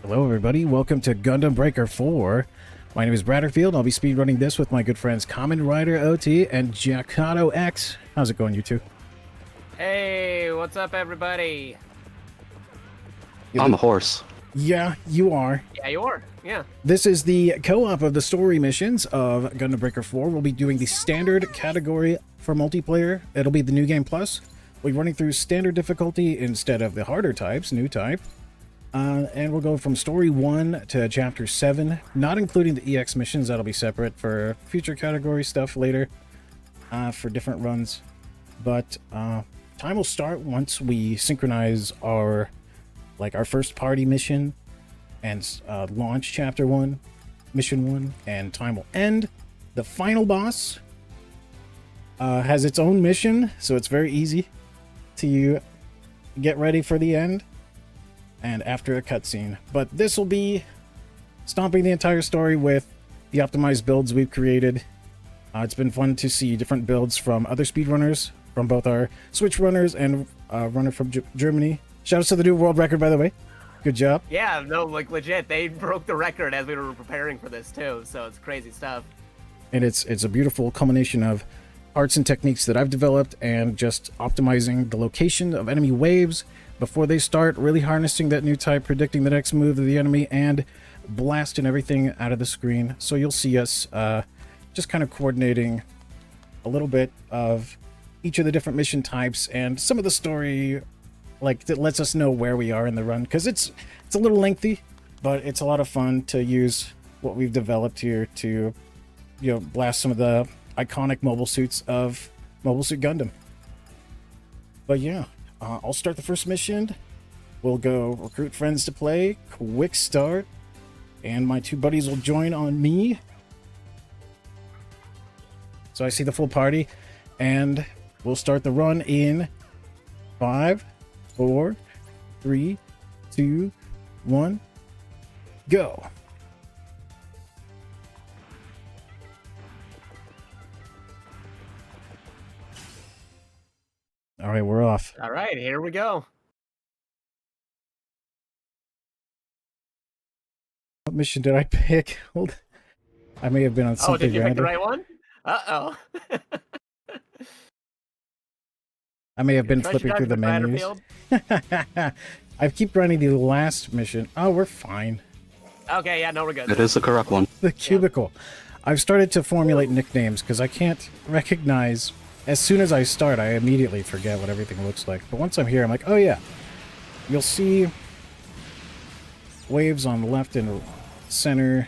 Hello everybody, welcome to Gundam Breaker 4. My name is Bradderfield. I'll be speedrunning this with my good friends KamenRiderOT and JakatoXtra. How's it going, you two? Hey, what's up, everybody? I'm a horse. Yeah, you are. Yeah, you are. Yeah. This is the co-op of the story missions of Gundam Breaker 4. We'll be doing the standard category for multiplayer. It'll be the New Game Plus. We'll be running through standard difficulty instead of the harder types, new type. And we'll go from Story 1 to Chapter 7, not including the EX missions. That'll be separate for future category stuff later for different runs. But time will start once we synchronize our first party mission and launch Chapter 1, Mission 1, and time will end. The final boss has its own mission, so it's very easy to get ready for the end. And after a cutscene. But this will be stomping the entire story with the optimized builds we've created. It's been fun to see different builds from other speedrunners, from both our Switch runners and runner from Germany. Shoutouts to the new world record, by the way. Good job. Yeah, no, like legit, they broke the record as we were preparing for this too, so it's crazy stuff. And it's a beautiful culmination of arts and techniques that I've developed and just optimizing the location of enemy waves before they start, really harnessing that new type, predicting the next move of the enemy, and blasting everything out of the screen. So you'll see us just kind of coordinating a little bit of each of the different mission types and some of the story, that lets us know where we are in the run, because it's a little lengthy, but it's a lot of fun to use what we've developed here to, blast some of the iconic mobile suits of Mobile Suit Gundam. But yeah. I'll start the first mission. We'll go recruit friends to play, quick start, and my two buddies will join on me. So I see the full party, and we'll start the run in 5, 4, 3, 2, 1, go. All right, we're off. All right, here we go. What mission did I pick? Hold. I may have been on something. Oh, did you pick the random. right one? Uh-oh. I may have been flipping through the menus. I keep running the last mission. Oh, we're fine. Okay, yeah, no, we're good. It is the correct one. The cubicle. I've started to formulate nicknames because I can't recognize. As soon as I start, I immediately forget what everything looks like. But once I'm here, I'm like, oh yeah. You'll see waves on the left and center.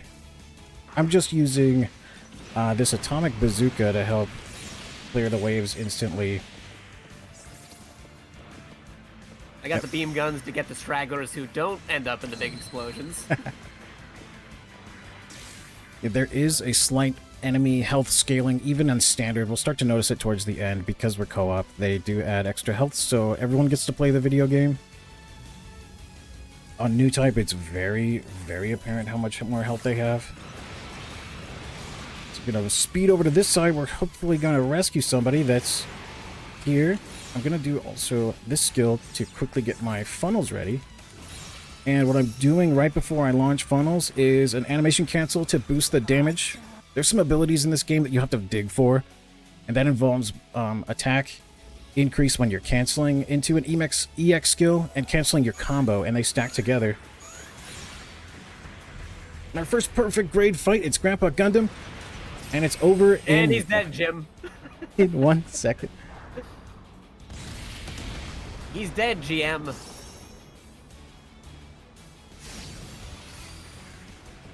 I'm just using this atomic bazooka to help clear the waves instantly. I got the beam guns to get the stragglers who don't end up in the big explosions. There is a slight enemy health scaling, even on standard. We'll start to notice it towards the end because we're co-op. They do add extra health, so everyone gets to play the video game. On new type, it's very, very apparent how much more health they have. So we're gonna speed over to this side. We're hopefully gonna rescue somebody that's here. I'm gonna do also this skill to quickly get my funnels ready. And what I'm doing right before I launch funnels is an animation cancel to boost the damage. There's some abilities in this game that you have to dig for, and that involves attack increase when you're canceling into an EX skill and canceling your combo, and they stack together. And our first perfect grade fight, it's Grandpa Gundam, and it's over and he's dead, Jim. In 1 second. He's dead, GM.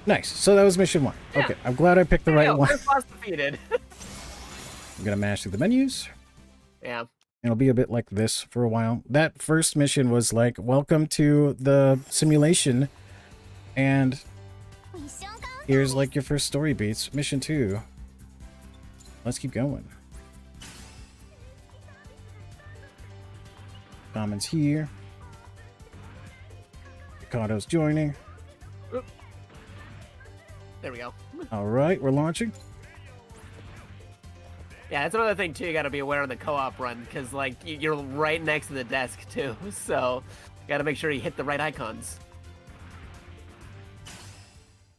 Nice. So that was mission 1. Yeah. Okay, I'm glad I picked the right one. First boss defeated. I'm gonna mash through the menus. Yeah. It'll be a bit like this for a while. That first mission was like, welcome to the simulation, and here's like your first story beats. Mission 2. Let's keep going. Comments here. Jakato's joining. Oop. There we go. All right, we're launching. Yeah, that's another thing too. You got to be aware of the co-op run because like you're right next to the desk too, so you got to make sure you hit the right icons.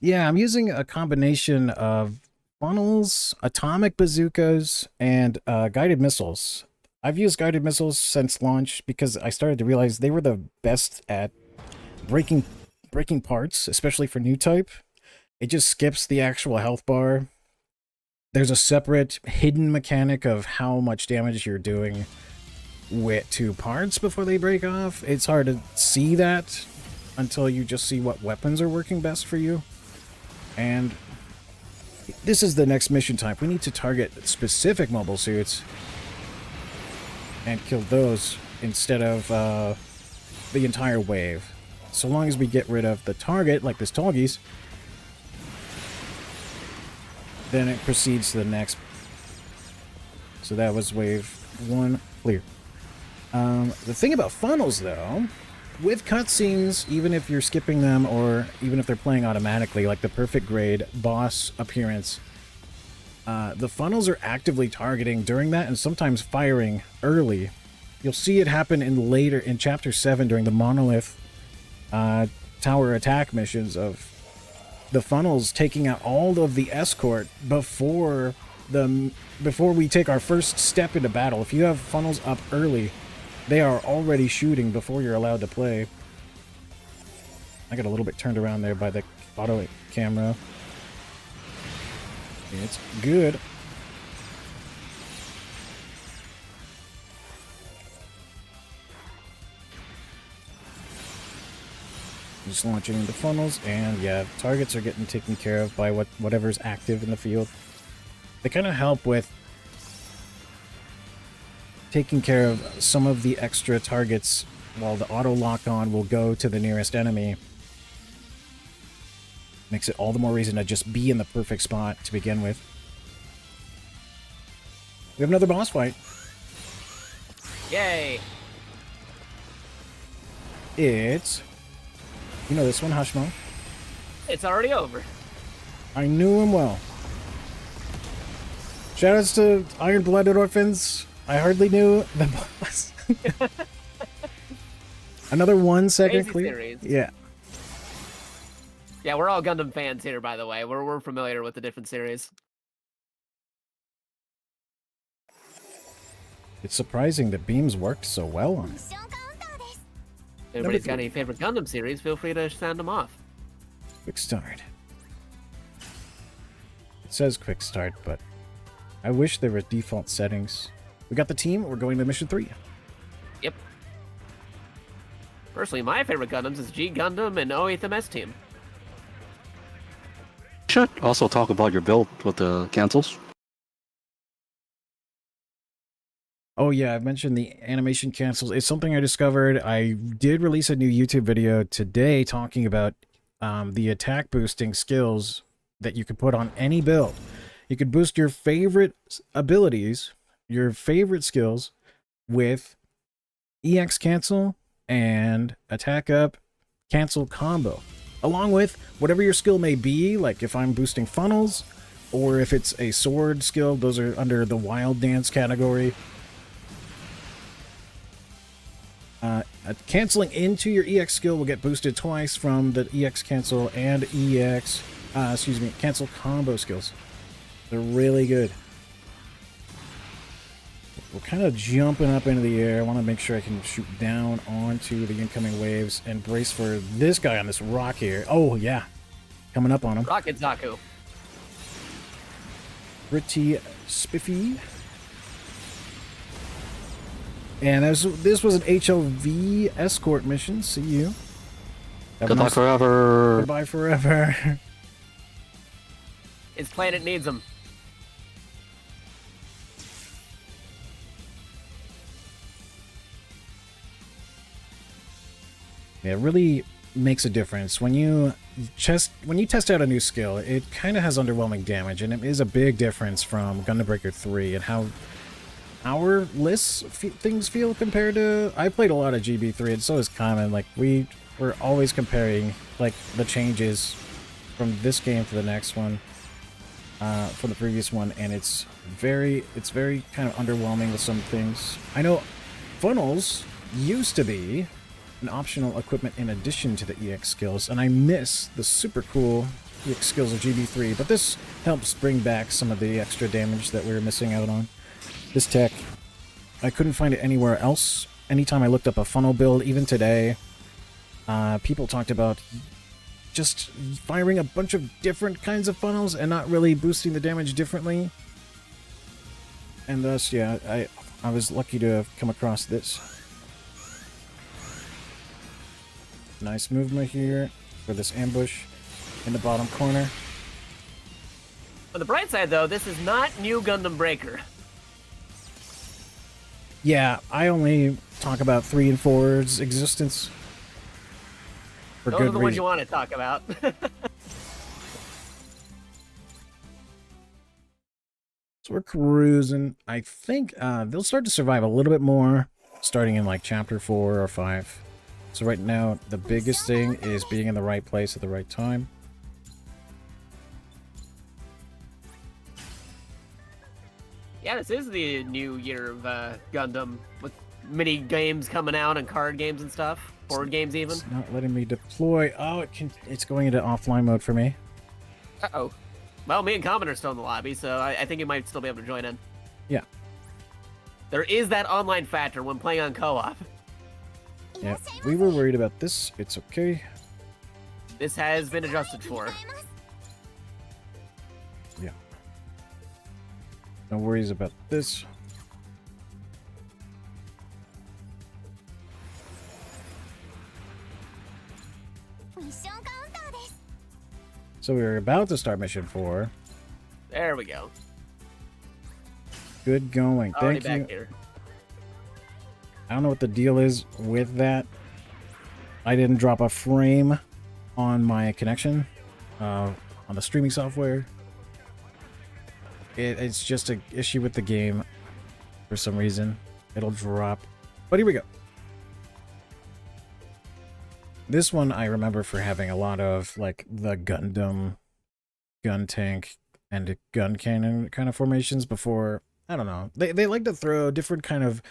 Yeah, I'm using a combination of funnels, atomic bazookas, and guided missiles. I've used guided missiles since launch because I started to realize they were the best at breaking parts, especially for new type. It just skips the actual health bar. There's a separate hidden mechanic of how much damage you're doing to parts before they break off. It's hard to see that until you just see what weapons are working best for you. And this is the next mission type. We need to target specific mobile suits and kill those instead of the entire wave. So long as we get rid of the target, like this Tallgeese, then it proceeds to the next. So that was wave 1 clear. The thing about funnels, though, with cutscenes, even if you're skipping them or even if they're playing automatically, like the perfect grade boss appearance, the funnels are actively targeting during that and sometimes firing early. You'll see it happen in Chapter 7 during the Monolith tower attack missions of the funnels taking out all of the escort before we take our first step into battle. If you have funnels up early, they are already shooting before you're allowed to play. I got a little bit turned around there by the auto camera. It's good. Just launching into funnels, and yeah, targets are getting taken care of by whatever's active in the field. They kind of help with taking care of some of the extra targets while the auto lock-on will go to the nearest enemy. Makes it all the more reason to just be in the perfect spot to begin with. We have another boss fight. Yay! It's... You know this one, Hushmo? It's already over. I knew him well. Shoutouts to Iron-Blooded Orphans. I hardly knew the boss. Another 1 second clear. Series. Yeah. Yeah, we're all Gundam fans here, by the way. We're familiar with the different series. It's surprising that beams worked so well on it. If anybody's got any favorite Gundam series, feel free to sound them off. Quick start. It says quick start, but I wish there were default settings. We got the team. We're going to mission 3. Yep. Personally, my favorite Gundams is G Gundam and 08th MS Team. Should also talk about your build with the cancels. Oh yeah, I've mentioned the animation cancels. It's something I discovered. I did release a new YouTube video today talking about the attack boosting skills that you could put on any build. You could boost your favorite abilities, your favorite skills with EX cancel and attack up cancel combo. Along with whatever your skill may be, like if I'm boosting funnels, or if it's a sword skill, those are under the wild dance category. Canceling into your EX skill will get boosted twice from the EX cancel and cancel combo skills. They're really good. We're kind of jumping up into the air. I want to make sure I can shoot down onto the incoming waves and brace for this guy on this rock here. Oh, yeah. Coming up on him. Rocket Zaku. Pretty spiffy. And this was an HLV escort mission. See you. Goodbye forever. Goodbye forever. Its planet needs them. Yeah, it really makes a difference when you test out a new skill. It kind of has underwhelming damage, and it is a big difference from Gundam Breaker 3 and how powerless things feel compared to... I played a lot of GB3, and so is Kamen. Like, we're always comparing, like, the changes from this game to the next one, from the previous one, and it's very kind of underwhelming with some things. I know funnels used to be an optional equipment in addition to the EX skills, and I miss the super cool the skills of GB3, but this helps bring back some of the extra damage that we were missing out on. This tech, I couldn't find it anywhere else. Anytime I looked up a funnel build, even today, people talked about just firing a bunch of different kinds of funnels and not really boosting the damage differently. And thus, yeah, I was lucky to have come across this. Nice movement here for this ambush in the bottom corner. On the bright side, though, this is not new Gundam Breaker. Yeah, I only talk about 3 and 4's existence. For Those good are the ones reason. you want to talk about. So we're cruising. I think they'll start to survive a little bit more starting in like chapter 4 or 5. So right now, the biggest thing is being in the right place at the right time. Yeah, this is the new year of Gundam, with mini games coming out and card games and stuff. Board games even. It's not letting me deploy. Oh, it's going into offline mode for me. Uh-oh. Well, me and Kamen are still in the lobby, so I think you might still be able to join in. Yeah. There is that online factor when playing on co-op. Yeah, we were worried about this. It's okay. This has been adjusted for. Yeah. No worries about this. So we were about to start mission 4. There we go. Good going. Already Thank you. back here. I don't know what the deal is with that. I didn't drop a frame on my connection on the streaming software. It's just an issue with the game for some reason. It'll drop. But here we go. This one I remember for having a lot of like the Gundam, gun tank, and gun cannon kind of formations before. I don't know. They like to throw different kind of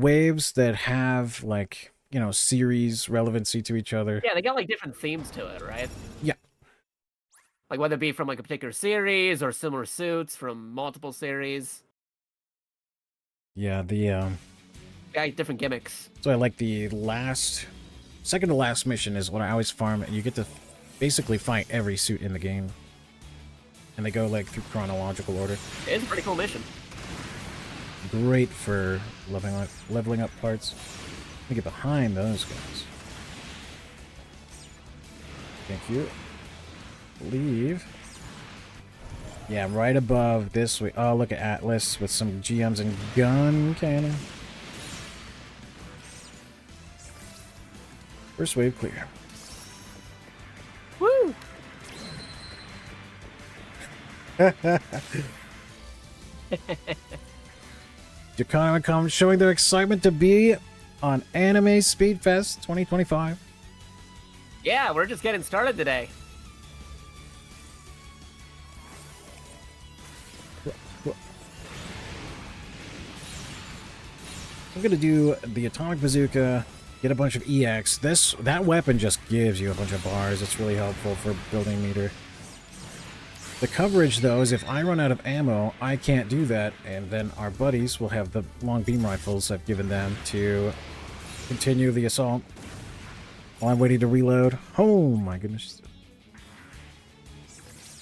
waves that have like, you know, series relevancy to each other. Yeah, they got like different themes to it, right? Yeah. Like whether it be from like a particular series or similar suits from multiple series. Yeah, Yeah, different gimmicks. so I like the second to last mission is what I always farm. You get to basically fight every suit in the game. And they go like through chronological order. It's a pretty cool mission. Great for leveling up parts. Let me get behind those guys. Thank you. Leave. Yeah, right above this way. Oh, look at Atlas with some GMs and gun cannon. First wave clear. Woo! JakatoXtra showing their excitement to be on Anime Speed Fest 2025. Yeah, we're just getting started today. I'm gonna do the atomic bazooka, get a bunch of EX. That weapon just gives you a bunch of bars. It's really helpful for building meter. The coverage, though, is if I run out of ammo, I can't do that, and then our buddies will have the long beam rifles I've given them to continue the assault while I'm waiting to reload. Oh my goodness.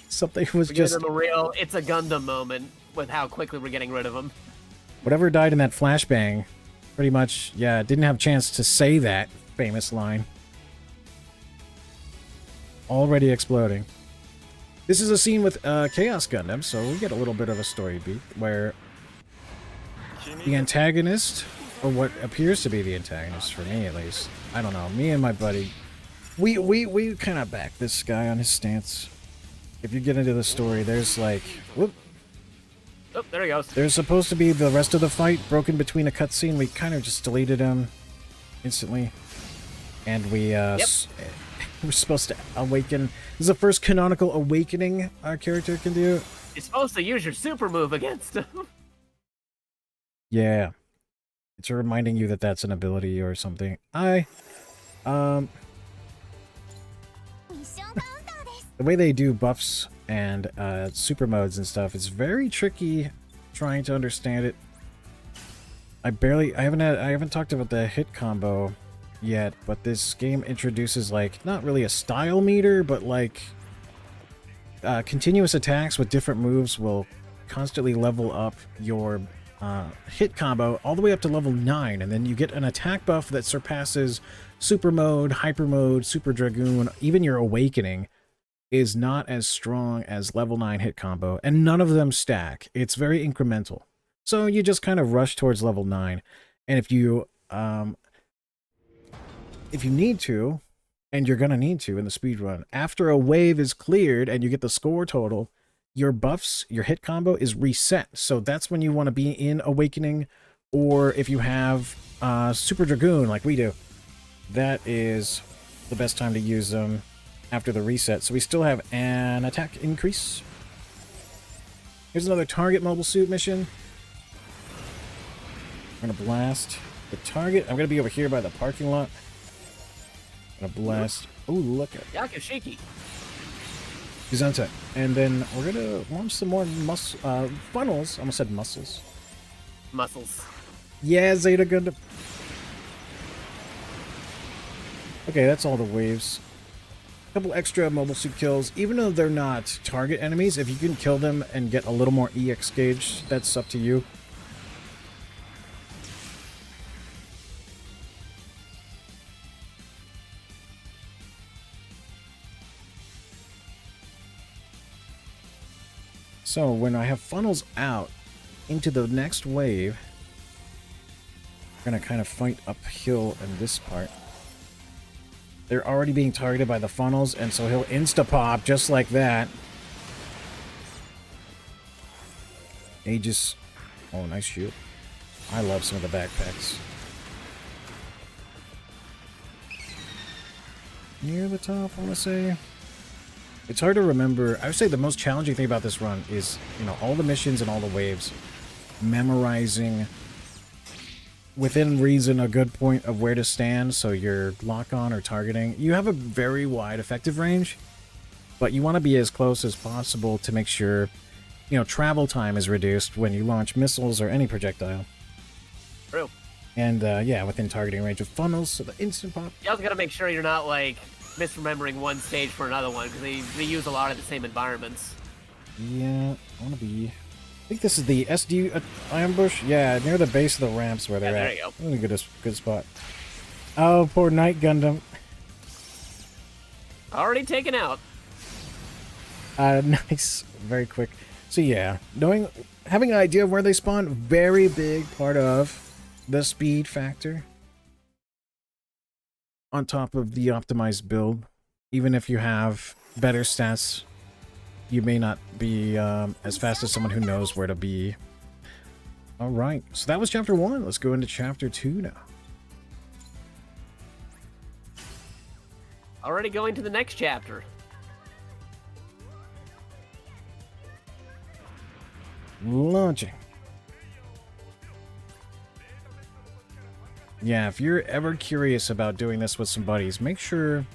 Something was We're just... getting a real it's a Gundam moment with how quickly we're getting rid of them. Whatever died in that flashbang, pretty much, yeah, didn't have a chance to say that famous line. Already exploding. This is a scene with Chaos Gundam, so we get a little bit of a story beat where the antagonist, or what appears to be the antagonist for me at least, I don't know, me and my buddy, we kind of back this guy on his stance. If you get into the story, there's like, whoop. Oh, there he goes. There's supposed to be the rest of the fight broken between a cutscene. We kind of just deleted him instantly. And we, we're supposed to awaken. This is the first canonical awakening our character can do. You're supposed to use your super move against him. Yeah. It's reminding you that that's an ability or something. The the way they do buffs and super modes and stuff is very tricky trying to understand it. I haven't talked about the hit combo yet, but this game introduces like not really a style meter, but like continuous attacks with different moves will constantly level up your hit combo all the way up to level 9, and then you get an attack buff that surpasses super mode, hyper mode, super dragoon. Even your awakening is not as strong as level 9 hit combo, and none of them stack. It's very incremental, so you just kind of rush towards level 9. And if you need to, and you're gonna need to in the speedrun, after a wave is cleared and you get the score total, your buffs, your hit combo is reset. So that's when you want to be in Awakening, or if you have Super Dragoon like we do, that is the best time to use them after the reset. So we still have an attack increase. Here's another target mobile suit mission. I'm gonna blast the target. I'm gonna be over here by the parking lot. I'm gonna blast. Oh, look at Yakashiki. He's on tech. And then we're gonna launch some more funnels. I almost said muscles. Muscles. Yeah, Zeta Gundam. Okay, that's all the waves. A couple extra mobile suit kills. Even though they're not target enemies, if you can kill them and get a little more EX gauge, that's up to you. So when I have funnels out into the next wave, I'm going to kind of fight uphill in this part. They're already being targeted by the funnels, and so he'll insta-pop just like that. Aegis. Oh, nice shoot. I love some of the backpacks. Near the top, I want to say. It's hard to remember. I would say the most challenging thing about this run is, you know, all the missions and all the waves. Memorizing, within reason, a good point of where to stand so you're lock-on or targeting. You have a very wide effective range, but you want to be as close as possible to make sure, you know, travel time is reduced when you launch missiles or any projectile. True. And, yeah, within targeting range of funnels, so the instant pop. You also gotta make sure you're not, like, misremembering one stage for another one, because they use a lot of the same environments. Yeah, I want to be... I think this is the SD ambush. Yeah, near the base of the ramps where they're at. There you go. Really good spot. Oh, poor Night Gundam. Already taken out. Nice. Very quick. So yeah, having an idea of where they spawn, very big part of the speed factor. On top of the optimized build, even if you have better stats, you may not be as fast as someone who knows where to be. Alright, so that was chapter 1. Let's go into chapter 2 now. Already going to the next chapter. Launching. Yeah, if you're ever curious about doing this with some buddies, make sure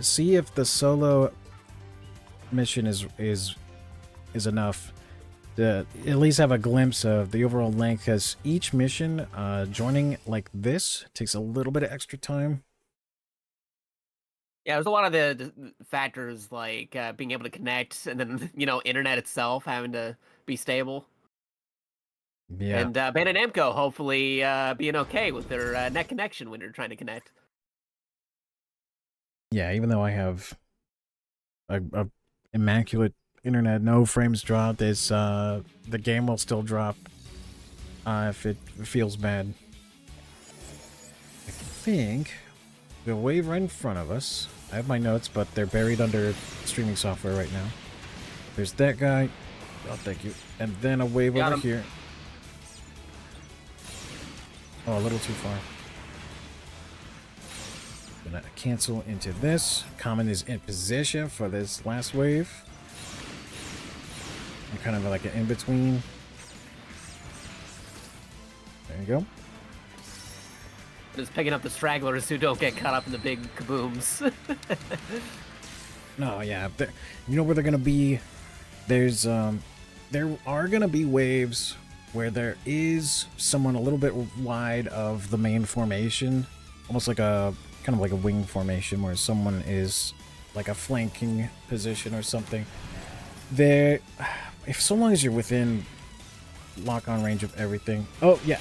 see if the solo mission is enough to at least have a glimpse of the overall length, because each mission joining like this takes a little bit of extra time. Yeah, there's a lot of the factors like being able to connect, and then, you know, internet itself having to be stable. Yeah. And Bandai Namco hopefully being okay with their net connection when you're trying to connect. Yeah, even though I have a immaculate internet, no frames dropped, the game will still drop if it feels bad. I think the wave right in front of us. I have my notes, but they're buried under streaming software right now. There's that guy. Oh, thank you. And then a wave over here. Oh, a little too far. Gonna cancel into this. Kamen is in position for this last wave. I'm kind of like an in-between. There you go. Just picking up the stragglers who don't get caught up in the big kabooms. No, yeah. You know where they're gonna be? There's there are gonna be waves where there is someone a little bit wide of the main formation, almost like a kind of like a wing formation where someone is like a flanking position or something. There, if so long as you're within lock-on range of everything. Oh yeah,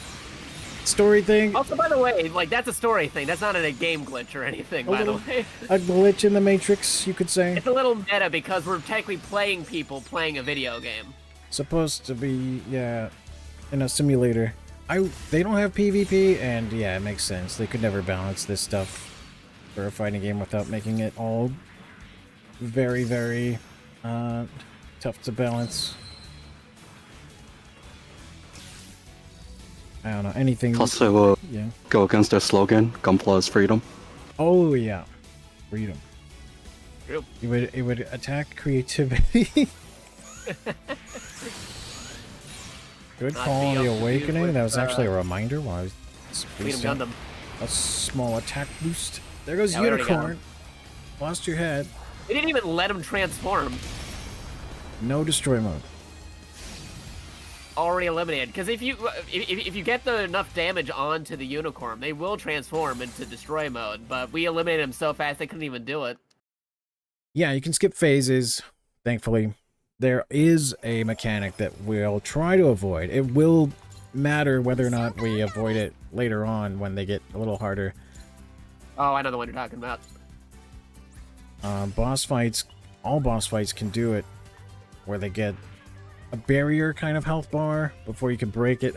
story thing. Also, by the way, like that's a story thing. That's not a game glitch or anything. By the way, a glitch in the Matrix, you could say. It's a little meta because we're technically playing people playing a video game. Supposed to be, yeah, in a simulator. They don't have PvP, and yeah, it makes sense. They could never balance this stuff for a fighting game without making it all very, very tough to balance. I don't know, anything... Plus, it will yeah. go against their slogan, Gunpla is freedom. Oh, yeah. Freedom. Yep. It would attack creativity. Good call on the awakening. That was actually a reminder while I was Gundam. a small attack boost. There goes Yeah, we already got Unicorn. him. Lost your head. They didn't even let him transform. No destroy mode. Already eliminated. Because if you get enough damage onto the Unicorn, they will transform into destroy mode. But we eliminated him so fast they couldn't even do it. Yeah, you can skip phases, thankfully. There is a mechanic that we'll try to avoid. It will matter whether or not we avoid it later on when they get a little harder. Oh, I know the one you're talking about. Boss fights, all boss fights can do it, where they get a barrier kind of health bar before you can break it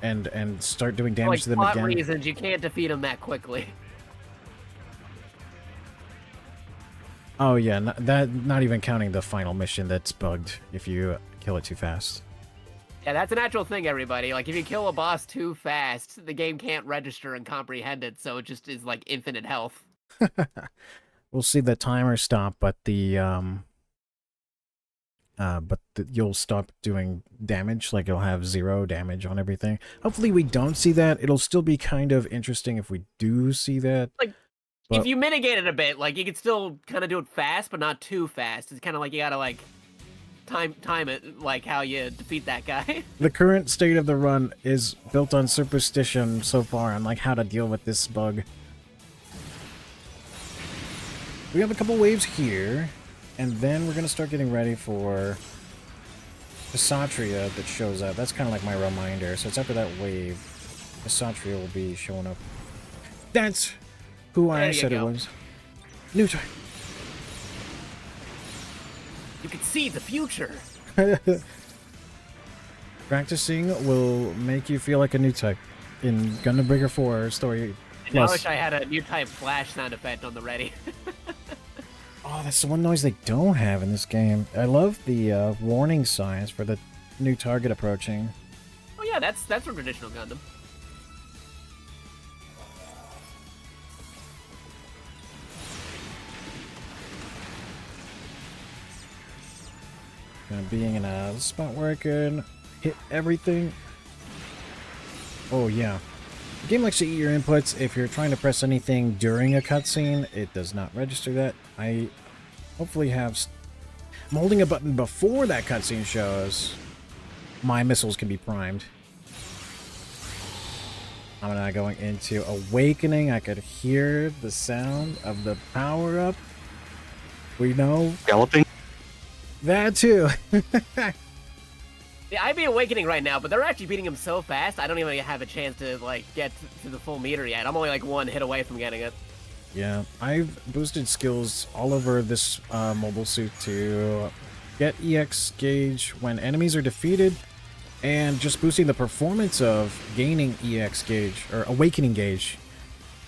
and start doing damage to them Like, again. plot reasons, you can't defeat them that quickly. Oh yeah, not even counting the final mission that's bugged if you kill it too fast. Yeah, that's a natural thing, everybody. Like, if you kill a boss too fast, the game can't register and comprehend it, so it just is like infinite health. We'll see the timer stop, but you'll stop doing damage. Like, you'll have 0 damage on everything. Hopefully we don't see that. It'll still be kind of interesting if we do see that. Like, but if you mitigate it a bit, like, you can still kind of do it fast, but not too fast. It's kind of like you gotta, like, time it, like how you defeat that guy. the current state of the run is built on superstition so far on, like, how to deal with this bug. We have a couple waves here, and then we're going to start getting ready for Kshatriya that shows up. That's kind of like my reminder. So it's after that wave, Kshatriya will be showing up. That's who I said it was. New type. You can see the future. Practicing will make you feel like a new type in Gundam Breaker 4 Story And I Plus. wish I had a new type flash sound effect on the ready. Oh, that's the one noise they don't have in this game. I love the warning signs for the new target approaching. Oh yeah, that's from traditional Gundam. Being in a spot where I can hit everything. Oh yeah. The game likes to eat your inputs. If you're trying to press anything during a cutscene, it does not register that. I hopefully have... I'm holding a button before that cutscene shows. My missiles can be primed. I'm now going into Awakening. I could hear the sound of the power-up. We know... Galloping? That too. Yeah, I'd be awakening right now, but they're actually beating him so fast, I don't even have a chance to, like, get to the full meter yet. I'm only, like, 1 hit away from getting it. Yeah, I've boosted skills all over this mobile suit to get EX gauge when enemies are defeated, and just boosting the performance of gaining EX gauge, or awakening gauge.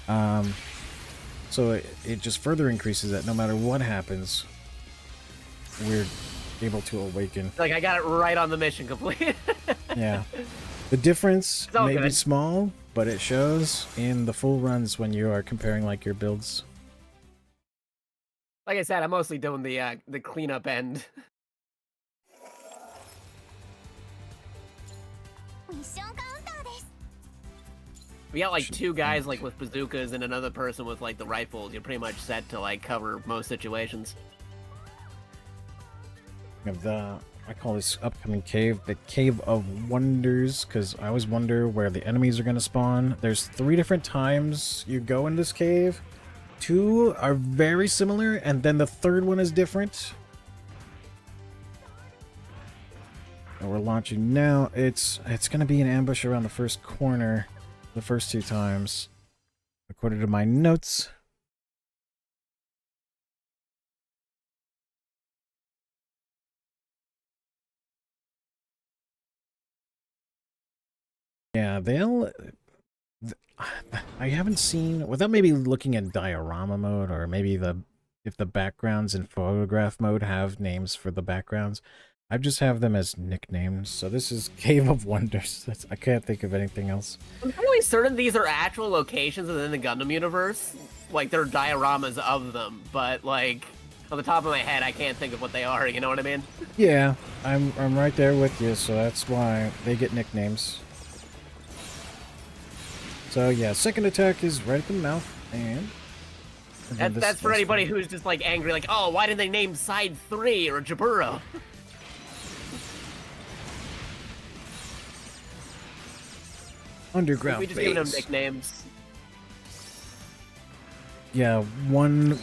So it just further increases that no matter what happens, we're able to awaken. Like, I got it right on the mission complete. Yeah. The difference all may be good. small, but it shows in the full runs when you are comparing, like, your builds. Like I said, I'm mostly doing the cleanup end. We got, like, 2 guys, like, with bazookas and another person with, like, the rifles. You're pretty much set to, like, cover most situations. Of the, I call this upcoming cave the Cave of Wonders, because I always wonder where the enemies are going to spawn. There's 3 different times you go in this cave. 2 are very similar, and then the 3rd one is different. And we're launching now. It's going to be an ambush around the first corner the first 2 times, according to my notes. Yeah, I haven't seen, without maybe looking at diorama mode, or maybe if the backgrounds in photograph mode have names for the backgrounds, I just have them as nicknames. So this is Cave of Wonders. I can't think of anything else. I'm fairly certain these are actual locations within the Gundam universe. Like, they're dioramas of them, but, like, on the top of my head, I can't think of what they are, you know what I mean? Yeah, I'm right there with you, so that's why they get nicknames. So yeah, second attack is right at the mouth, and that's for anybody who's just like angry, like, oh, why didn't they name Side 3 or Jaburo? Underground we just base. giving them nicknames. Yeah, one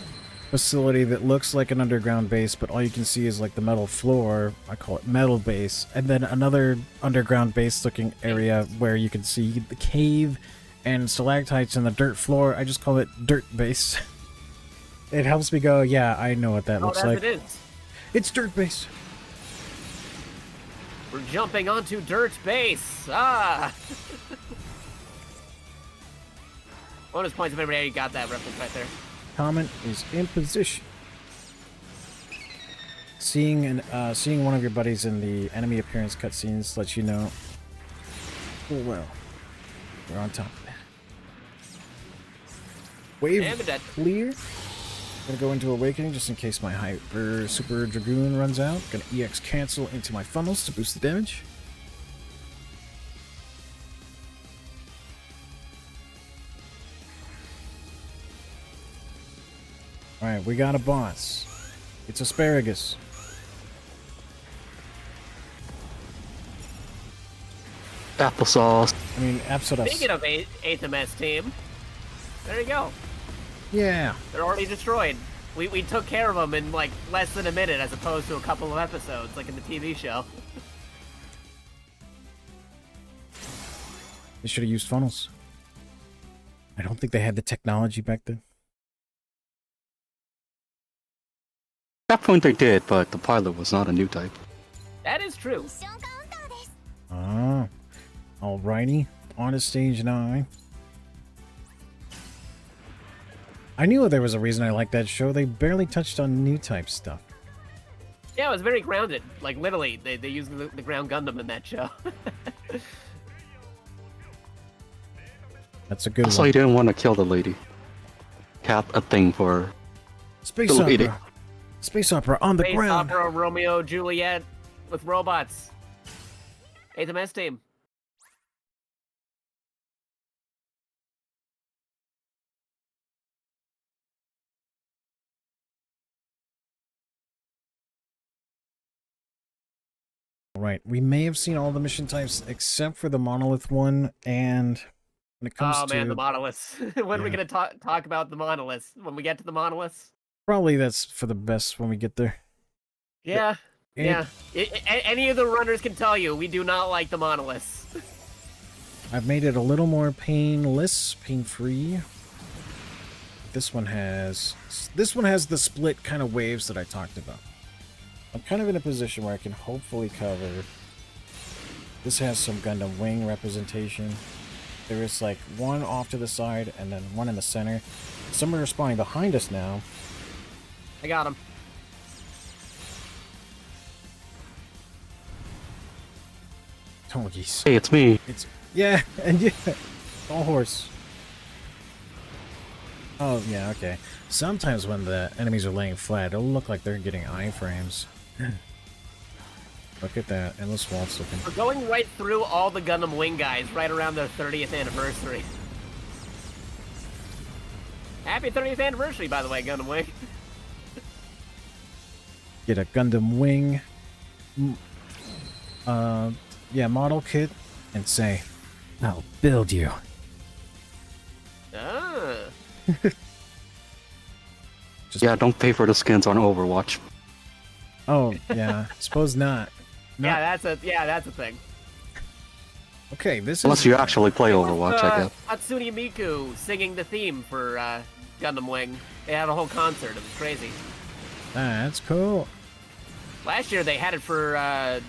facility that looks like an underground base, but all you can see is like the metal floor. I call it metal base, and then another underground base looking area where you can see the cave and stalactites in the dirt floor. I just call it dirt base. It helps me go, yeah, I know what that looks like. It is. It's dirt base. We're jumping onto dirt base. Ah. Bonus points if everybody got that reference right there. Comment is in position. Seeing one of your buddies in the enemy appearance cutscenes lets you know. Oh well, we're on top of that. Wave clear. Gonna go into Awakening just in case my Hyper Super Dragoon runs out. Gonna EX cancel into my funnels to boost the damage. Alright, we got a boss. It's Asparagus. Applesauce. I mean, Applesauce. Speaking of 8th MS team, there you go. Yeah. They're already destroyed. We took care of them in like less than a minute as opposed to a couple of episodes like in the TV show. They should have used funnels. I don't think they had the technology back then. At that point they did, but the pilot was not a new type. That is true. Ah. Alrighty. On to stage 9. I knew there was a reason I liked that show. They barely touched on new type stuff. Yeah, it was very grounded. Like, literally, they used the ground Gundam in that show. That's a good one. So you didn't want to kill the lady. Cap a thing for Space opera. Lady. Space opera on the Space ground. Space opera, Romeo, Juliet, with robots. 8th MS team. Right, we may have seen all the mission types except for the monolith one, and when it comes to... Oh man, the monoliths. When are we going to talk about the monoliths? When we get to the monoliths? Probably that's for the best when we get there. Yeah, yeah. Any of the runners can tell you, we do not like the monoliths. I've made it a little more painless, pain-free. This one has the split kind of waves that I talked about. I'm kind of in a position where I can hopefully cover. This has some Gundam wing representation. There is like one off to the side and then one in the center. Some are spawning behind us now. I got him. Tongies. Hey, it's me. Yeah, and yeah, all horse. Oh yeah, okay. Sometimes when the enemies are laying flat, it'll look like they're getting iframes. Look at that, endless waltz looking. We're going right through all the Gundam Wing guys right around their 30th anniversary. Happy 30th anniversary, by the way, Gundam Wing. Get a Gundam Wing. yeah, model kit and say, I'll build you. Ah. Yeah, don't pay for the skins on Overwatch. Oh, yeah, suppose not. Yeah, that's a thing. Okay, this is... Unless you actually play Overwatch, I guess. Hatsune Miku singing the theme for Gundam Wing. They had a whole concert. It was crazy. That's cool. Last year they had it for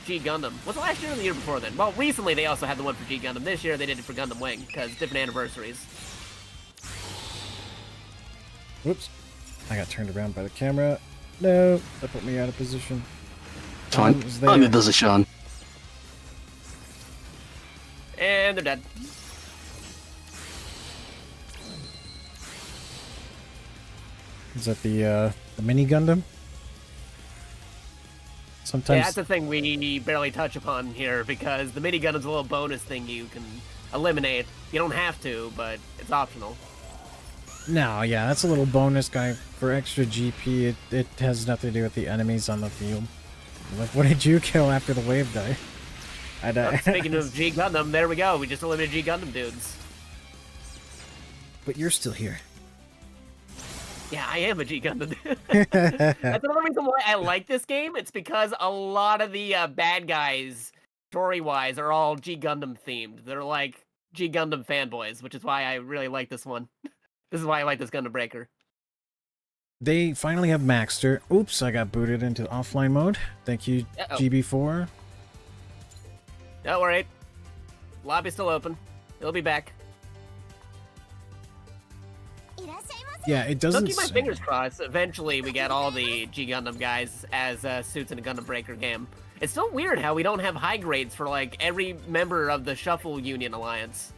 G Gundam. Was it last year or the year before then? Well, recently they also had the one for G Gundam. This year they did it for Gundam Wing because different anniversaries. Whoops. I got turned around by the camera. No, that put me out of position. Fine. Is there. Under position. And they're dead. Is that the mini Gundam? Sometimes... Yeah, that's the thing we barely touch upon here because the mini Gundam's a little bonus thing you can eliminate. You don't have to, but it's optional. No, yeah, that's a little bonus guy for extra GP. It has nothing to do with the enemies on the field. Like, what did you kill after the wave die? Speaking of G Gundam, there we go. We just eliminated G Gundam dudes. But you're still here. Yeah, I am a G Gundam dude. That's another reason why I like this game. It's because a lot of the bad guys, story-wise, are all G Gundam themed. They're like G Gundam fanboys, which is why I really like this one. This is why I like this Gundam Breaker. They finally have Maxter. Oops, I got booted into offline mode. Thank you, GB4. Don't worry. Lobby's still open. He'll be back. Yeah, it doesn't... Don't keep my fingers crossed. Eventually, we get all the G Gundam guys as suits in a Gundam Breaker game. It's still weird how we don't have high grades for, like, every member of the Shuffle Union Alliance.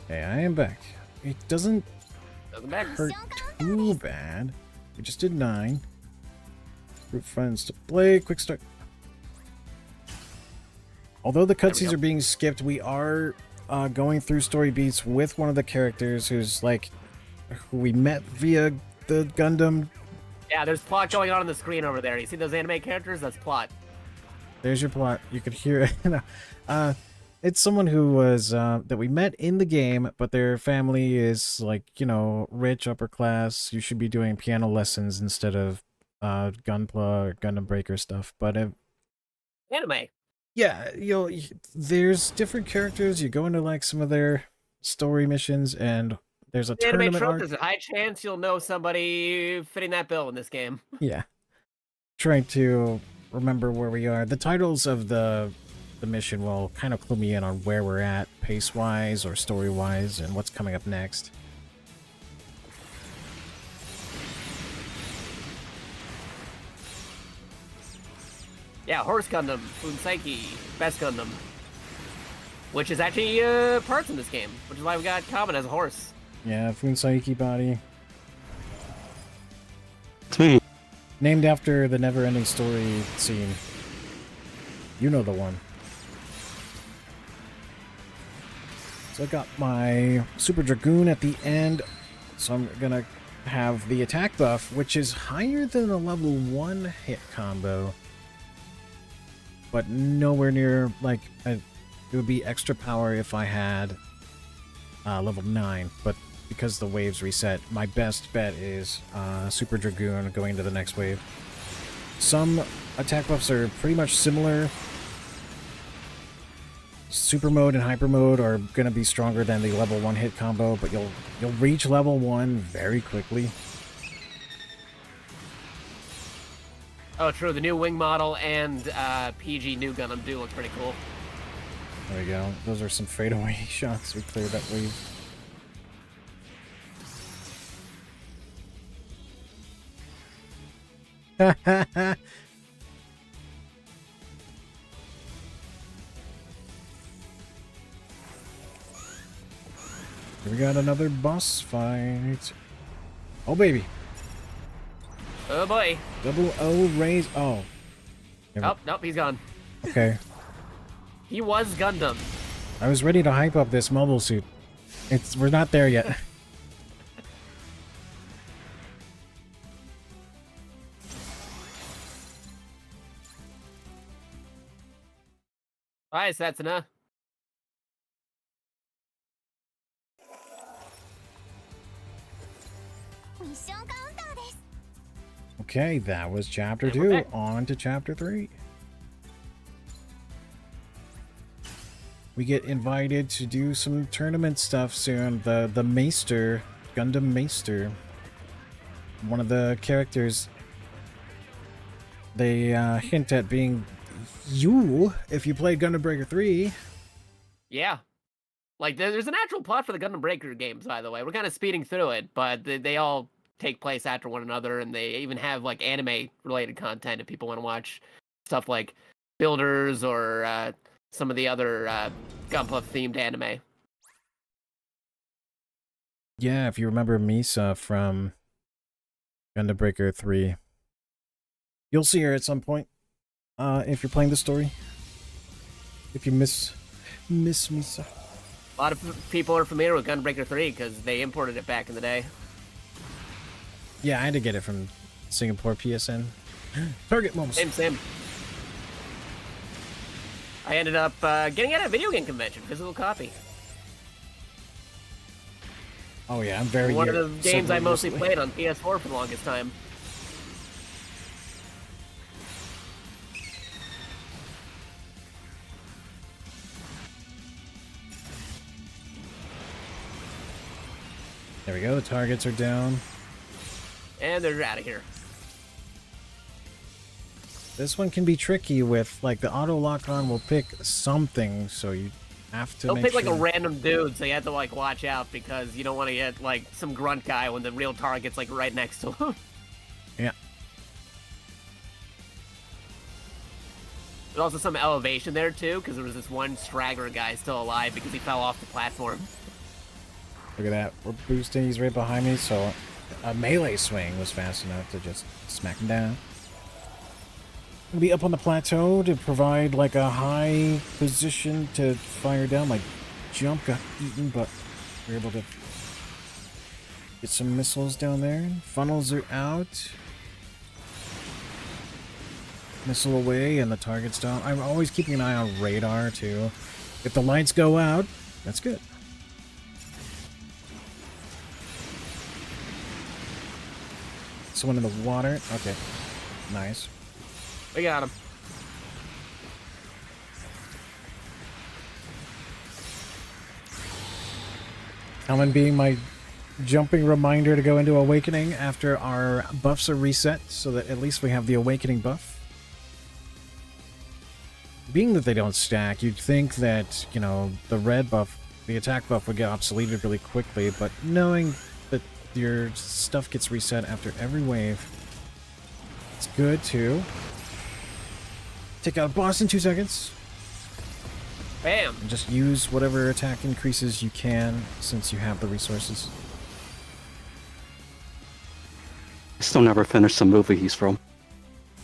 Hey, I am back. It doesn't Back. hurt too bad. We just did 9. Group friends to play. Quick start. Although the cutscenes are being skipped, we are going through story beats with one of the characters who's like, who we met via the Gundam. Yeah, there's plot going on the screen over there. You see those anime characters? That's plot. There's your plot. You could hear it. It's someone who was that we met in the game, but their family is like, you know, rich, upper class. You should be doing piano lessons instead of Gunpla or Gundam Breaker stuff. But Anime. yeah, there's different characters. You go into like some of their story missions, and there's a Anime tournament trope. arc. There's a high chance you'll know somebody fitting that bill in this game. Yeah, trying to remember where we are. The titles of the mission will kind of clue me in on where we're at, pace-wise or story-wise, and what's coming up next. Yeah, Horse Gundam, Funseki, Best Gundam. Which is actually parts in this game, which is why we got Kamen as a horse. Yeah, Funseki body. It's me. Named after the never-ending story scene. You know the one. So I got my Super Dragoon at the end, so I'm gonna have the attack buff, which is higher than a level 1 hit combo, but nowhere near, like, it would be extra power if I had level 9, but because the waves reset, my best bet is Super Dragoon going to the next wave. Some attack buffs are pretty much similar. Super mode and hyper mode are gonna be stronger than the level 1 hit combo, but you'll reach level 1 very quickly. Oh, true. The new wing model and PG new Gundam do look pretty cool. There we go. Those are some fadeaway shots. We cleared that wave. We got another boss fight. Oh, baby. Oh, boy. Double O raise. Oh. Oh, nope, he's gone. Okay. He was Gundam. I was ready to hype up this mobile suit. We're not there yet. Bye, Setsuna. Okay, that was chapter And we're 2. back. On to chapter 3. We get invited to do some tournament stuff soon. The Maester, Gundam Maester, one of the characters, they hint at being you if you played Gundam Breaker 3. Yeah. Like, there's an actual plot for the Gundam Breaker games, by the way. We're kind of speeding through it, but they all take place after one another, and they even have, like, anime-related content if people want to watch stuff like Builders or some of the other Gunpla-themed anime. Yeah, if you remember Misa from Gundam Breaker 3, you'll see her at some point if you're playing the story. If you miss Misa. A lot of people are familiar with Gundam Breaker 3 because they imported it back in the day. Yeah, I had to get it from Singapore PSN. Target moments. Same. I ended up getting it at a video game convention, physical copy. Oh yeah, I'm very One of the games I mostly recently. played on PS4 for the longest time. There we go, the targets are down. And they're out of here. This one can be tricky with, like, the auto lock-on will pick something, so you have to They'll make pick like sure. a random dude, so you have to like watch out because you don't want to get like some grunt guy when the real target's like right next to him. Yeah. There's also some elevation there too, because there was this one straggler guy still alive because he fell off the platform. Look at that. We're boosting. He's right behind me, so a melee swing was fast enough to just smack him down. Gonna be up on the plateau to provide like a high position to fire down. My jump got eaten, but we're able to get some missiles down there. Funnels are out. Missile away, and the target's down. I'm always keeping an eye on radar too. If the lights go out, that's good. Someone in the water. Okay. Nice. We got him. Kamen being my jumping reminder to go into Awakening after our buffs are reset, so that at least we have the Awakening buff. Being that they don't stack, you'd think that, you know, the red buff, the attack buff would get obsoleted really quickly, but knowing that your stuff gets reset after every wave, it's good too. Take out a boss in 2 seconds. Bam. And just use whatever attack increases you can since you have the resources. I still never finished the movie he's from.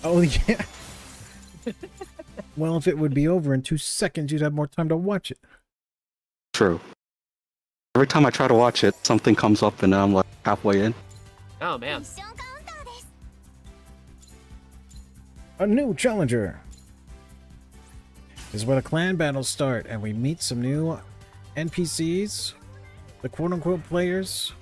Oh, yeah. Well, if it would be over in 2 seconds, you'd have more time to watch it. True. Every time I try to watch it, something comes up and I'm like halfway in. Oh man. A new challenger. This is where the clan battles start, and we meet some new NPCs, the quote-unquote players.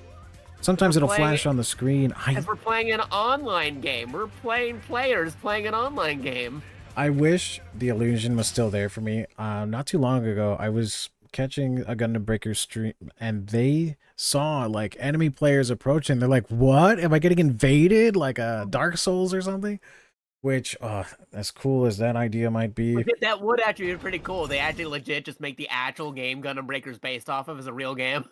Sometimes it'll flash on the screen. As we're playing an online game. We're playing players playing an online game. I wish the illusion was still there for me. Not too long ago, I was catching a Gundam Breaker stream, and they saw, like, enemy players approaching. They're like, what? Am I getting invaded? Like a Dark Souls or something? Which, as cool as that idea might be... Legit, that would actually be pretty cool. They actually legit just make the actual game Gundam Breaker's based off of as a real game.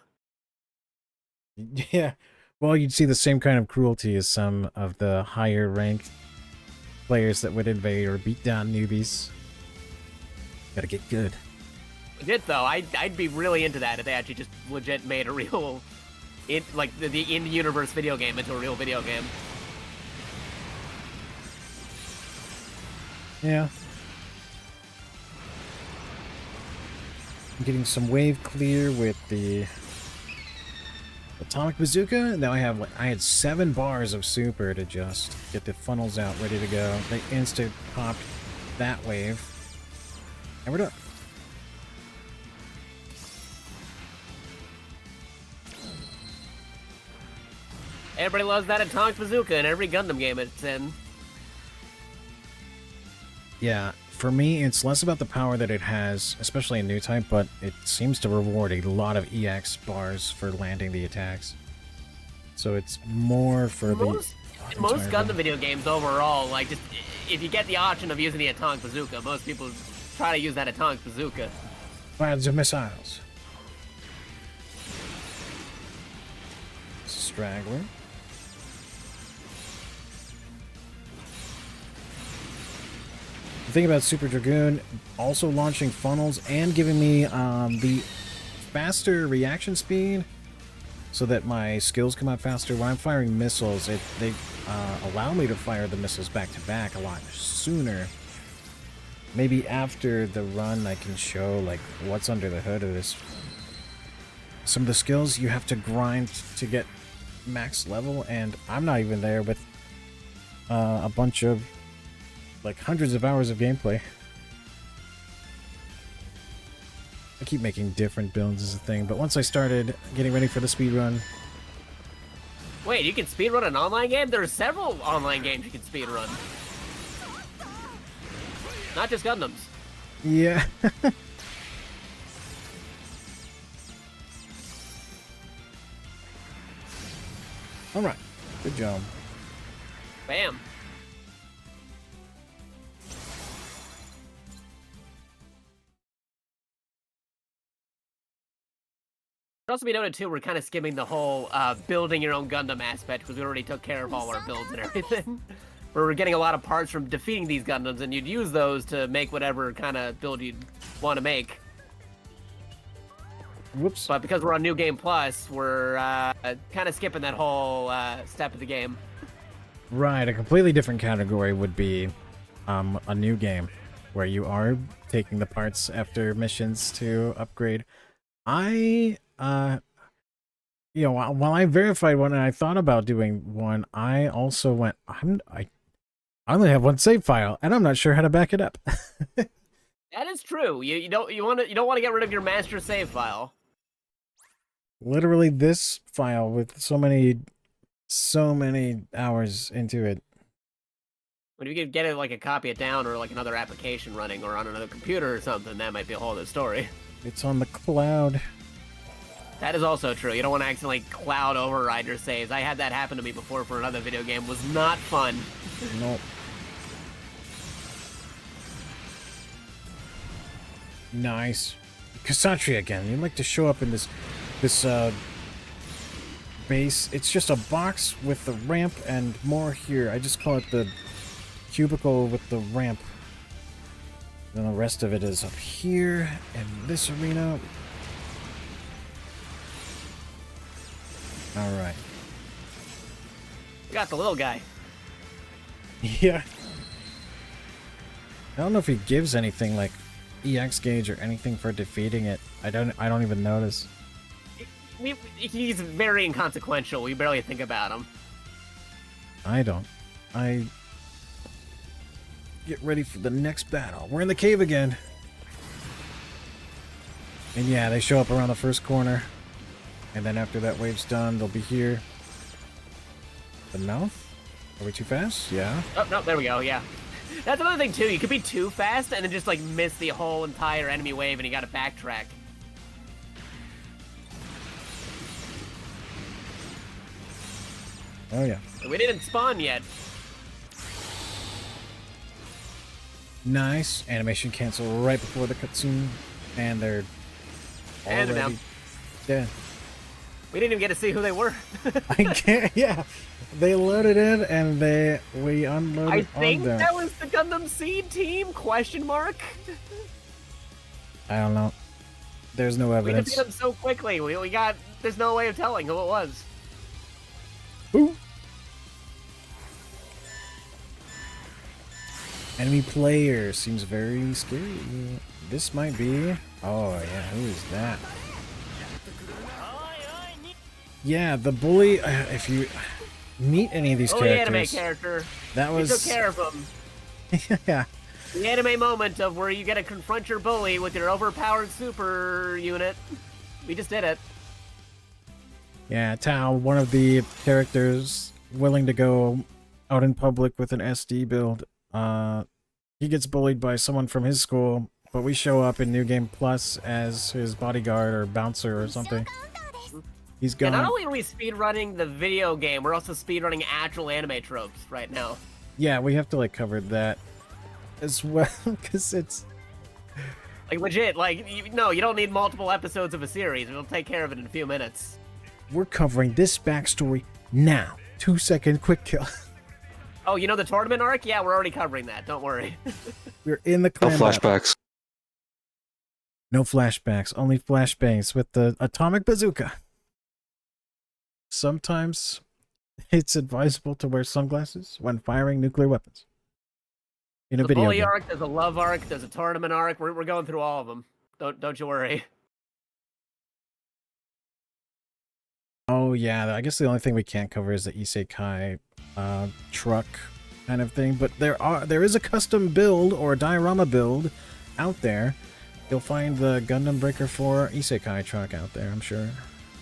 Yeah. Well, you'd see the same kind of cruelty as some of the higher ranked players that would invade or beat down newbies. Gotta get good. Legit though, I'd be really into that if they actually just legit made a real, like the in-universe video game into a real video game. Yeah. I'm getting some wave clear with the atomic bazooka. Now I had 7 bars of super to just get the funnels out ready to go. They insta popped that wave. And we're done. Everybody loves that atomic bazooka in every Gundam game it's in. Yeah, for me, it's less about the power that it has, especially in new type, but it seems to reward a lot of EX bars for landing the attacks. So it's more for most Gundam video games overall, like, just if you get the option of using the atomic bazooka, most people try to use that atomic bazooka. Clouds of missiles. Straggler. The thing about Super Dragoon also launching funnels and giving me the faster reaction speed so that my skills come out faster. When I'm firing missiles, they allow me to fire the missiles back to back a lot sooner. Maybe after the run I can show like what's under the hood of this. Some of the skills you have to grind to get max level, and I'm not even there with a bunch of like hundreds of hours of gameplay. I keep making different builds as a thing, but once I started getting ready for the speedrun... Wait, you can speedrun an online game? There are several online games you can speedrun. Not just Gundams. Yeah. Alright, good job. Bam. It also be noted too, we're kind of skimming the whole building your own Gundam aspect because we already took care of all our builds and everything. We're getting a lot of parts from defeating these Gundams, and you'd use those to make whatever kind of build you'd want to make. Whoops. But because we're on New Game Plus, we're kind of skipping that whole step of the game. Right, a completely different category would be a new game where you are taking the parts after missions to upgrade. You know, while I verified one and I thought about doing one, I also went, I only have one save file, and I'm not sure how to back it up. That is true. You don't want to get rid of your master save file. Literally this file with so many hours into it. When you could get it like a copy it down or like another application running or on another computer or something, that might be a whole other story. It's on the cloud. That is also true. You don't want to accidentally cloud override your saves. I had that happen to me before for another video game. It was not fun. Nope. Nice. Kassatria again. You'd like to show up in this base. It's just a box with the ramp and more here. I just call it the cubicle with the ramp. Then the rest of it is up here in this arena. Alright. We got the little guy. Yeah. I don't know if he gives anything like EX gauge or anything for defeating it. I don't even notice. He's very inconsequential. We barely think about him. I don't. I get ready for the next battle. We're in the cave again. And yeah, they show up around the first corner. And then after that wave's done, they'll be here. The mouth? Are we too fast? Yeah. Oh, no, there we go, yeah. That's another thing, too. You could be too fast and then just, like, miss the whole entire enemy wave and you gotta backtrack. Oh, yeah. We didn't spawn yet. Nice. Animation cancel right before the cutscene. And they're And already dead. We didn't even get to see who they were. I can't, yeah. They loaded in and we unloaded I think on them. that was the Gundam Seed team, question mark? I don't know. There's no We evidence. defeated them so quickly. There's no way of telling who it was. Ooh. Enemy player seems very scary. This might be... Oh, yeah, who is that? Yeah, the bully, if you meet any of these Bully anime characters... character. That was... We took care of him. Yeah. The anime moment of where you get to confront your bully with your overpowered super unit. We just did it. Yeah, Tao, one of the characters willing to go out in public with an SD build. He gets bullied by someone from his school, but we show up in New Game Plus as his bodyguard or bouncer or something. He's gone. Yeah, not only are we speedrunning the video game, we're also speedrunning actual anime tropes right now. Yeah, we have to like cover that as well, because it's like legit. Like, no, you don't need multiple episodes of a series. We'll take care of it in a few minutes. We're covering this backstory now. 2-second quick kill. Oh, you know the tournament arc? Yeah, we're already covering that. Don't worry. We're in the No clan battle. flashbacks. No flashbacks, only flashbangs with the atomic bazooka. Sometimes it's advisable to wear sunglasses when firing nuclear weapons. In a There's a video bully game. arc, there's a love arc, there's a tournament arc. We're going through all of them. Don't you worry. Oh yeah, I guess the only thing we can't cover is the Isekai truck kind of thing. But there is a custom build or a diorama build out there. You'll find the Gundam Breaker 4 Isekai truck out there, I'm sure.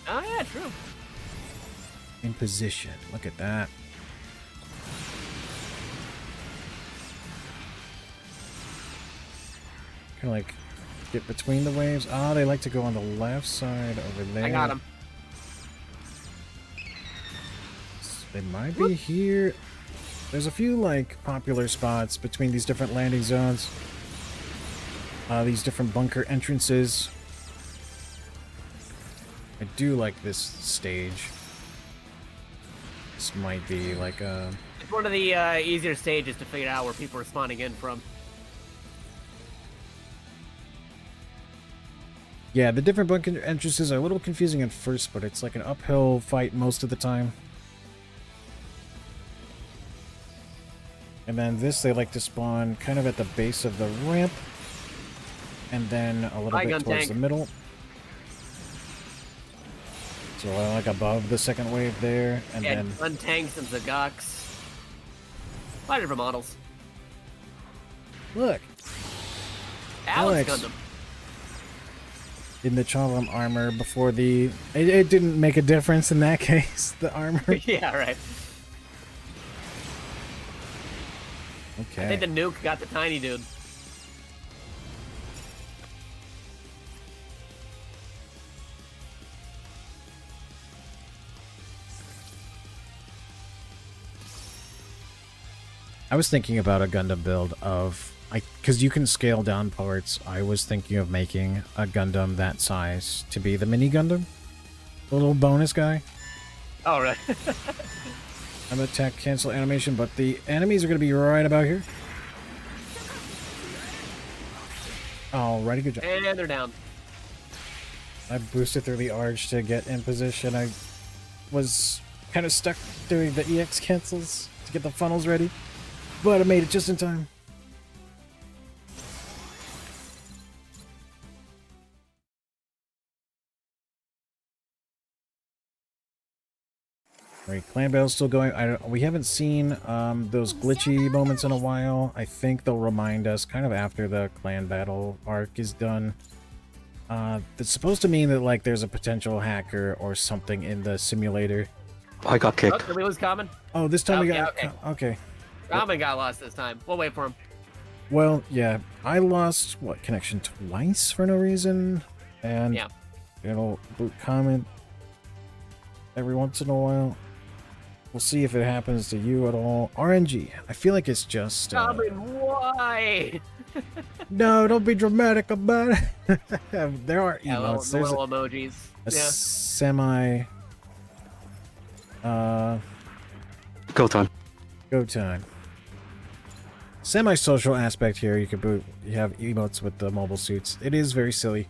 Oh yeah, true. In position. Look at that. Kind of like get between the waves. Ah, they like to go on the left side over there. I got him. They might be here. There's a few like popular spots between these different landing zones. These different bunker entrances. I do like this stage. This might be like a... It's one of the easier stages to figure out where people are spawning in from. Yeah, the different bunker entrances are a little confusing at first, but it's like an uphill fight most of the time. And then this, they like to spawn kind of at the base of the ramp. And then a little bit towards the middle. So like above the second wave there, and yeah, then... Untanks and Zagaks. A lot of different models. Look! Alex Gundam. In the Chalam armor before the... It didn't make a difference in that case, the armor. Yeah, right. Okay. I think the nuke got the tiny dude. I was thinking about a Gundam build of... Because you can scale down parts, I was thinking of making a Gundam that size to be the mini Gundam. The little bonus guy. Oh, right. I'm attack cancel animation, but the enemies are going to be right about here. Alrighty, good job. And they're down. I boosted through the arch to get in position. I was kind of stuck doing the EX cancels to get the funnels ready, but I made it just in time. Right, clan battle's still going. We haven't seen those glitchy moments in a while. I think they'll remind us kind of after the clan battle arc is done. It's supposed to mean that like there's a potential hacker or something in the simulator. I got kicked. Oh, did we lose Kamen? Oh, this time we got... Okay. Okay. Kamen got lost this time. We'll wait for him. Well, yeah. I lost, what, connection twice for no reason? And yeah. It'll boot comment every once in a while. We'll see if it happens to you at all. RNG. I feel like it's just... Kamen, why? No, don't be dramatic about it. There are yeah, emotes. little There's emojis. a Yeah. semi... Go time. Go time. Semi-social aspect here. You can boot. You have emotes with the mobile suits. It is very silly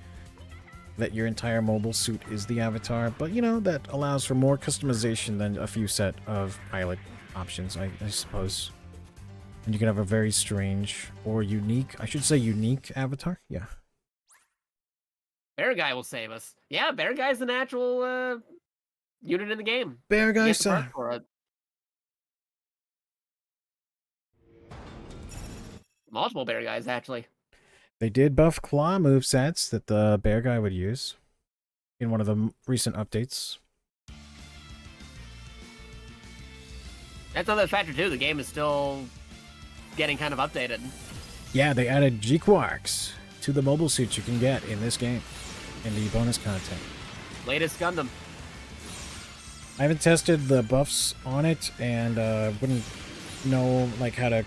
that your entire mobile suit is the avatar, but you know that allows for more customization than a few set of pilot options, I suppose. And you can have a very strange or unique, I should say unique avatar. Yeah. Bear Guy will save us. Yeah, Bear Guy's the natural unit in the game. Bear Guy You get the perk time. for it. Multiple Bear Guys, actually. They did buff claw movesets that the Bear Guy would use in one of the recent updates. That's another factor too. The game is still getting kind of updated. Yeah, they added G-Quarks to the mobile suits you can get in this game, in the bonus content. Latest Gundam. I haven't tested the buffs on it, and wouldn't know like how to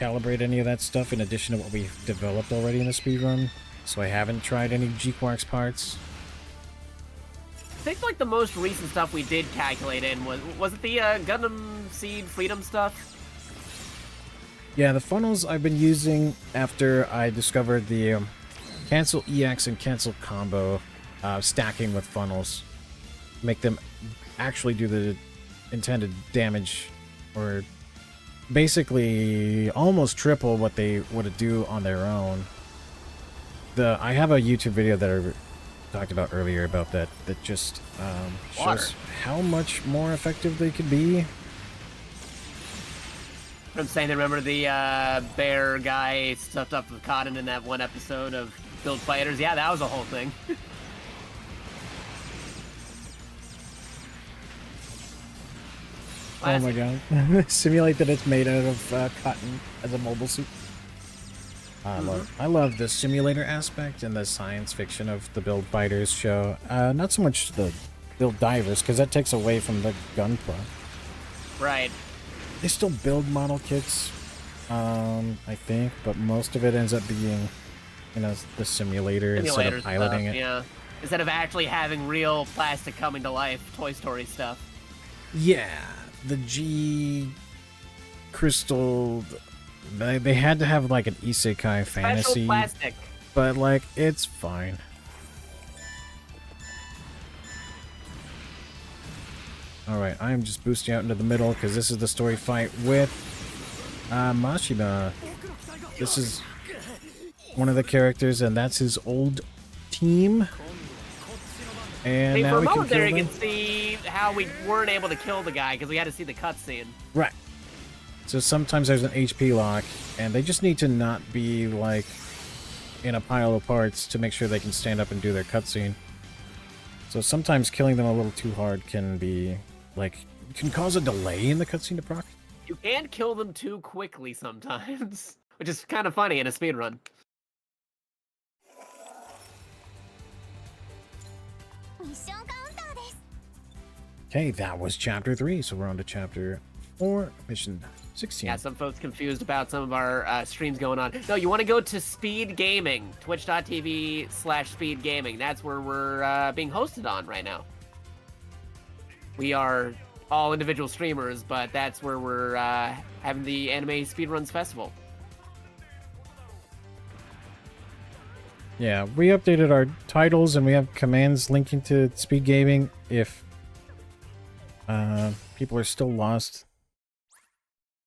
calibrate any of that stuff in addition to what we've developed already in the speedrun. So I haven't tried any G-Quarks parts. I think like the most recent stuff we did calculate in was it the Gundam Seed Freedom stuff? Yeah, the funnels I've been using after I discovered the cancel EX and cancel combo stacking with funnels. Make them actually do the intended damage, or basically almost triple what they would do on their own. I have a YouTube video that I talked about earlier about that just shows how much more effective they could be. I'm saying, remember the bear guy stuffed up with cotton in that one episode of Build Fighters? Yeah, that was a whole thing. Oh my god. Simulate that it's made out of cotton as a mobile suit. I love the simulator aspect and the science fiction of the Build Fighters show. Not so much the Build Divers, because that takes away from the gunplay. Right. They still build model kits, I think, but most of it ends up being, you know, the simulator instead of piloting stuff, it. Yeah. Instead of actually having real plastic coming to life, Toy Story stuff. Yeah, the G crystal. They had to have like an isekai fantasy, Special plastic. but like it's fine. Alright, I am just boosting out into the middle because this is the story fight with Mashima. This is one of the characters, and that's his old team. And See, now for a we can moment there, kill you them. can see how we weren't able to kill the guy because we had to see the cutscene. Right. So sometimes there's an HP lock, and they just need to not be like in a pile of parts to make sure they can stand up and do their cutscene. So sometimes killing them a little too hard can be like can cause a delay in the cutscene to proc. You can kill them too quickly sometimes, which is kind of funny in a speedrun. Okay, that was chapter 3, so we're on to chapter 4, mission 16. Yeah, some folks confused about some of our streams going on. No, you want to go to Speed Gaming, twitch.tv/Speed Gaming. That's where we're being hosted on right now. We are all individual streamers, but that's where we're having the Anime Speedruns Festival. Yeah, we updated our titles, and we have commands linking to Speed Gaming if people are still lost.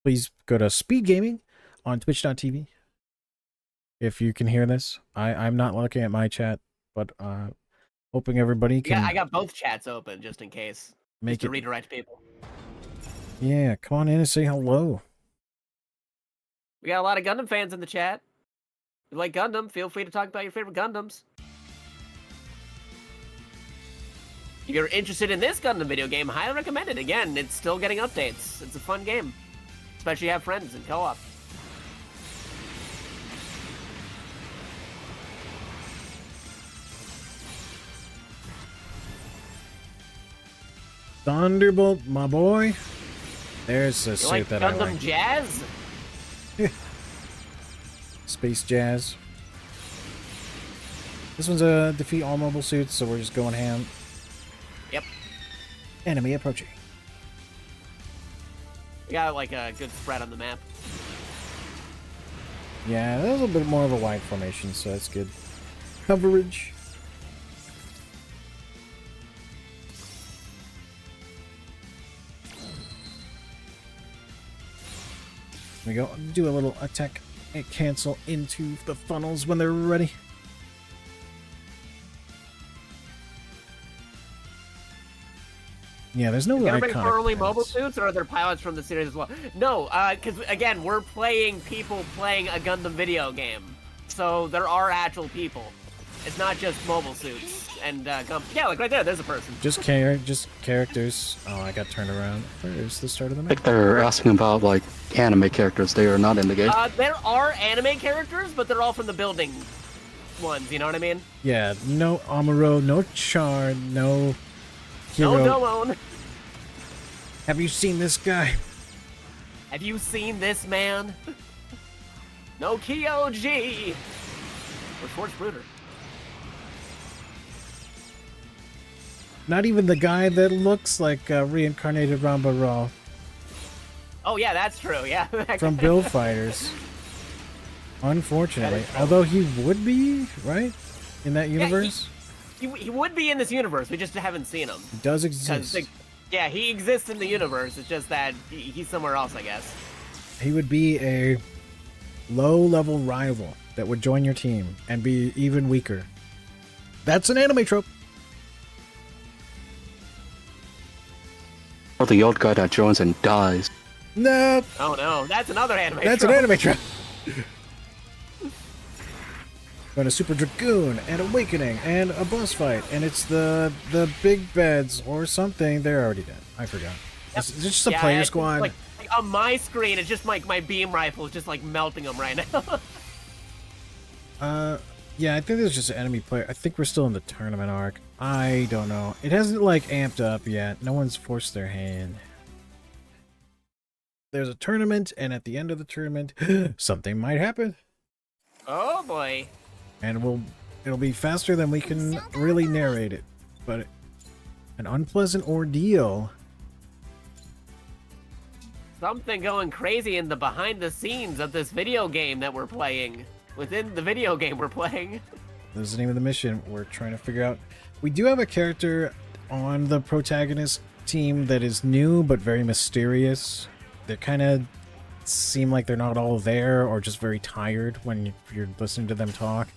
Please go to Speed Gaming on twitch.tv. If you can hear this, I'm not looking at my chat, but hoping everybody can. Yeah, I got both chats open just in case. Make just to it redirect people. Yeah, come on in and say hello. We got a lot of Gundam fans in the chat. If you like Gundam, feel free to talk about your favorite Gundams. If you're interested in this Gundam video game, highly recommend it. Again, it's still getting updates. It's a fun game. Especially if you have friends in co-op. Thunderbolt, my boy. There's a You suit like that Gundam I like. Jazz? Space Jazz. This one's a defeat all mobile suits, so we're just going ham. Yep. Enemy approaching. We got like a good spread on the map. Yeah, that was a bit more of a wide formation, so that's good. Coverage. We go do a little attack and cancel into the funnels when they're ready. Yeah, there's no Everybody iconic for early mobile paths. suits, or are there pilots from the series as well? No, because again, we're playing people playing a Gundam video game, so there are actual people. It's not just mobile suits and yeah, like right there, there's a person. Just characters. Oh, I got turned around. Where's the start of the I map? think they're asking about like anime characters. They are not in the game. There are anime characters, but they're all from the building ones. You know what I mean? Yeah, no Amuro, no Char, no Hero. No Domon. Have you seen this guy? Have you seen this man? No Kyoji. Or Schwartz Bruder. Not even the guy that looks like reincarnated Ramba Raw Oh yeah, that's true. Yeah. from Build Fighters. Unfortunately, That is true. although he would be right in that universe, he would be in this universe. We just haven't seen him. he does 'Cause, exist. like, yeah, he exists in the universe. It's just that he's somewhere else, I guess. He would be a low-level rival that would join your team and be even weaker. That's an anime trope. Or the old guy that joins and dies. No, Oh no, that's another anime. that's an trope. anime trope. Got a Super Dragoon, and Awakening, and a boss fight, and it's the big beds or something. They're already dead. I forgot. It's just a Yeah, player it's squad. Like on my screen, it's just like my beam rifle is just like melting them right now. Yeah, I think there's just an enemy player. I think we're still in the tournament arc. I don't know. It hasn't like amped up yet. No one's forced their hand. There's a tournament, and at the end of the tournament, something might happen. Oh boy. And it'll be faster than we can really narrate it. But an unpleasant ordeal. Something going crazy in the behind the scenes of this video game that we're playing. Within the video game we're playing. That's the name of the mission. We're trying to figure out. We do have a character on the protagonist team that is new but very mysterious. They kind of seem like they're not all there or just very tired when you're listening to them talk.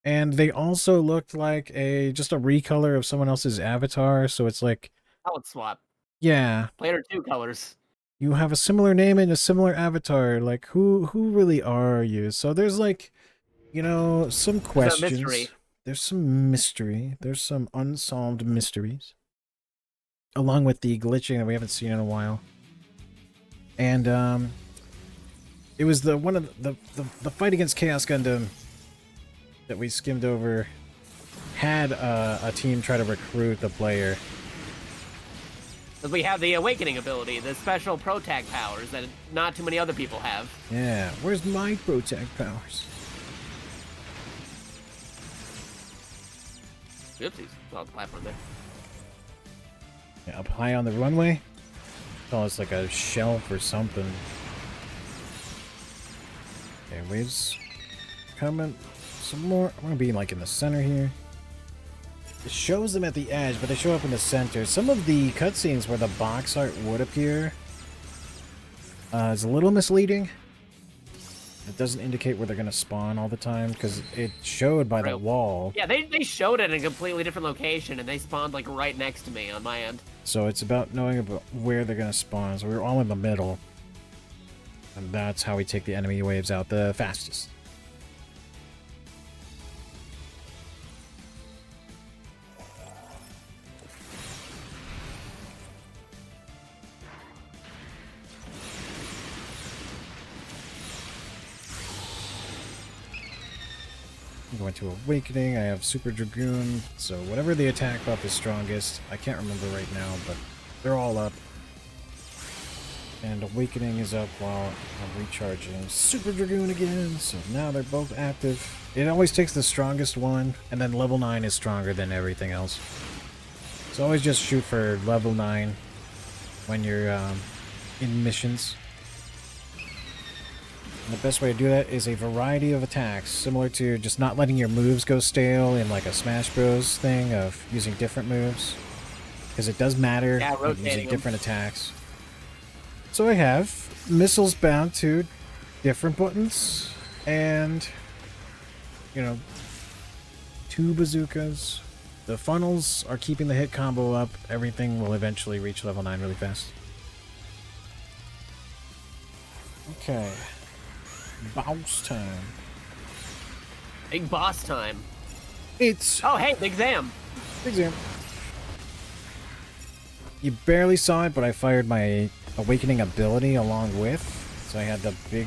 And they also looked like just a recolor of someone else's avatar, so it's like, Palette swap. yeah, Player 2 colors. you have a similar name and a similar avatar. Like, who really are you? So there's like, you know, some questions. mystery. There's some mystery. There's some unsolved mysteries. Along with the glitching that we haven't seen in a while. And it was the fight against Chaos Gundam that we skimmed over had a team try to recruit the player. Because we have the awakening ability, the special protag powers that not too many other people have. Yeah, where's my protag powers? Oopsies. Oh, the platform there. Yeah, up high on the runway. Oh, it's like a shelf or something. Okay, waves coming. Some more. I'm gonna be like in the center here. It shows them at the edge, but they show up in the center. Some of the cutscenes where the box art would appear is a little misleading. It doesn't indicate where they're gonna spawn all the time because it showed by the True. wall. Yeah, they showed it in a completely different location, and they spawned like right next to me on my end. So it's about knowing about where they're gonna spawn. So we're all in the middle, and that's how we take the enemy waves out the fastest. I'm going to Awakening. I have Super Dragoon. So whatever the attack buff is strongest, I can't remember right now, but they're all up. And Awakening is up while I'm recharging Super Dragoon again. So now they're both active. It always takes the strongest one, and then level 9 is stronger than everything else. So always just shoot for level 9 when you're in missions. And the best way to do that is a variety of attacks, similar to just not letting your moves go stale in like a Smash Bros. Thing of using different moves. Because it does matter Yeah, when using rotating them. different attacks. So I have missiles bound to different buttons, and, you know, 2 bazookas. The funnels are keeping the hit combo up. Everything will eventually reach level 9 really fast. Okay. Boss time. Big boss time. It's Oh, hey, Big Zam. exam. You barely saw it, but I fired my awakening ability along with. So I had the big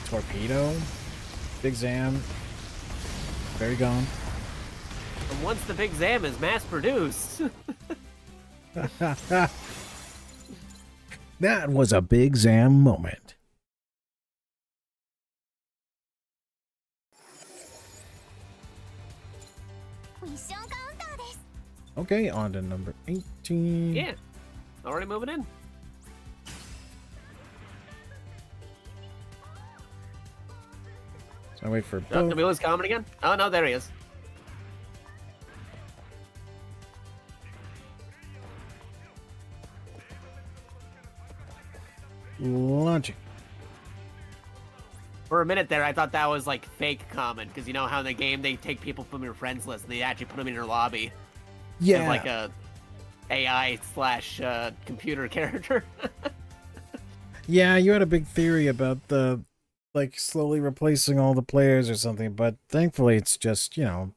torpedo, Big Zam, very gone. And once the Big Zam is mass-produced... That was a Big Zam moment. Okay, on to number 18. Yeah, already moving in. So I wait for Oh, both. the wheel is coming again? Oh, no, there he is. Launching. For a minute there, I thought that was like fake Kamen, because you know how in the game they take people from your friends list and they actually put them in your lobby. Yeah. As like a AI/ computer character. Yeah, you had a big theory about the, like, slowly replacing all the players or something, but thankfully it's just, you know,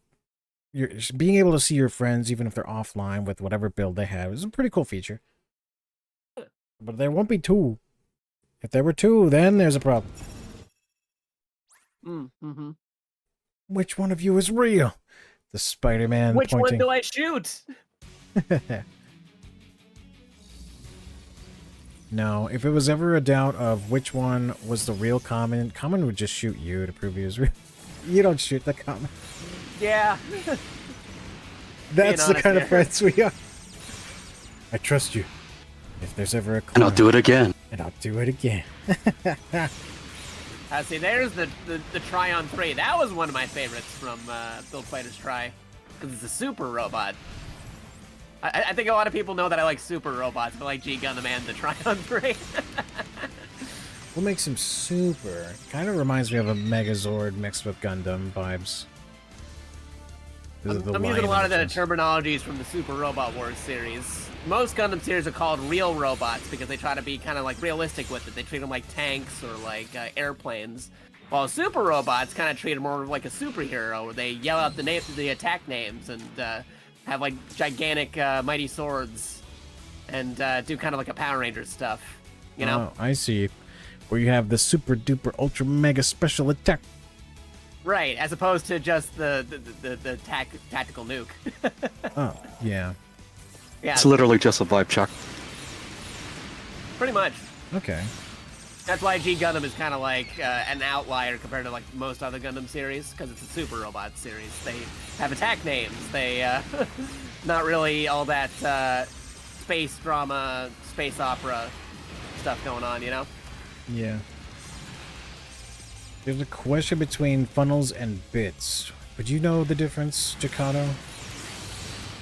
you're being able to see your friends even if they're offline with whatever build they have is a pretty cool feature. But there won't be two. If there were two, then there's a problem. Mm-hmm. Which one of you is real? The Spider-Man Which pointing. one do I shoot? No, if it was ever a doubt of which one was the real Kamen would just shoot you to prove he was real. You don't shoot the Kamen. Yeah. That's the honest kind of here. friends we are. I trust you. If there's ever a And I'll do it again. And I'll do it again. See, there's the Tryon 3. That was one of my favorites from Build Fighters Try, because it's a super robot. I think a lot of people know that I like super robots, but I like G Gundam and the Tryon 3. What makes him super? Kind of reminds me of a Megazord mixed with Gundam vibes. I'm using a lot of the terminologies from the Super Robot Wars series. Most Gundam series are called real robots because they try to be kind of like realistic with it. They treat them like tanks or like airplanes. While super robots kind of treat them more like a superhero, where they yell out the attack names and have like gigantic mighty swords and do kind of like a Power Rangers stuff. You know? Oh, I see. Where you have the super duper ultra mega special attack. Right, as opposed to just the tactical nuke. Oh, yeah. Yeah, It's literally just a vibe check. pretty much. Okay. That's why G Gundam is kind of like an outlier compared to like most other Gundam series, because it's a super robot series. They have attack names. They not really all that space drama, space opera stuff going on, you know? Yeah. There's a question between funnels and bits. Would you know the difference, Jakato?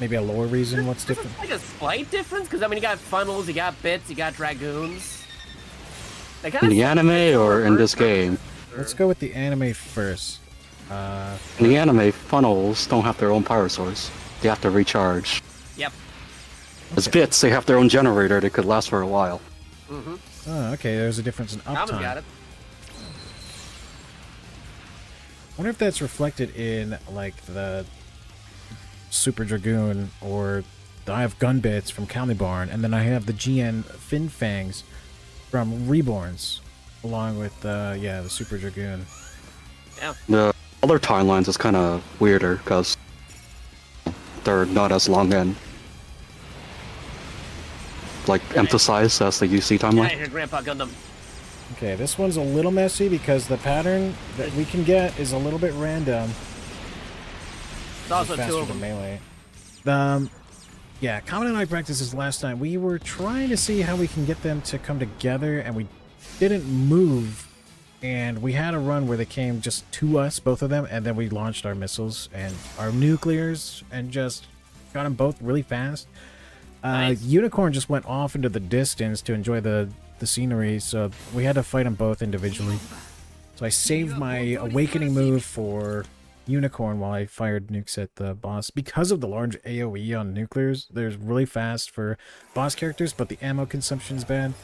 Maybe a lower reason what's different? Like a slight difference, because I mean, you got funnels, you got bits, you got dragoons. They In kinda the anime or in this game? Let's go with the anime first. In the anime, funnels don't have their own power source. They have to recharge. Yep. As bits, they have their own generator that could last for a while. Mm-hmm. Oh, okay, there's a difference in Kamen's got uptime. it. I wonder if that's reflected in, like, the Super Dragoon, or I have Gun Bits from Calibarn, and then I have the GN Fin Fangs from Reborns, along with, yeah, the Super Dragoon. Yeah. The other timelines is kind of weirder because they're not as long and like emphasized as the UC Get out timeline. of here, Grandpa Gundam. Okay, this one's a little messy because the pattern that we can get is a little bit random. It's also Faster two of than them. melee. Yeah, Kamen and I practiced this last time. We were trying to see how we can get them to come together, and we didn't move. And we had a run where they came just to us, both of them, and then we launched our missiles and our nuclears and just got them both really fast. Nice. Unicorn just went off into the distance to enjoy the scenery, so we had to fight them both individually. So I saved my awakening move for Unicorn while I fired nukes at the boss. Because of the large AoE on nuclears, they're really fast for boss characters, but the ammo consumption's bad.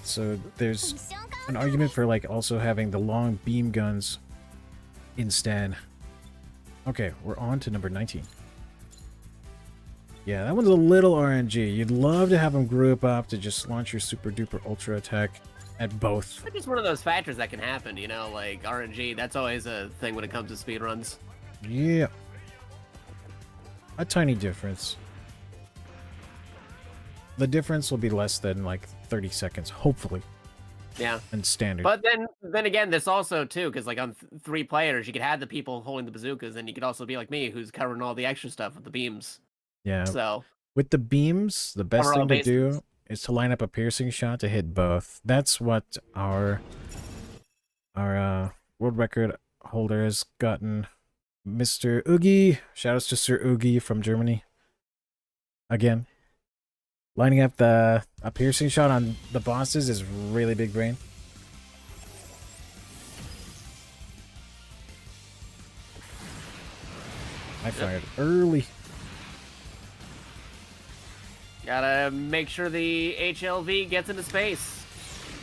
So there's an argument for like also having the long beam guns instead. Okay, we're on to number 19. Yeah, that one's a little RNG. You'd love to have them group up to just launch your super duper ultra attack at both. It's just one of those factors that can happen, you know, like RNG. That's always a thing when it comes to speedruns. Yeah. A tiny difference. The difference will be less than like 30 seconds, hopefully. Yeah. And standard. But then again, this also too, because like on 3 players, you could have the people holding the bazookas, and you could also be like me, who's covering all the extra stuff with the beams. Yeah. So with the beams, the best cover all thing to do bases. is to line up a piercing shot to hit both. That's what our world record holder has gotten. Mr. Oogie. Shoutouts to Sir Oogie from Germany. Again. Lining up a piercing shot on the bosses is really big brain. I fired early. Gotta make sure the HLV gets into space.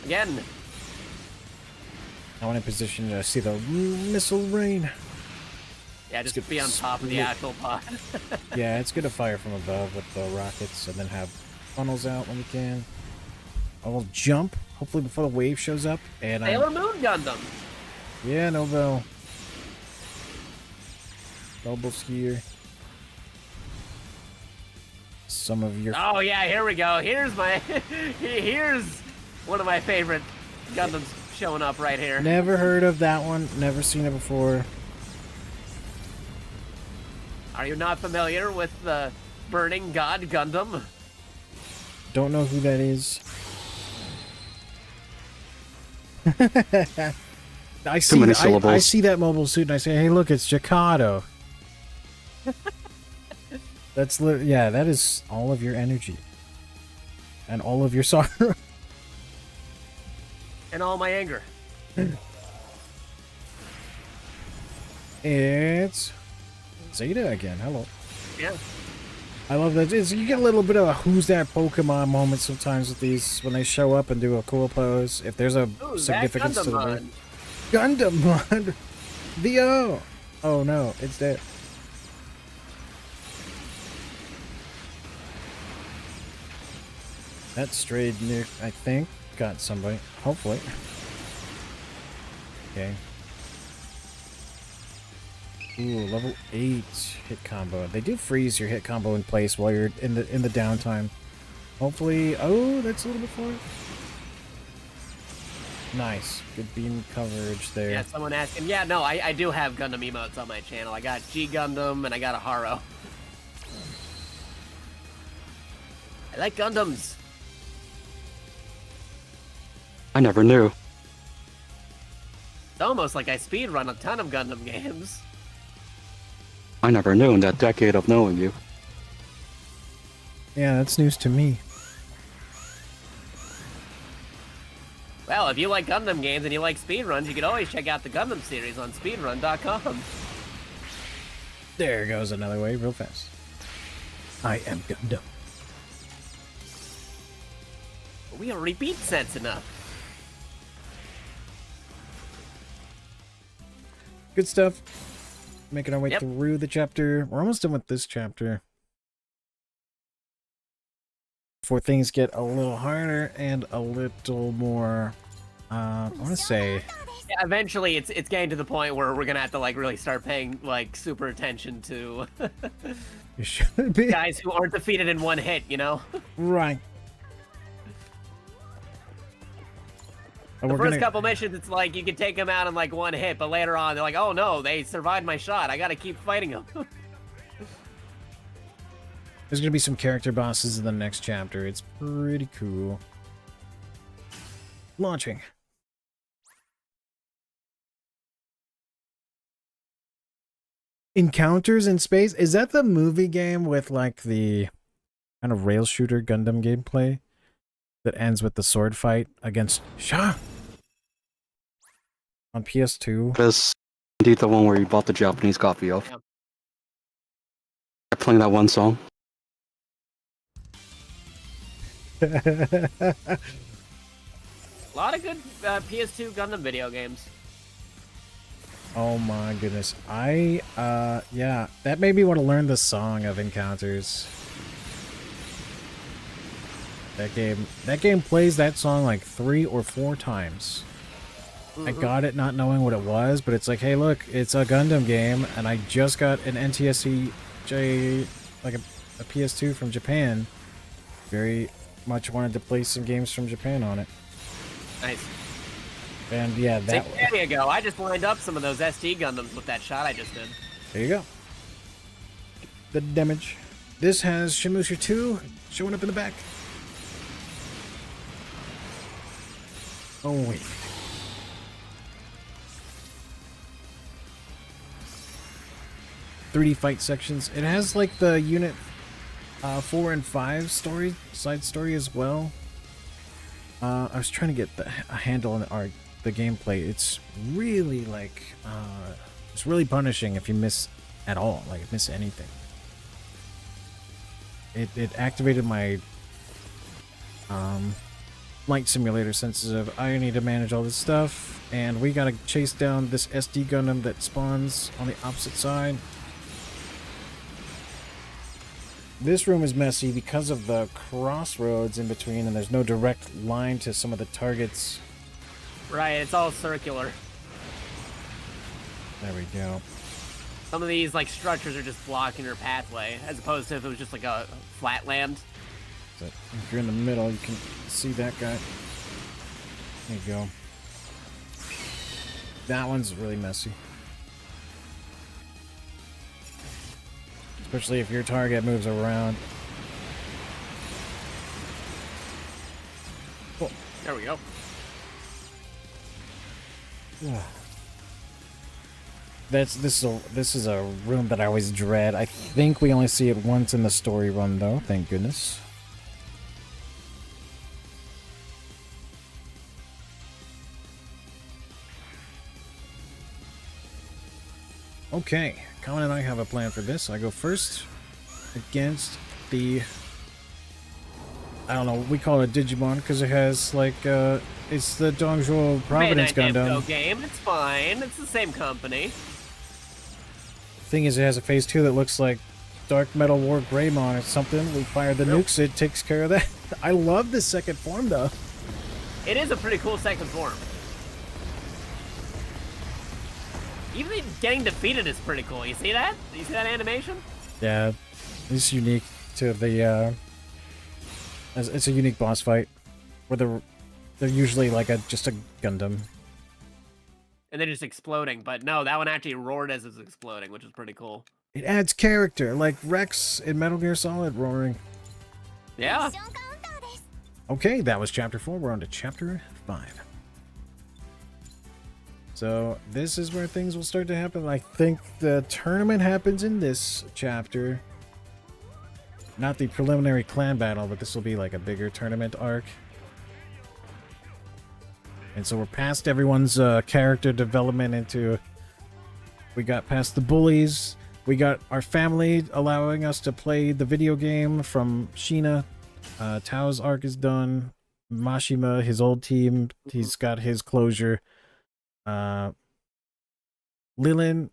Again. I want to position to see the missile rain. Yeah, just be on top of the actual pod. Yeah, it's good to fire from above with the rockets and then have funnels out when you can. I will jump, hopefully before the wave shows up. And Sailor Moon Gundam. Yeah, Novel. Double skier. Some of your... Oh yeah, here we go. Here's my... Here's one of my favorite Gundams showing up right here. Never heard of that one. Never seen it before. Are you not familiar with the Burning God Gundam? Don't know who that is. I see that mobile suit and I say, hey, look, it's Jakato. Yeah, that is all of your energy. And all of your sorrow. And all my anger. It's Zeta again. Hello. Yeah. I love that. You get a little bit of a who's that Pokemon moment sometimes with these when they show up and do a cool pose. If there's a significance to the Gundam mod. VO. Oh no, it's dead. That strayed nuke, I think, got somebody. Hopefully. Okay. Ooh, level 8 hit combo. They do freeze your hit combo in place while you're in the downtime. Hopefully, oh, that's a little bit forward. Nice, good beam coverage there. Yeah, someone asking. Yeah, no, I do have Gundam emotes on my channel. I got G Gundam and I got a Haro. I like Gundams. I never knew. It's almost like I speedrun a ton of Gundam games. I never knew in that decade of knowing you. Yeah, that's news to me. Well, if you like Gundam games and you like speedruns, you can always check out the Gundam series on speedrun.com. There goes another wave real fast. I am Gundam. We already beat Sense enough. Good stuff. Making our way through the chapter. We're almost done with this chapter. Before things get a little harder and a little more, I want to say... Yeah, eventually it's getting to the point where we're gonna have to like really start paying like super attention to You should be. guys who aren't defeated in one hit, you know? Right. The first couple missions, it's like you can take them out in like one hit, but later on they're like, oh no, they survived my shot. I gotta keep fighting them. There's going to be some character bosses in the next chapter. It's pretty cool. Launching. Encounters in Space? Is that the movie game with like the kind of rail shooter Gundam gameplay that ends with the sword fight against Shah on PS2? That's indeed the one where you bought the Japanese copy of. Yeah. I'm playing that one song. A lot of good PS2 Gundam video games. Oh my goodness. Yeah, that made me want to learn the song of Encounters. That game plays that song like 3 or 4 times. I got it not knowing what it was, but it's like, hey, look, it's a Gundam game, and I just got an NTSC like a PS2 from Japan. Very much wanted to play some games from Japan on it. Nice. And yeah, that. There you go. I just lined up some of those SD Gundams with that shot I just did. There you go. The damage. This has Shinmusha 2 showing up in the back. Oh wait. .3D fight sections. It has like the Unit 4 and 5 side story as well. I was trying to get a handle on the gameplay. It's really like it's really punishing if you miss at all, like miss anything. It activated my flight simulator senses of I need to manage all this stuff, and we gotta chase down this SD Gundam that spawns on the opposite side. This room is messy because of the crossroads in between, and there's no direct line to some of the targets. Right, it's all circular. There we go. Some of these like structures are just blocking your pathway, as opposed to if it was just like a flat land. So if you're in the middle, you can see that guy. There you go. That one's really messy. Especially if your target moves around. Cool. There we go. This is a room that I always dread. I think we only see it once in the story run though, thank goodness. Okay, Kamen and I have a plan for this. I go first against the, I don't know, we call it Digimon because it has like it's the Dongzhuo Providence Gundam. Game, it's fine. It's the same company. Thing is, it has a phase 2 that looks like Dark Metal War Greymon or something. We fire the nukes, it takes care of that. I love this second form though. It is a pretty cool second form. Even getting defeated is pretty cool. You see that? You see that animation? Yeah, it's unique to the. It's a unique boss fight, where they're usually like just a Gundam. And they're just exploding, but no, that one actually roared as it's exploding, which is pretty cool. It adds character, like Rex in Metal Gear Solid roaring. Yeah. Okay, that was chapter 4. We're on to chapter 5. So this is where things will start to happen. I think the tournament happens in this chapter. Not the preliminary clan battle, but this will be like a bigger tournament arc. And so we're past everyone's character development into... We got past the bullies. We got our family allowing us to play the video game from Sheena. Tao's arc is done. Mashima, his old team, he's got his closure. Lilin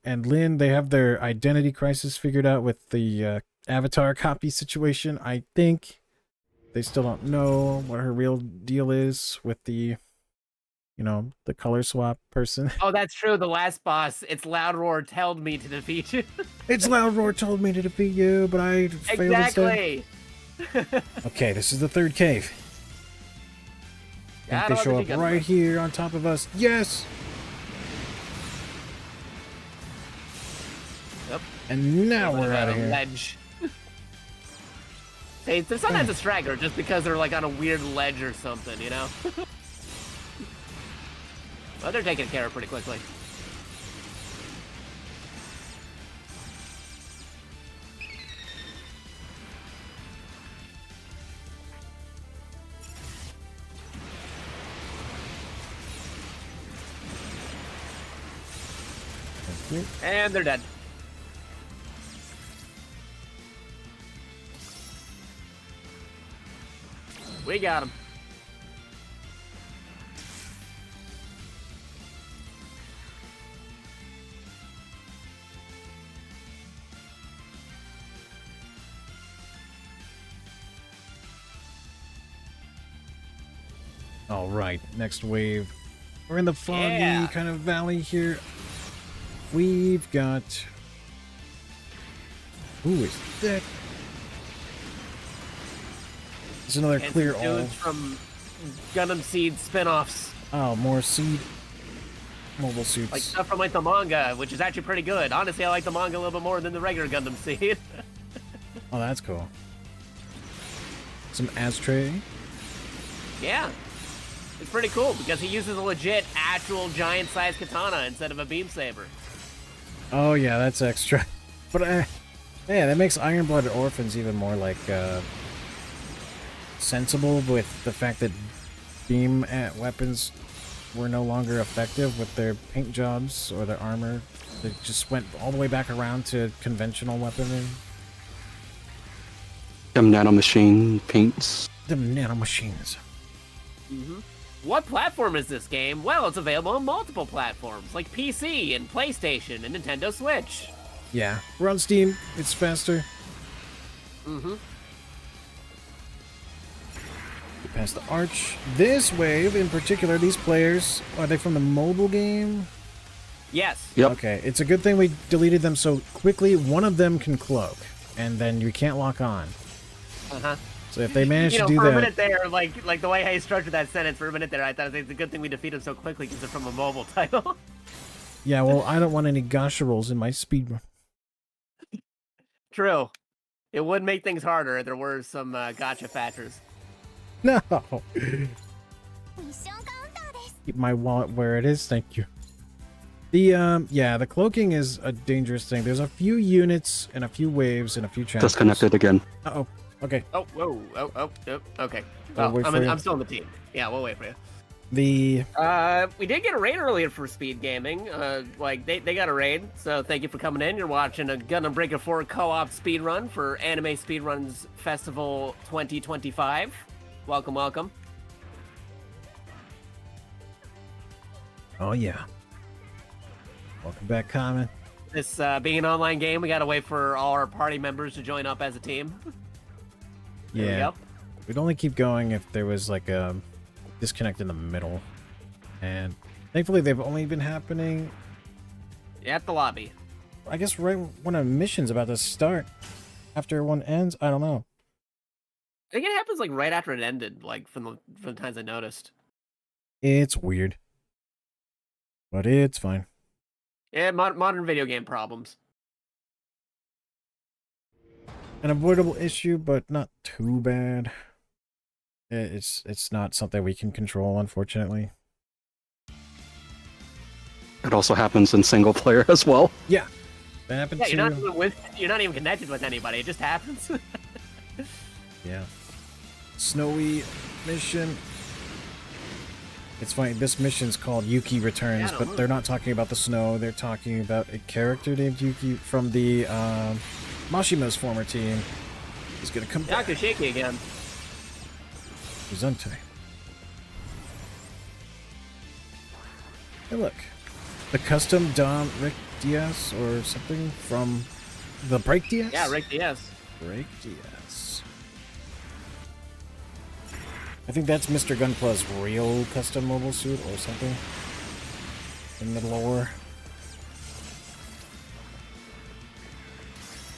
and Lin, they have their identity crisis figured out with the avatar copy situation. I think they still don't know what her real deal is with the, you know, the color swap person. Oh, that's true. The last boss, it's Loud Roar told me to defeat you. It's Loud Roar told me to defeat you, but I failed exactly. instead. Okay, this is the third cave. I think they show up right here on top of us. Yes! Yep. And now we're out of here. Ledge. Hey, there's sometimes a straggler just because they're like on a weird ledge or something, you know? Well, they're taking care of pretty quickly. And they're dead. We got him. All right, next wave. We're in the foggy kind of valley here. We've got... Ooh, is that... There's another And clear some all. dudes from Gundam Seed spin-offs. Oh, more seed mobile suits. Like stuff from like the manga, which is actually pretty good. Honestly, I like the manga a little bit more than the regular Gundam Seed. Oh, that's cool. Some ashtray. Yeah. It's pretty cool because he uses a legit, actual giant-sized katana instead of a beam saber. Oh, yeah, that's extra. But, yeah, that makes Iron-Blooded Orphans even more, like, sensible with the fact that beam weapons were no longer effective with their paint jobs or their armor. They just went all the way back around to conventional weaponry. Them nanomachine paints. Them nanomachines. Mm-hmm. What platform is this game? Well, it's available on multiple platforms, like PC and PlayStation and Nintendo Switch. Yeah, we're on Steam. It's faster. Mm-hmm. Past the arch. This wave, in particular, these players, are they from the mobile game? Yes. Yep. Okay, it's a good thing we deleted them so quickly. One of them can cloak, and then you can't lock on. Uh-huh. So if they manage to do for a that... minute there, like the way I structured that sentence, for a minute there, I thought it's a good thing we defeat them so quickly because they're from a mobile title. Yeah, well, I don't want any gotcha rolls in my speedrun. True. It would make things harder if there were some gotcha factors. No! Keep my wallet where it is, thank you. The, yeah, the cloaking is a dangerous thing. There's a few units and a few waves and a few chapters. Disconnected again. Uh-oh. Okay. Oh, whoa, oh, okay. I'll wait for you. I'm still on the team. Yeah, we'll wait for you. The... We did get a raid earlier for Speed Gaming. Like, they got a raid, so thank you for coming in. You're watching a Gundam Breaker 4 co-op speedrun for Anime Speedruns Festival 2025. Welcome, welcome. Oh, yeah. Welcome back, Kamen. This being an online game, we gotta wait for all our party members to join up as a team. There Yeah. we go. We'd only keep going if there was, like, a disconnect in the middle. And thankfully, they've only been happening... At the lobby. I guess right when a mission's about to start. After one ends, I don't know. I think it happens, like, right after it ended, like, from the times I noticed. It's weird. But it's fine. Yeah, modern video game problems. An avoidable issue, but not too bad. It's not something we can control, unfortunately. It also happens in single player as well. Yeah, that happened Yeah, too. you're not even connected with anybody. It just happens. Yeah. Snowy mission. It's funny, this mission's called Yuki Returns, Yeah, but they're not talking about the snow. They're talking about a character named Yuki from the Mashima's former team. He's gonna come back. Dr. Shaky again. Gesundheit. Hey, look. The custom Dom Rick Diaz or something from the Break Diaz? Yeah, Rick Diaz. Break Diaz. I think that's Mr. Gunpla's real custom mobile suit or something in the lore.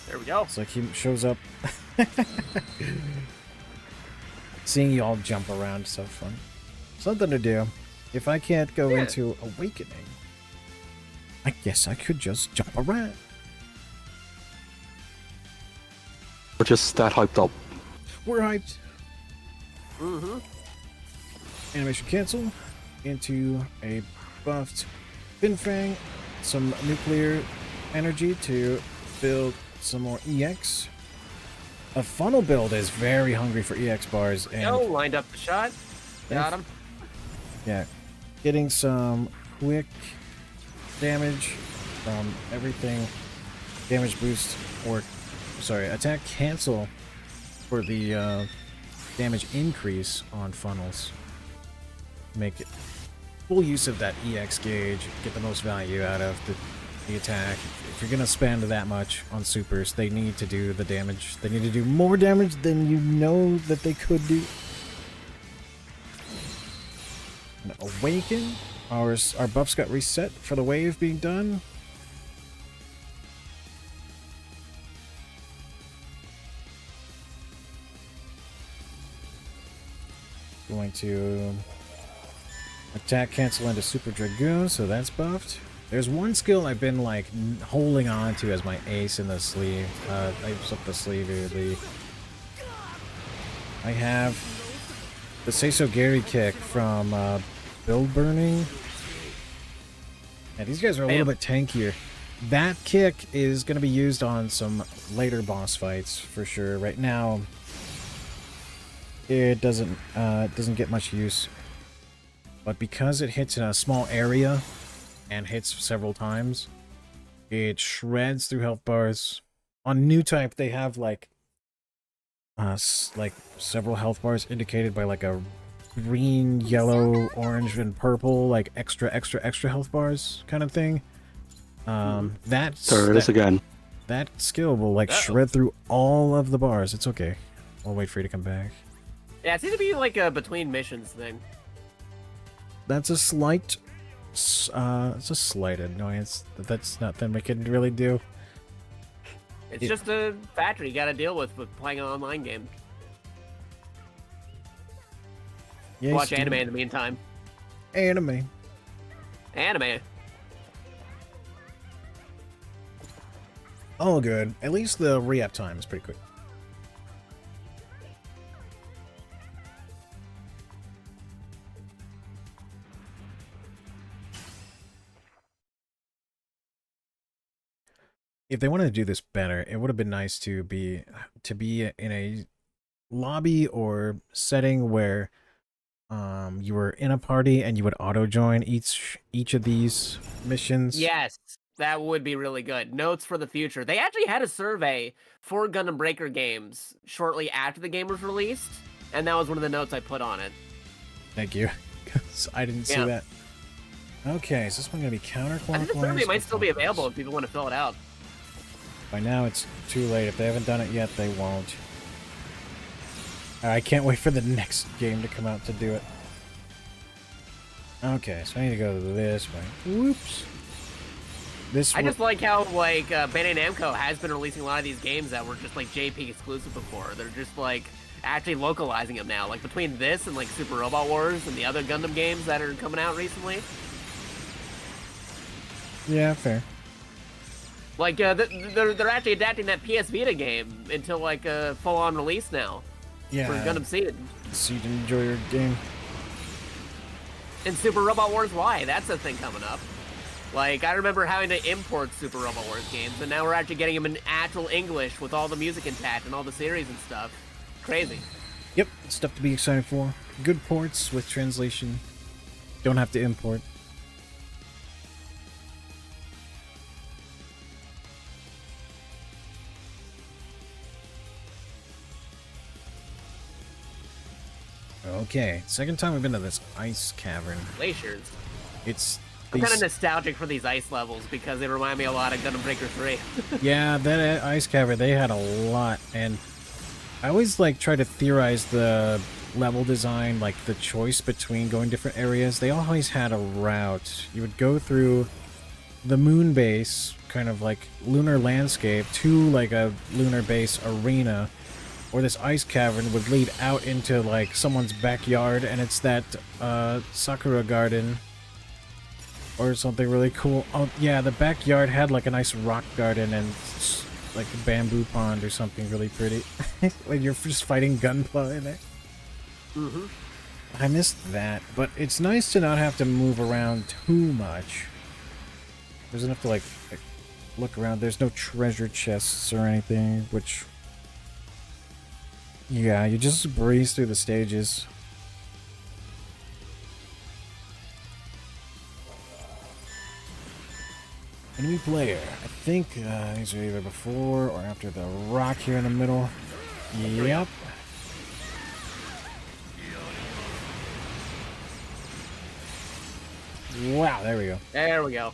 There we go. It's like he shows up. Seeing you all jump around is so fun. Something to do. If I can't go into Awakening, I guess I could just jump around. We're just that hyped up. We're hyped. Mm-hmm. Animation cancel. Into a buffed Finfang. Some nuclear energy to build some more EX. A funnel build is very hungry for EX bars. And Go, lined up the shot. Got him. yeah, getting some quick damage from everything. Damage boost or, sorry, attack cancel for the damage increase on funnels. Make it full use of that EX gauge, get the most value out of the attack. If you're gonna spend that much on supers, they need to do the damage. They need to do more damage than you know that they could do. Awaken. Our buffs got reset for the wave being done. Going to attack cancel into Super Dragoon, so that's buffed. There's one skill I've been like holding on to as my ace in the sleeve. I up the sleeve weirdly. I have the Say So Gary kick from Build Burning. Yeah, these guys are a little bit tankier. That kick is going to be used on some later boss fights for sure. Right now, it doesn't get much use. But because it hits in a small area and hits several times, it shreds through health bars. On new type, they have like several health bars indicated by like a green, yellow, orange, and purple, like extra health bars kind of thing. There it is again. That skill will like shred through all of the bars. It's okay. I'll wait for you to come back. Yeah, it seems to be like a between missions thing. That's a slight, it's a slight annoyance. That's nothing we can really do. It's just a factor you got to deal with playing an online game. Yeah, watch anime in the meantime. Anime. All good. At least the re-up time is pretty quick. If they wanted to do this better, it would have been nice to be in a lobby or setting where you were in a party and you would auto join each of these missions. Yes, that would be really good. Notes for the future. They actually had a survey for Gundam Breaker games shortly after the game was released, and that was one of the notes I put on it. Thank you, because I didn't see that. Okay, is this one going to be counterclockwise? I think the survey might still be available if people want to fill it out. By now, it's too late. If they haven't done it yet, they won't. I can't wait for the next game to come out to do it. Okay, so I need to go this way. Whoops. I just like how like Bandai Namco has been releasing a lot of these games that were just like JP exclusive before. They're just like actually localizing them now. Like between this and like Super Robot Wars and the other Gundam games that are coming out recently. Yeah, fair. Like they're actually adapting that PS Vita game into like a full-on release now. Yeah. For Gundam Seed. So you can enjoy your game. And Super Robot Wars Y, that's a thing coming up. Like, I remember having to import Super Robot Wars games, and now we're actually getting them in actual English with all the music intact and all the series and stuff. Crazy. Yep, stuff to be excited for. Good ports with translation. Don't have to import. Okay, second time we've been to this ice cavern. Glaciers. It's I'm kind of nostalgic for these ice levels because they remind me a lot of Gundam Breaker 3. Yeah, that ice cavern, they had a lot, and I always like try to theorize the level design, like the choice between going different areas. They always had a route. You would go through the moon base, kind of like lunar landscape, to like a lunar base arena, or this ice cavern would lead out into like someone's backyard, and it's that Sakura garden or something really cool. Oh yeah, the backyard had like a nice rock garden and like a bamboo pond or something really pretty. When you're just fighting Gunpla in there. Mm-hmm. I missed that, but it's nice to not have to move around too much. There's enough to like look around. There's no treasure chests or anything, which... yeah, you just breeze through the stages. Enemy player. I think these are either before or after the rock here in the middle. Yep. Wow, there we go. There we go.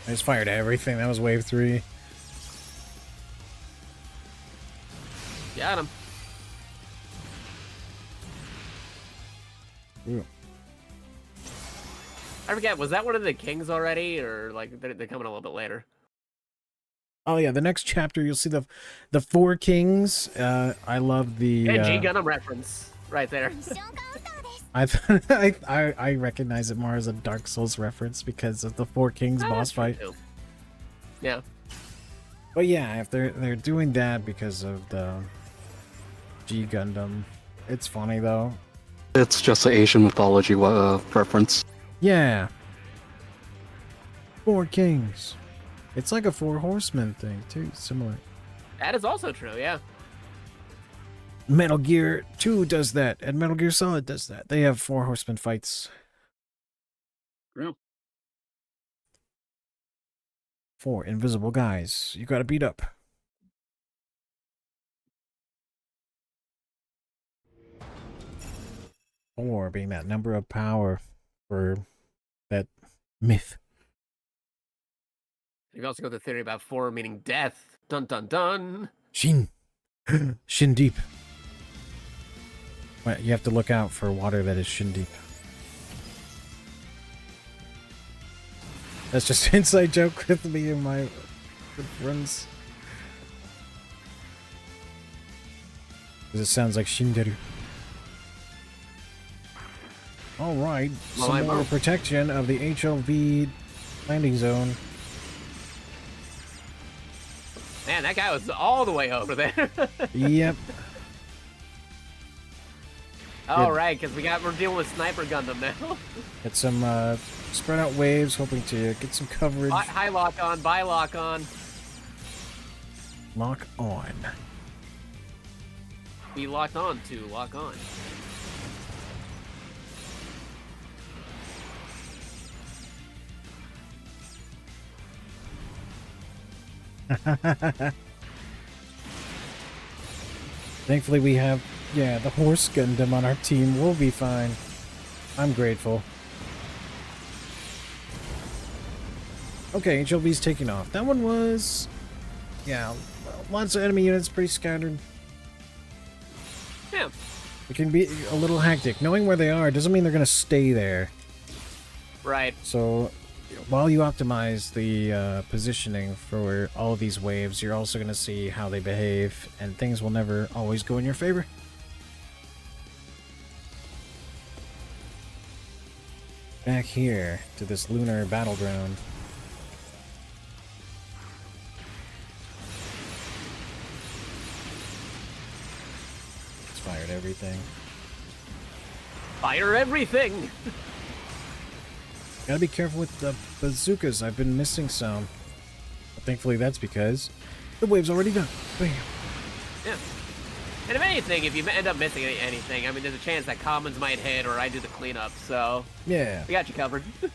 I just fired everything. That was wave 3. Got him. Ooh. I forget, was that one of the kings already, or like they're coming a little bit later? Oh yeah, the next chapter you'll see the four kings. I love the And G Gundam reference right there. I recognize it more as a Dark Souls reference because of the Four Kings boss fight. Too. Yeah. But yeah, if they're doing that because of the G Gundam, it's funny though. It's just an Asian mythology reference. Yeah. Four Kings. It's like a Four Horsemen thing too, similar. That is also true, yeah. Metal Gear 2 does that, and Metal Gear Solid does that. They have Four Horsemen fights. True. Four invisible guys you gotta beat up. Four being that number of power for that myth. You've also got the theory about 4 meaning death. Dun dun dun. Shin. Shin deep. Well, you have to look out for water that is shin deep. That's just an inside joke with me and my good friends. Because it sounds like Shinderu. Alright, some more protection of the HLV landing zone. Man, that guy was all the way over there. Yep. All right, because we're dealing with Sniper Gundam now. Get some spread out waves, hoping to get some coverage. High lock on, buy lock on. Lock on. Be locked on to lock on. Thankfully we have, yeah, the Horse Gundam on our team. We'll be fine. I'm grateful. Okay, HLV's taking off. That one was, yeah, lots of enemy units, pretty scattered. Yeah. It can be a little hectic. Knowing where they are doesn't mean they're going to stay there. Right. So while you optimize the positioning for all of these waves, you're also going to see how they behave, and things will never always go in your favor. Back here to this lunar battleground. It's fired everything. Fire everything! Gotta be careful with the bazookas. I've been missing some. But thankfully that's because the wave's already done. Bam. Yeah. And if anything, if you end up missing anything, I mean, there's a chance that commons might hit or I do the cleanup, so... Yeah. We got you covered. I'm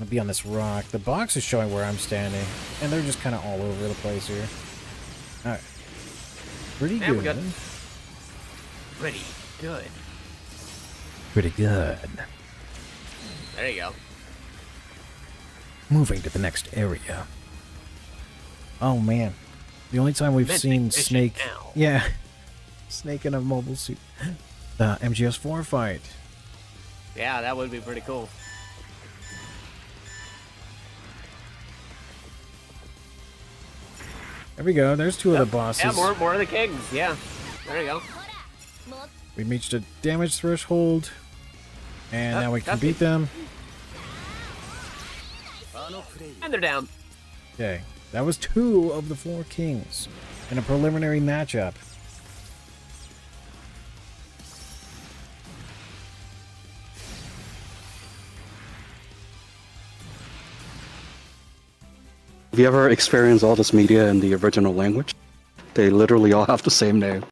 gonna be on this rock. The box is showing where I'm standing, and they're just kind of all over the place here. Alright. Pretty Yeah, good. Pretty good. Pretty good. There you go. Moving to the next area. Oh man. The only time we've seen Snake... now. Yeah. Snake in a mobile suit. The MGS4 fight. Yeah, that would be pretty cool. There we go. There's two of the bosses. Yeah, more of the kings. Yeah. There you go. We reached a damage threshold. And now we can that's beat them. And they're down. Okay. That was two of the four kings in a preliminary matchup. Have you ever experienced all this media in the original language? They literally all have the same name.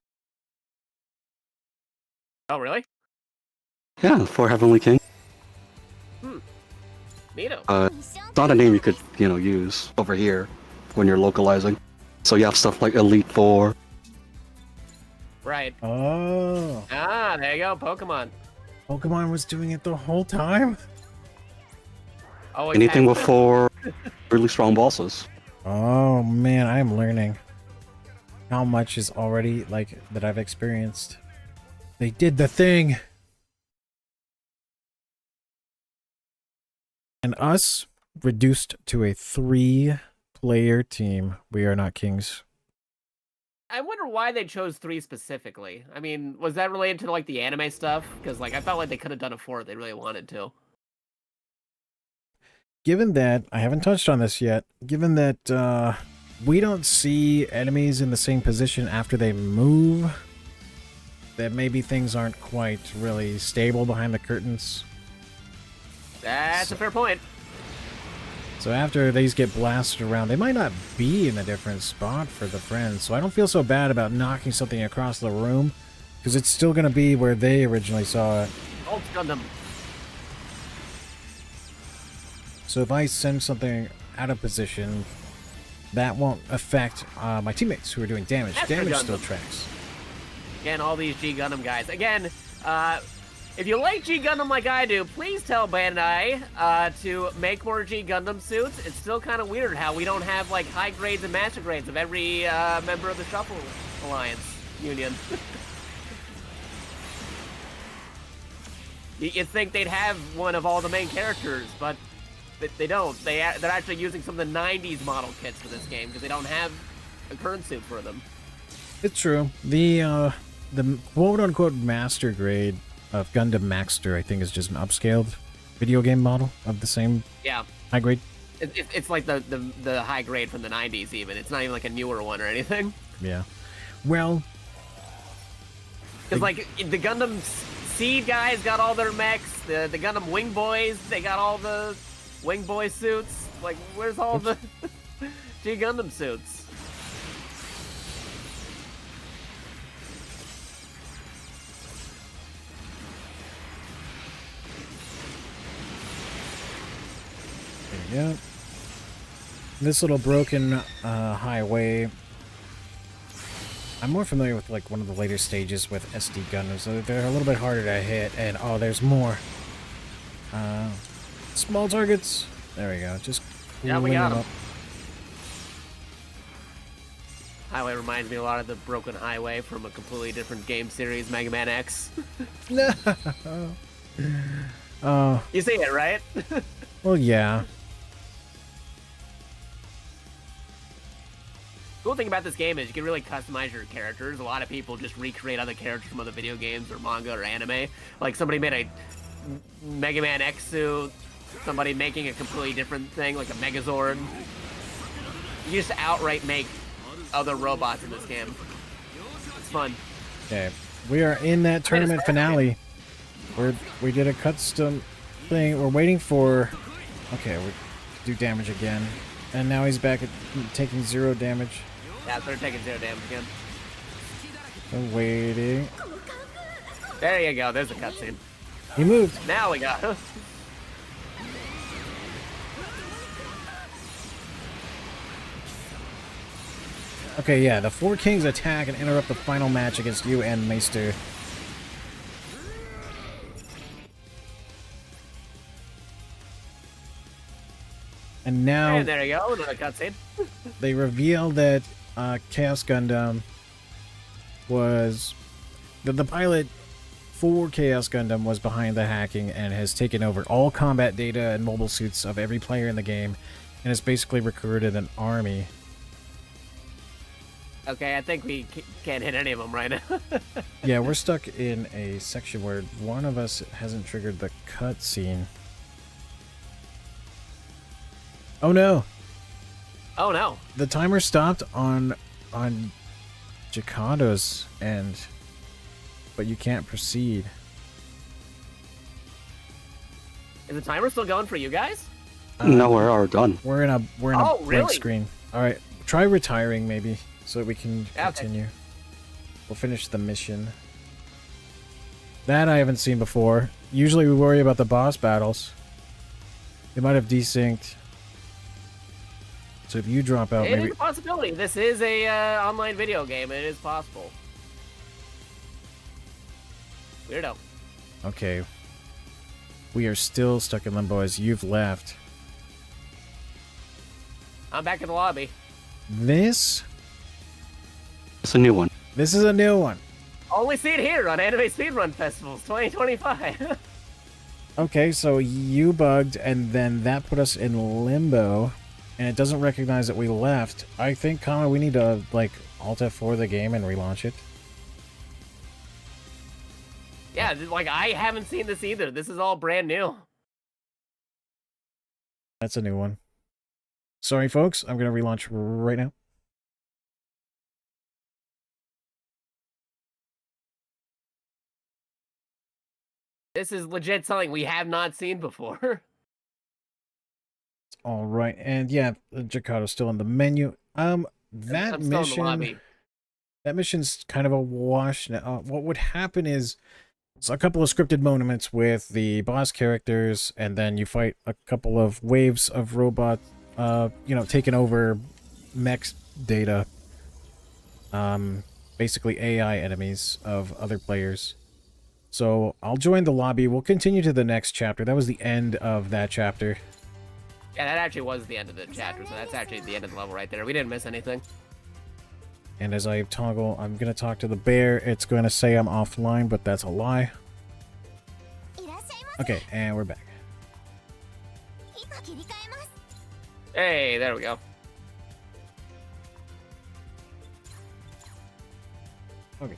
Oh, really? Yeah, for Heavenly King. Neato. It's not a name you could, use over here when you're localizing. So you have stuff like Elite Four. Right. Oh. Ah, there you go. Pokemon. Pokemon was doing it the whole time? Oh, Anything with four really strong bosses. Oh man, I am learning how much is already, that I've experienced. They did the thing. And us reduced to a 3-player team. We are not kings. I wonder why they chose 3 specifically. I mean, was that related to like the anime stuff? Because like I felt like they could have done a 4 if they really wanted to. Given that, I haven't touched on this yet, given that we don't see enemies in the same position after they move, that maybe things aren't quite really stable behind the curtains. That's a fair point. So after these get blasted around, they might not be in a different spot for the friends. So I don't feel so bad about knocking something across the room, because it's still going to be where they originally saw it. Ult Gundam. So if I send something out of position, that won't affect my teammates who are doing damage. Extra Damage Gundam. still tracks. Again, all these G Gundam guys. Again, if you like G Gundam like I do, please tell Bandai to make more G Gundam suits. It's still kind of weird how we don't have like high grades and master grades of every member of the Shuffle Alliance Union. You'd think they'd have one of all the main characters, but they don't. They're actually using some of the 90s model kits for this game because they don't have a current suit for them. It's true. The quote-unquote master grade of Gundam Maxter, I think, is just an upscaled video game model of the same high grade. It's like the high grade from the 90s even. It's not even like a newer one or anything. Yeah. Well... Because like the Gundam Seed guys got all their mechs. The Gundam Wing Boys, they got all the Wing Boy suits. Like, where's all the G Gundam suits? Yeah. This little broken highway. I'm more familiar with like one of the later stages with SD Gundams, so they're a little bit harder to hit. And oh, there's more. Small targets. There we go. Just yeah, we got them them. Highway reminds me a lot of the Broken Highway from a completely different game series, Mega Man X. No. Oh. You see it, right? Well, yeah. Cool thing about this game is you can really customize your characters. A lot of people just recreate other characters from other video games or manga or anime. Like somebody made a Mega Man X suit, somebody making a completely different thing, like a Megazord. You just outright make other robots in this game. It's fun. Okay, we are in that tournament finale where we did a custom thing. We're waiting for... Okay, we do damage again. And now he's back at taking 0 damage. Yeah, they're taking 0 damage again. So waiting. There you go, there's a cutscene. He moved. Now we got... Okay, yeah, the 4 Kings attack and interrupt the final match against you and Meister. And now... And there you go, another cutscene. They reveal that Chaos Gundam was... The pilot for Chaos Gundam was behind the hacking and has taken over all combat data and mobile suits of every player in the game and has basically recruited an army. Okay, I think we can't hit any of them right now. Yeah, we're stuck in a section where one of us hasn't triggered the cutscene. Oh no! Oh no! The timer stopped on Jakato's end, but you can't proceed. Is the timer still going for you guys? No, we're already done. We're in a Oh, blank really? screen. All right, try retiring maybe so that we can Okay. continue. We'll finish the mission. That I haven't seen before. Usually we worry about the boss battles. They might have desynced. So if you drop out, It maybe is a possibility. This is a online video game. It is possible. Weirdo. okay. We are still stuck in limbo as you've left. I'm back in the lobby. This It's a new one. is a new one. Only see it here on Anime Speedrun Festivals 2025. Okay, so you bugged, and then that put us in limbo, and it doesn't recognize that we left. I think, Kama, we need to, like, Alt F4 the game and relaunch it. Yeah, like, I haven't seen this either. This is all brand new. That's a new one. Sorry, folks. I'm going to relaunch right now. This is legit something we have not seen before. All right, and yeah, Jakato's still in the menu. That I'm still in the lobby. That mission's kind of a wash. Now, what would happen is, so a couple of scripted moments with the boss characters, and then you fight a couple of waves of robot, you know, taking over mech data. Basically AI enemies of other players. So I'll join the lobby. We'll continue to the next chapter. That was the end of that chapter. Yeah, that actually was the end of the chapter, so that's actually the end of the level right there. We didn't miss anything. And as I toggle, I'm going to talk to the bear. It's going to say I'm offline, but that's a lie. Okay, and we're back. Hey, there we go. Okay.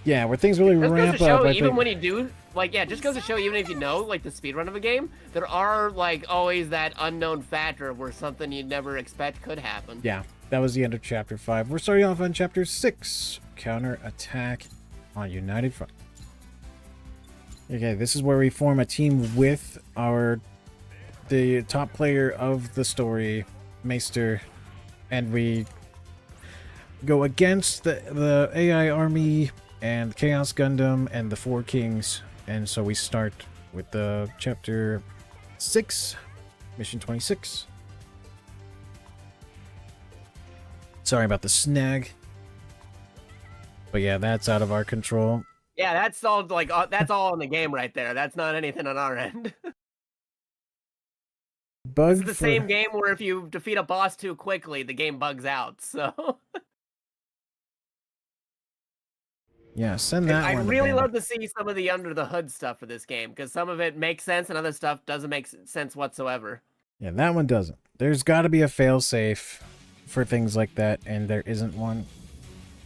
Yeah, where things really ramp show, up. Even when you do, like, yeah, just goes to show, even if you know, like, the speedrun of a game, there are, like, always that unknown factor where something you'd never expect could happen. Yeah, that was the end of Chapter 5. We're starting off on Chapter 6, Counter-Attack on United Front. Okay, this is where we form a team with the top player of the story, Maester, and we go against the AI army and Chaos Gundam and the Four Kings. And so we start with the Chapter 6, Mission 26. Sorry about the snag. But yeah, that's out of our control. Yeah, that's all, like, that's all in the game right there. That's not anything on our end. It's the same game where if you defeat a boss too quickly, the game bugs out, so... Yeah, send that one. I really love to see some of the under-the-hood stuff for this game, because some of it makes sense and other stuff doesn't make sense whatsoever. Yeah, that one doesn't. There's got to be a failsafe for things like that, and there isn't one.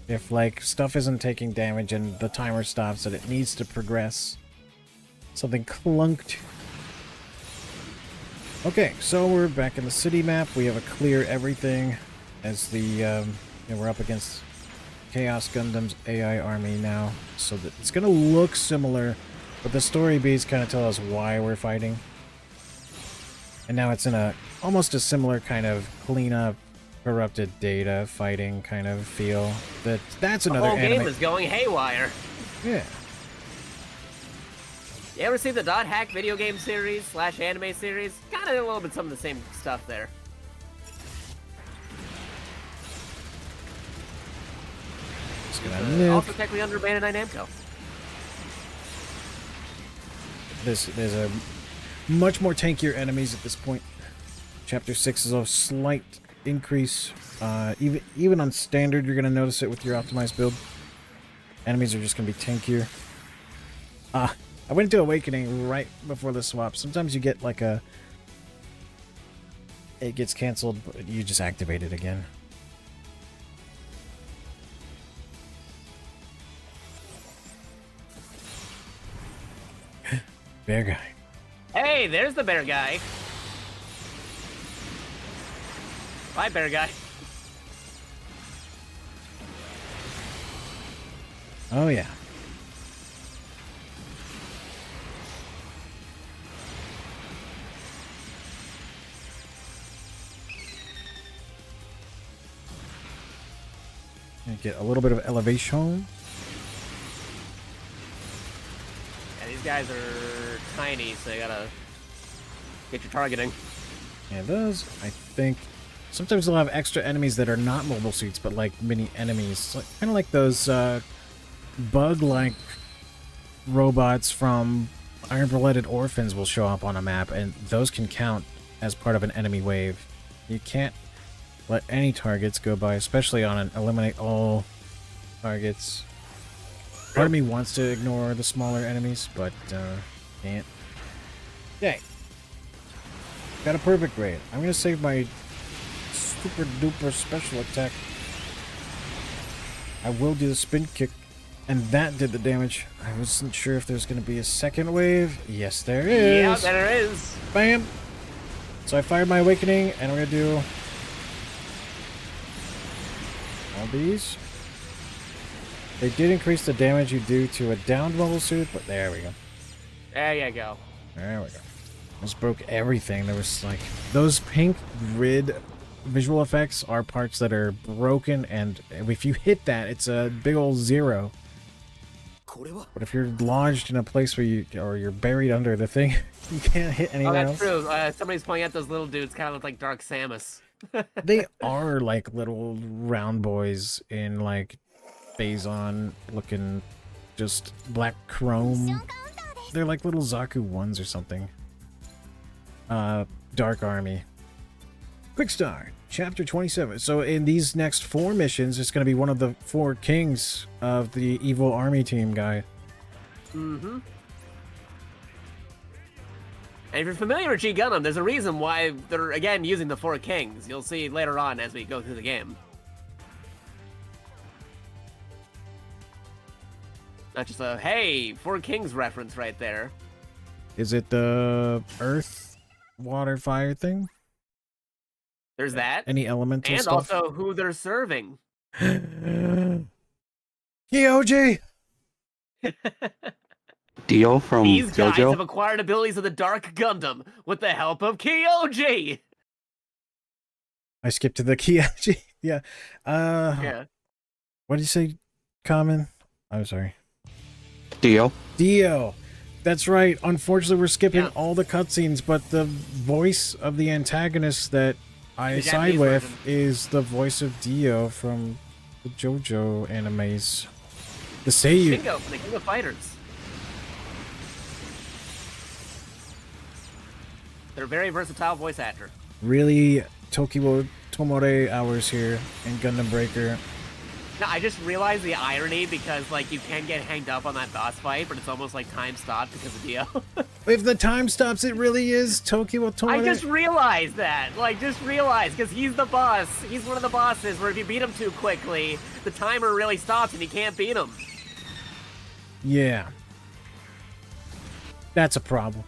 If, like, stuff isn't taking damage and the timer stops and it needs to progress. Something clunked. Okay, so we're back in the city map. We have a clear everything as the, we're up against Chaos Gundam's AI army now, so that it's gonna look similar, but the story beats kind of tell us why we're fighting. And now it's in a almost a similar kind of cleanup, corrupted data fighting kind of feel. That's another the whole anime. game is going haywire. Yeah. You ever see the Dot Hack video game series / anime series? Kind of a little bit some of the same stuff there. Also technically under Bandai Namco. There's a much more tankier enemies at this point. Chapter 6 is a slight increase. Even on standard, you're gonna notice it with your optimized build. Enemies are just gonna be tankier. I went into Awakening right before the swap. Sometimes you get like it gets canceled, but you just activate it again. Bear guy. Hey, there's the bear guy. Bye, bear guy. Oh, yeah. And get a little bit of elevation. Yeah, these guys are tiny, so you gotta get your targeting. Yeah, those, I think... Sometimes they'll have extra enemies that are not mobile suits, but like mini enemies. Kind of like those bug-like robots from Iron-Blooded Orphans will show up on a map, and those can count as part of an enemy wave. You can't let any targets go by, especially on an eliminate all targets. Part of me wants to ignore the smaller enemies, but can't. Okay. Got a perfect grade. I'm gonna save my super duper special attack. I will do the spin kick, and that did the damage. I wasn't sure if there's gonna be a second wave. Yes, there is. Yeah, there is. Bam. So I fired my awakening, and we're gonna do all these. They did increase the damage you do to a downed mobile suit, but there we go. There you go. There we go. Just broke everything. There was like those pink grid visual effects are parts that are broken, and if you hit that, it's a big old 0. But if you're lodged in a place where you're buried under the thing, you can't hit anyone else. Oh, that's true. Somebody's pointing out those little dudes kind of look like Dark Samus. They are like little round boys in like Phazon looking, just black chrome. They're like little Zaku 1s or something. Dark Army. Quick start. Chapter 27. So in these next 4 missions, it's going to be one of the 4 kings of the evil army team guy. Mm-hmm. And if you're familiar with G Gundam, there's a reason why they're, again, using the 4 kings. You'll see later on as we go through the game. Not just a, hey, 4 kings reference right there. Is it the earth, water, fire thing? There's that. Any elemental and stuff? also who they're serving. Kyoji! Dio from These guys JoJo. have acquired abilities of the Dark Gundam with the help of Kyoji! I skipped to the Kyoji. Yeah. Yeah. What did you say, Kamen? I'm sorry. Dio. Dio. That's right. Unfortunately, we're skipping Yeah. all the cutscenes, but the voice of the antagonist that I The side Japanese with version. is the voice of Dio from the JoJo animes. The Seiyu. Bingo from the King of Fighters. They're a very versatile voice actor. Really Tokiwo Tomore hours here in Gundam Breaker. No, I just realized the irony because, like, you can get hanged up on that boss fight, but it's almost like time stopped because of Dio. If the time stops, it really is Tokiwo Tomore. I just realized that. Like, just realized, because he's the boss. He's one of the bosses where if you beat him too quickly, the timer really stops and you can't beat him. Yeah. That's a problem.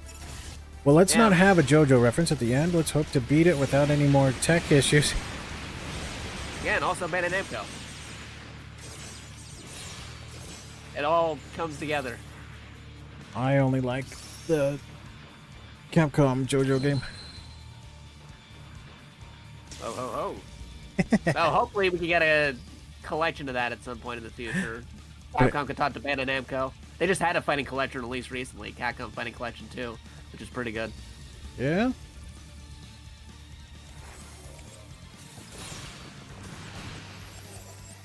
Well, let's Yeah. not have a JoJo reference at the end. Let's hope to beat it without any more tech issues. Yeah, and also Bandai Namco. It all comes together. I only like the Capcom JoJo game. Oh. Well, hopefully we can get a collection of that at some point in the future. Capcom can talk to Bandai Namco. They just had a Fighting Collection released recently, Capcom Fighting Collection 2, which is pretty good. Yeah?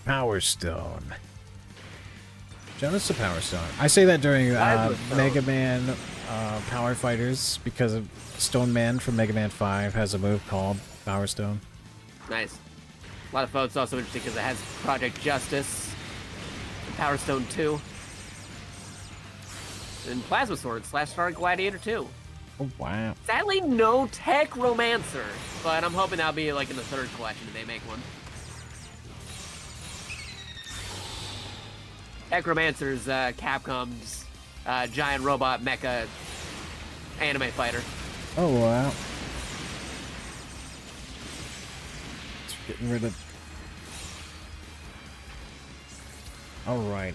Power Stone. Jonas the Power Stone. I say that during Power Stone. Mega Man Power Fighters because of Stone Man from Mega Man 5 has a move called Power Stone. Nice. A lot of folks also interesting because it has Project Justice, and Power Stone 2, and Plasma Sword / Star Gladiator 2. Oh, wow. Sadly, no Tech Romancer, but I'm hoping that'll be like in the 3rd collection if they make one. Tech Romancer's Capcom's giant robot mecha anime fighter. Oh, wow. It's getting rid of... Alrighty.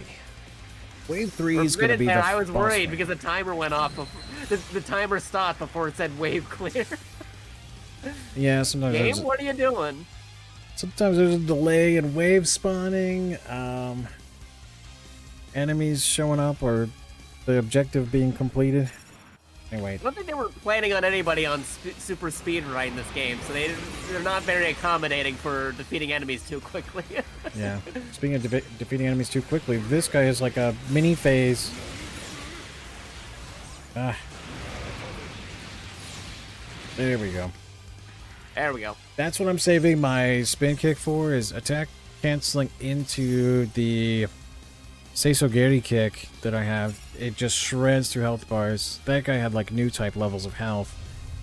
Wave 3 For a is going to minute be there, the I was boss worried fight. because the timer went off. The timer stopped before it said wave clear. Yeah, sometimes Game, there's, what are you doing? sometimes there's a delay in wave spawning, enemies showing up, or the objective being completed. Anyway, I don't think they were planning on anybody on super speedrun in this game, so they're not very accommodating for defeating enemies too quickly. yeah. Speaking of defeating enemies too quickly, this guy is like a mini phase. Ah. There we go. There we go. That's what I'm saving my spin kick for, is attack canceling into the Seisogeri kick that I have. It just shreds through health bars. That guy had like new type levels of health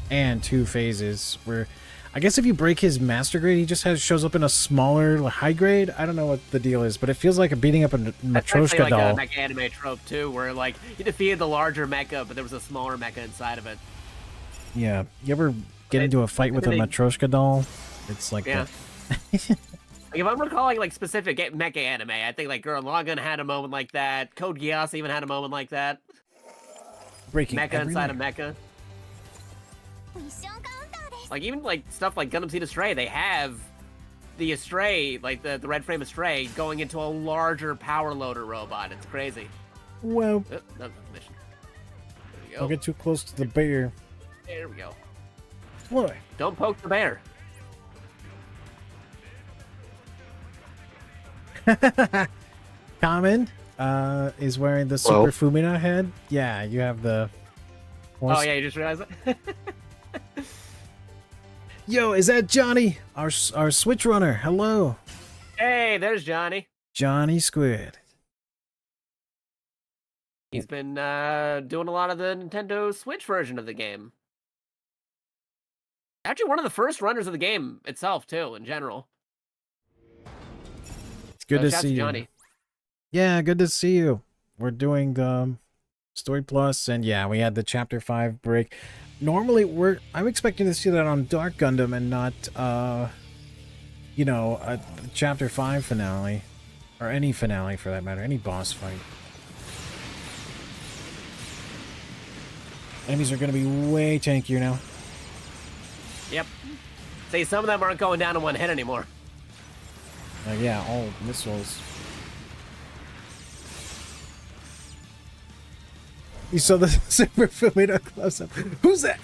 and 2 phases where I guess if you break his master grade, he just shows up in a smaller high grade. I don't know what the deal is, but it feels like beating up a Matryoshka like doll. a mecha anime trope too, where like you defeated the larger mecha, but there was a smaller mecha inside of it. Yeah, you ever get into a fight with a Matryoshka doll? It's like that. Like, if I'm recalling like specific mecha anime, I think like Gurren Lagann had a moment like that. Code Geass even had a moment like that. Breaking mecha inside a mecha. Like even like stuff like Gundam Seed Astray, they have the Astray, like the red frame Astray, going into a larger power loader robot. It's crazy. Well, oh, that's the mission. There we go. Don't get too close to the bear. There we go. What? Don't poke the bear. Kamen is wearing the Super Fumina head. Yeah, you have the horse. Oh yeah, you just realized it? Yo, is that Johnny? Our Switch runner. Hello. Hey, there's Johnny. Johnny Squid. He's been doing a lot of the Nintendo Switch version of the game. Actually, one of the first runners of the game itself, too, in general. It's good to see you. Yeah, good to see you. We're doing the Story Plus, and yeah, we had the Chapter 5 break. Normally, I'm expecting to see that on Dark Gundam and not, you know, a Chapter 5 finale. Or any finale, for that matter. Any boss fight. Enemies are going to be way tankier now. Yep. See, some of them aren't going down in one hit anymore. Yeah, all missiles. You saw the Super Fumina close-up. Who's that?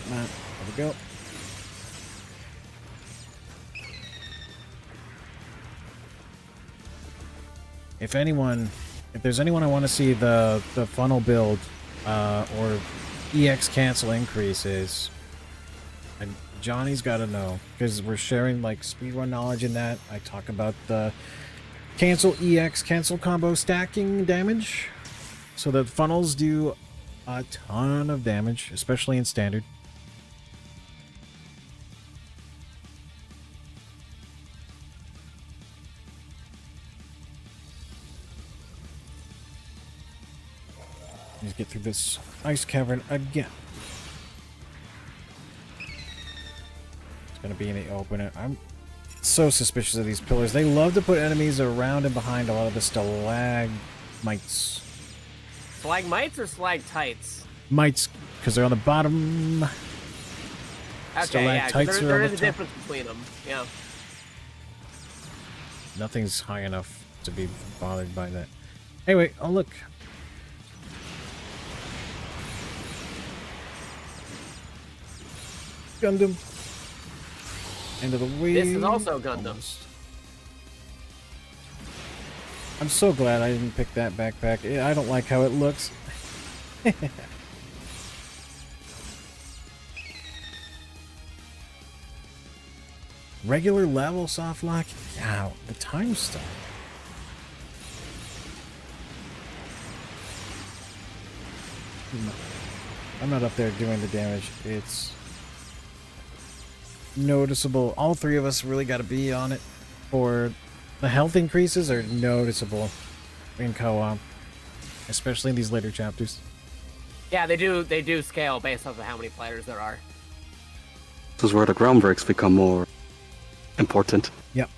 There we go. If there's anyone I want to see the funnel build or EX cancel increases, and Johnny's got to know, because we're sharing like speedrun knowledge in that. I talk about the cancel EX cancel combo stacking damage, so that funnels do a ton of damage, especially in standard. Let's get through this ice cavern again. It's gonna be in the open. I'm so suspicious of these pillars. They love to put enemies around and behind a lot of the stalagmites. Stalagmites or stalactites? Mites, because they're on the bottom. Okay, yeah, there is a difference between them. Yeah. Nothing's high enough to be bothered by that. Anyway, oh look. Gundam. End of the wave. This is also Gundam. Almost. I'm so glad I didn't pick that backpack. I don't like how it looks. Regular level soft lock. Ow, the time stop. I'm not up there doing the damage. It's noticeable. All three of us really got to be on it. For the health increases are noticeable in co-op, especially in these later chapters. Yeah, they do scale based off of how many players there are. This is where the ground breaks become more important. Yep.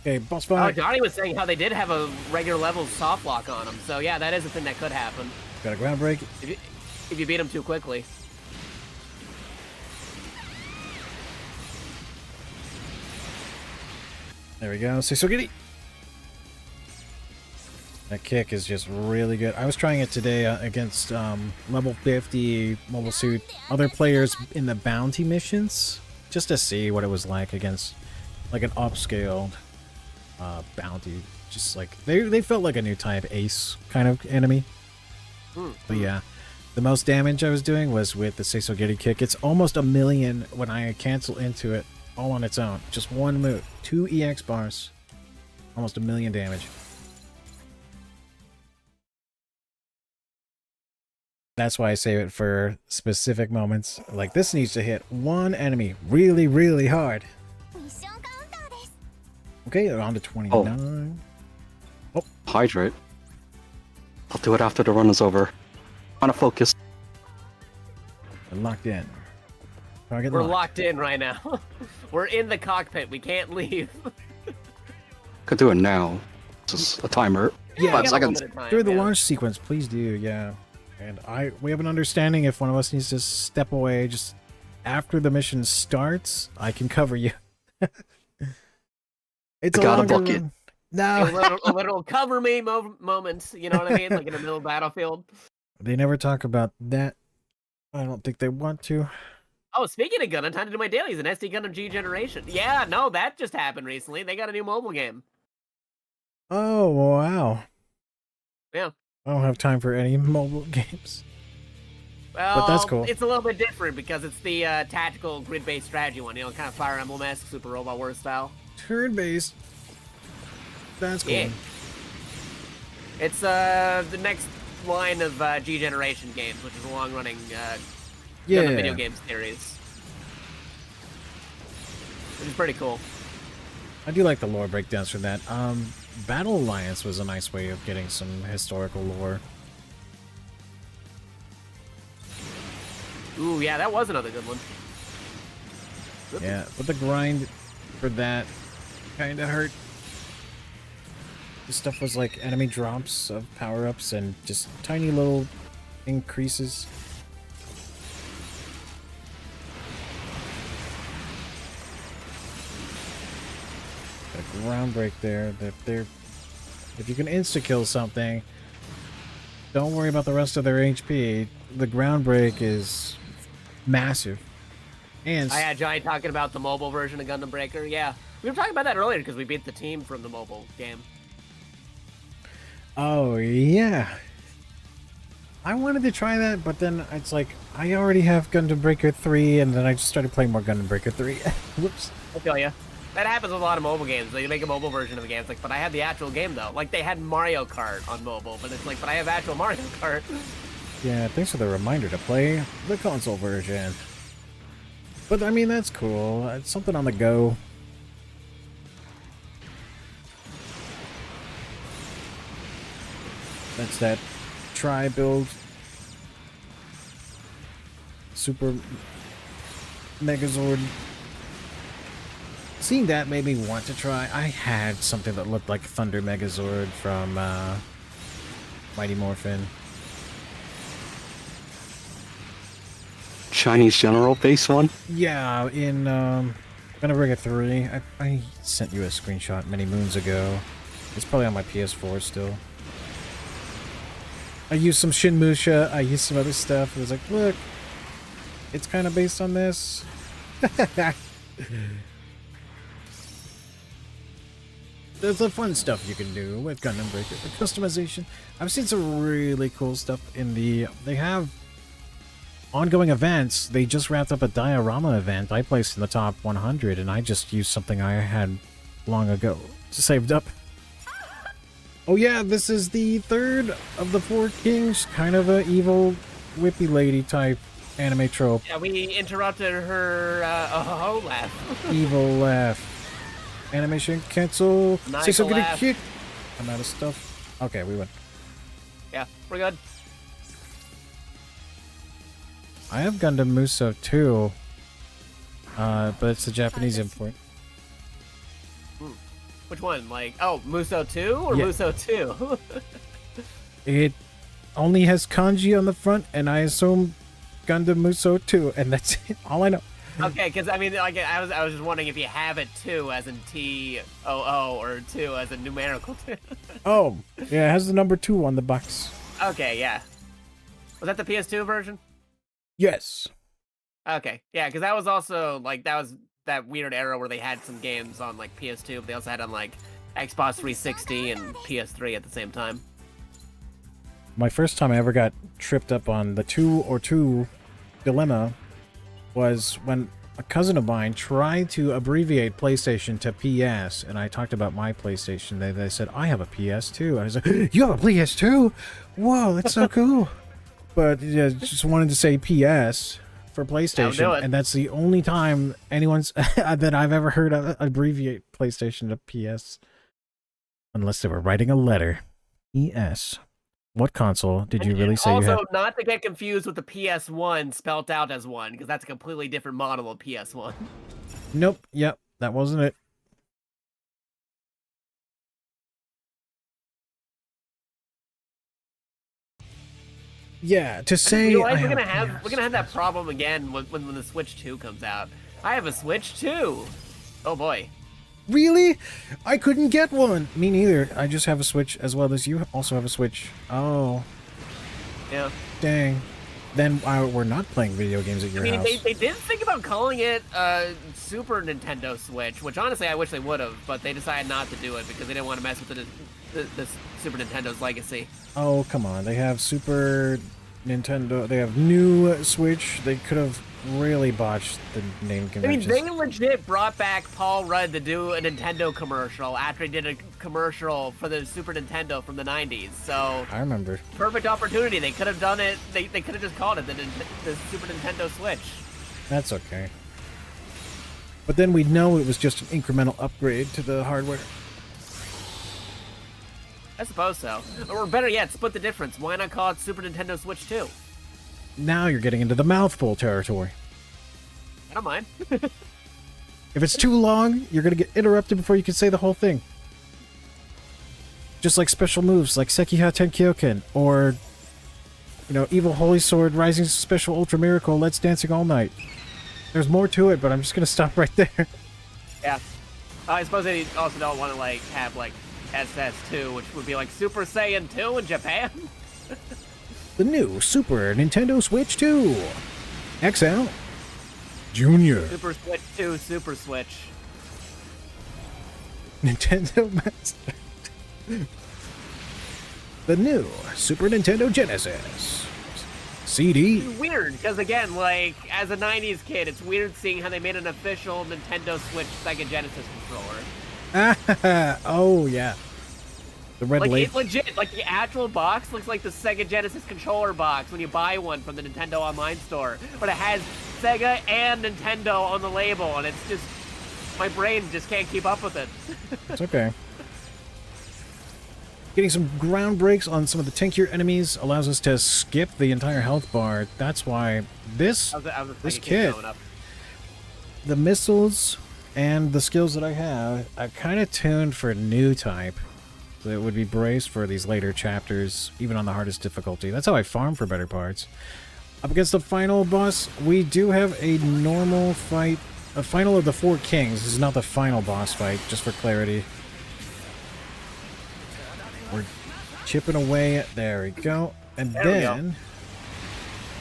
Okay, boss fight. Johnny was saying how they did have a regular level soft lock on them, so yeah, that is a thing that could happen. Got a ground break. If you beat them too quickly. There we go. Seisogiri. That kick is just really good. I was trying it today against level 50 mobile suit other players in the bounty missions, just to see what it was like against like an upscaled bounty. Just like they felt like a new type ace kind of enemy. But yeah, The most damage I was doing was with the Seisogiri kick. It's almost 1,000,000 when I cancel into it all on its own. Just one move. 2 EX bars. Almost 1,000,000 damage. That's why I save it for specific moments. Like this needs to hit one enemy really, really hard. Okay, on to 29. Oh. Hydrate. I'll do it after the run is over. On a focus. We're locked in. We're locked in right now. We're in the cockpit. We can't leave. Could do it now. Just a timer. Yeah, 5 seconds. During the launch sequence, please do, yeah. And we have an understanding if one of us needs to step away just after the mission starts, I can cover you. It's a longer run. No. A literal cover me moment, you know what I mean? Like in the middle of battlefield. They never talk about that. I don't think they want to. Oh, speaking of Gundam, time to do my dailies in SD Gundam G Generation. Yeah, no, that just happened recently. They got a new mobile game. Oh, wow. Yeah. I don't have time for any mobile games. Well, but that's cool. It's a little bit different because it's the tactical grid-based strategy one, you know, kind of Fire Emblem-esque, Super Robot Wars style. Turn-based. That's cool. Yeah. It's the next line of G Generation games, which is a long-running Gundam video game series. Which is pretty cool. I do like the lore breakdowns for that. Battle Alliance was a nice way of getting some historical lore. Ooh, yeah, that was another good one. Oops. Yeah, but the grind for that kind of hurt. The stuff was like enemy drops of power-ups and just tiny little increases. A ground break there. If you can insta-kill something, don't worry about the rest of their HP. The ground break is massive. And I had Johnny talking about the mobile version of Gundam Breaker. Yeah, we were talking about that earlier because we beat the team from the mobile game. Oh, yeah. I wanted to try that, but then it's like, I already have Gundam Breaker 3, and then I just started playing more Gundam Breaker 3. Whoops. I feel ya. That happens with a lot of mobile games. They make a mobile version of the game. It's like, but I had the actual game, though. Like, they had Mario Kart on mobile, but it's like, but I have actual Mario Kart. Yeah, thanks for the reminder to play the console version. But, I mean, that's cool. It's something on the go. That's that tri-build. Super Megazord. Seeing that made me want to try. I had something that looked like Thunder Megazord from Mighty Morphin. Chinese General base one? Yeah, in Gonna Bring It 3. I sent you a screenshot many moons ago. It's probably on my PS4 still. I used some Shinmusha, I used some other stuff. It was like, look, it's kind of based on this. There's the fun stuff you can do with Gundam Breaker. The customization. I've seen some really cool stuff in the... They have ongoing events. They just wrapped up a diorama event. I placed in the top 100, and I just used something I had long ago saved up. Oh yeah, this is the third of the 4 kings. Kind of a evil, whippy lady type anime trope. Yeah, we interrupted her laugh. Evil laugh. Animation cancel. Nice Say so gonna laugh. kick. I'm out of stuff. Okay, we win. Yeah, we're good. I have Gundam Muso too. But it's the Japanese import. Which one? Like, oh, Muso 2 or Yeah. Muso 2? It only has kanji on the front, and I assume Gundam Muso 2, and that's it. All I know. Okay, because I mean, like, I was just wondering if you have it 2 as in TOO or 2 as in numerical 2. Oh, yeah, it has the number 2 on the box. Okay, yeah. Was that the PS2 version? Yes. Okay, yeah, because that was also like that was that weird era where they had some games on like PS2, but they also had on like Xbox 360 and PS3 at the same time. My first time I ever got tripped up on the 2 or 2 dilemma was when a cousin of mine tried to abbreviate PlayStation to PS, and I talked about my PlayStation. They said, I have a PS2. I was like, you have a PS2? Whoa, that's so cool. But yeah, just wanted to say PS for PlayStation, and that's the only time anyone's that I've ever heard of abbreviate PlayStation to PS. Unless they were writing a letter. PS. What console did you really say you had? Also, not to get confused with the PS1 spelt out as one, because that's a completely different model of PS1. Nope. Yep. That wasn't it. Yeah, to say we're gonna have that problem again when the Switch 2 comes out. I have a Switch 2. Oh boy. Really? I couldn't get one. Me neither. I just have a Switch as well as you also have a Switch. Oh. Yeah. Dang. Then we're not playing video games at your house. They did think about calling it Super Nintendo Switch, which honestly I wish they would have, but they decided not to do it because they didn't want to mess with the Super Nintendo's legacy. Oh, come on. They have Super Nintendo. They have new Switch. They could have really botched the name conventions. I mean, they legit brought back Paul Rudd to do a Nintendo commercial after he did a commercial for the Super Nintendo from the 90s, so... I remember. Perfect opportunity. They could have done it. They could have just called it the Super Nintendo Switch. That's okay. But then we'd know it was just an incremental upgrade to the hardware. I suppose so. Or better yet, split the difference. Why not call it Super Nintendo Switch 2? Now you're getting into the mouthful territory. I don't mind. If it's too long, you're going to get interrupted before you can say the whole thing. Just like special moves like Sekiha Tenkyoken, or, you know, Evil Holy Sword, Rising Special Ultra Miracle, Let's Dancing All Night. There's more to it, but I'm just going to stop right there. Yeah. I suppose they also don't want to, like, have, like, SS2, which would be like Super Saiyan 2 in Japan. The new Super Nintendo Switch 2 XL Junior Super Switch 2 Super Switch. Nintendo Master. The new Super Nintendo Genesis CD. It's weird, because again, like, as a 90s kid, it's weird seeing how they made an official Nintendo Switch Sega Genesis controller. Oh, yeah. The red like, label. it legit, like, the actual box looks like the Sega Genesis controller box when you buy one from the Nintendo Online store. But it has Sega and Nintendo on the label, and it's just... my brain just can't keep up with it. It's okay. Getting some ground breaks on some of the tankier enemies allows us to skip the entire health bar. That's why this kit, the missiles and the skills that I have, are kind of tuned for new type. So it would be braced for these later chapters, even on the hardest difficulty. That's how I farm for better parts. Up against the final boss, we do have a normal fight. A final of the 4 kings. This is not the final boss fight, just for clarity. We're chipping away. There we go. And then...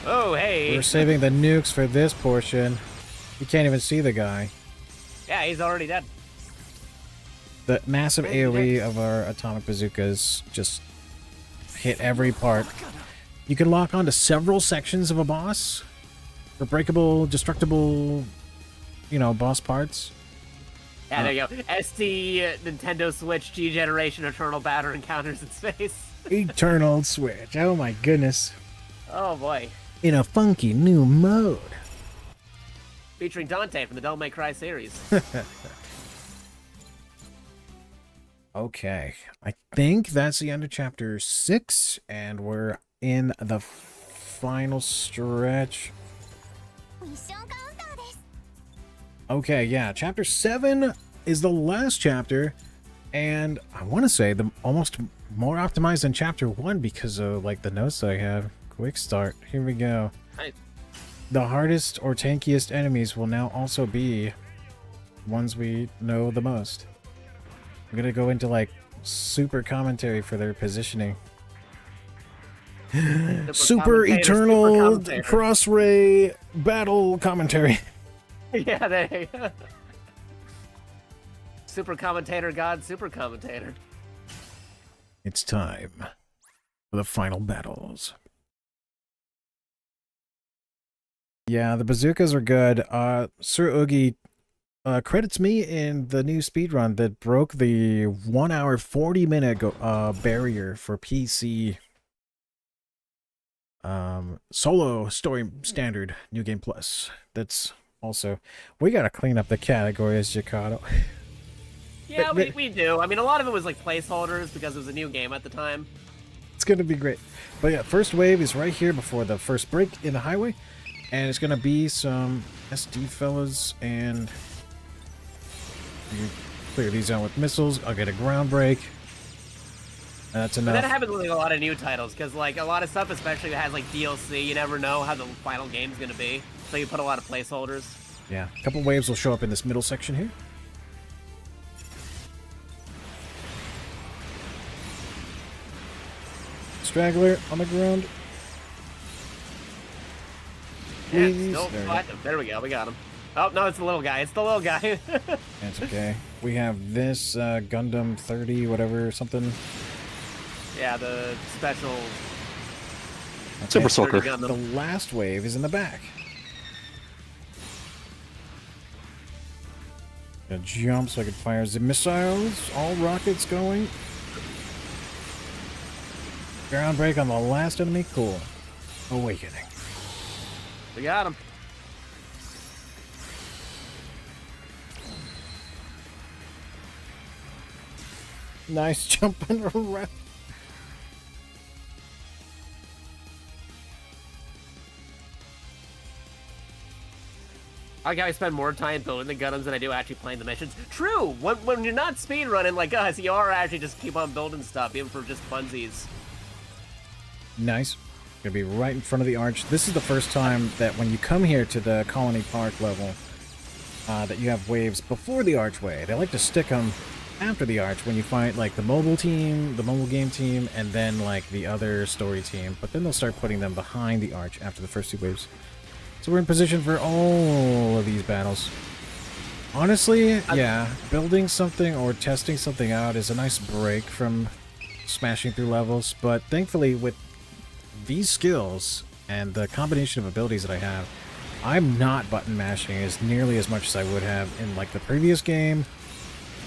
oh, hey! We're saving the nukes for this portion. You can't even see the guy. Yeah, he's already dead. The massive AoE of our atomic bazookas just hit every part. You can lock onto several sections of a boss for breakable, destructible, you know, boss parts. Yeah, there you go. ST Nintendo Switch G Generation Eternal Batter Encounters in Space. Eternal Switch. Oh my goodness. Oh boy. In a funky new mode. Featuring Dante from the Devil May Cry series. Okay. I think that's the end of chapter 6, and we're in the final stretch. Okay, yeah, chapter 7 is the last chapter, and I want to say the almost more optimized than chapter 1 because of like the notes that I have. Quick start. Here we go. Nice. The hardest or tankiest enemies will now also be ones we know the most. I'm gonna go into like super commentary for their positioning. Super eternal cross-ray battle commentary. Yeah, there you go. Super commentator god, super commentator. It's time. for the final battles. Yeah, the bazookas are good. Sir Oogie credits me in the new speedrun that broke the 1 hour 40-minute barrier for PC solo story standard new game plus. That's also, we gotta clean up the category as Jakato. Yeah, we do. I mean, a lot of it was like placeholders because it was a new game at the time. It's gonna be great. But yeah, first wave is right here before the first break in the highway. And it's gonna be some SD fellas, and you clear these out with missiles. I'll get a ground break. That's enough. But that happens with like, a lot of new titles, because like a lot of stuff, especially that has like DLC, you never know how the final game's gonna be. So you put a lot of placeholders. Yeah, a couple waves will show up in this middle section here. Straggler on the ground. Yeah, Please. There we go, we got him. Oh, no, it's the little guy. It's the little guy. That's okay. We have this Gundam 30, whatever, something. Yeah, the special... Okay. Super Soaker. The last wave is in the back. Gonna jump so I can fire the missiles. All rockets going. Ground break on the last enemy. Cool. Awakening. We got him. Nice jumping around. I like how I spend more time building the Gundams than I do actually playing the missions. True! When you're not speedrunning like us, you are actually just keep on building stuff, even for just funsies. Nice. Gonna be right in front of the arch. This is the first time that when you come here to the Colony Park level, that you have waves before the archway. They like to stick them after the arch when you find like the mobile team, the mobile game team, and then like the other story team. But then they'll start putting them behind the arch after the first two waves. So we're in position for all of these battles. Honestly, yeah, building something or testing something out is a nice break from smashing through levels. But thankfully, with these skills and the combination of abilities that I have, I'm not button mashing as nearly as much as I would have in like the previous game,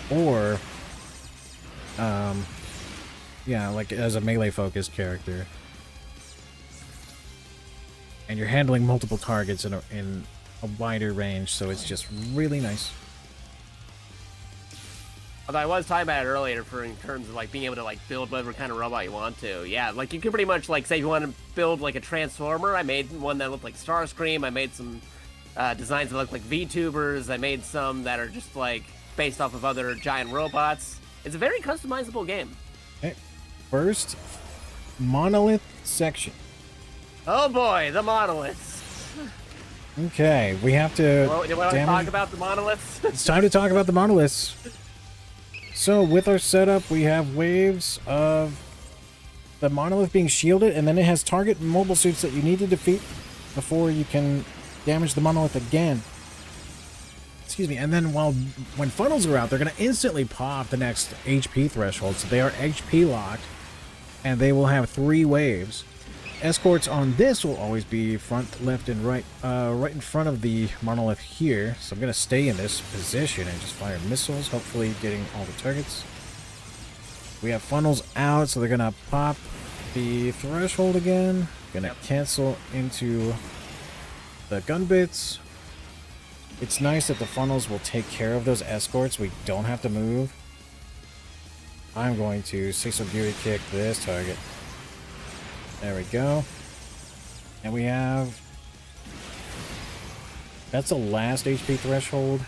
or yeah, like as a melee focused character. And you're handling multiple targets in a wider range, so it's just really nice. Although I was talking about it earlier in terms of like being able to like build whatever kind of robot you want to. Yeah, like you can pretty much like say if you want to build like a transformer. I made one that looked like Starscream. I made some designs that look like VTubers. I made some that are just like based off of other giant robots. It's a very customizable game. Okay, first monolith section. Oh boy, the monoliths. Okay, we have to. Well, you want to talk about the monoliths? It's time to talk about the monoliths. So with our setup, we have waves of the monolith being shielded, and then it has target mobile suits that you need to defeat before you can damage the monolith again. Excuse me. And then when funnels are out, they're going to instantly pop the next HP threshold. So they are HP locked, and they will have 3 waves. Escorts on this will always be front, left, and right, right in front of the monolith here. So I'm going to stay in this position and just fire missiles, hopefully getting all the targets. We have funnels out, so they're going to pop the threshold again. Going to cancel into the gun bits. It's nice that the funnels will take care of those escorts. We don't have to move. I'm going to 6 beauty kick this target. There we go. And we have... That's the last HP threshold.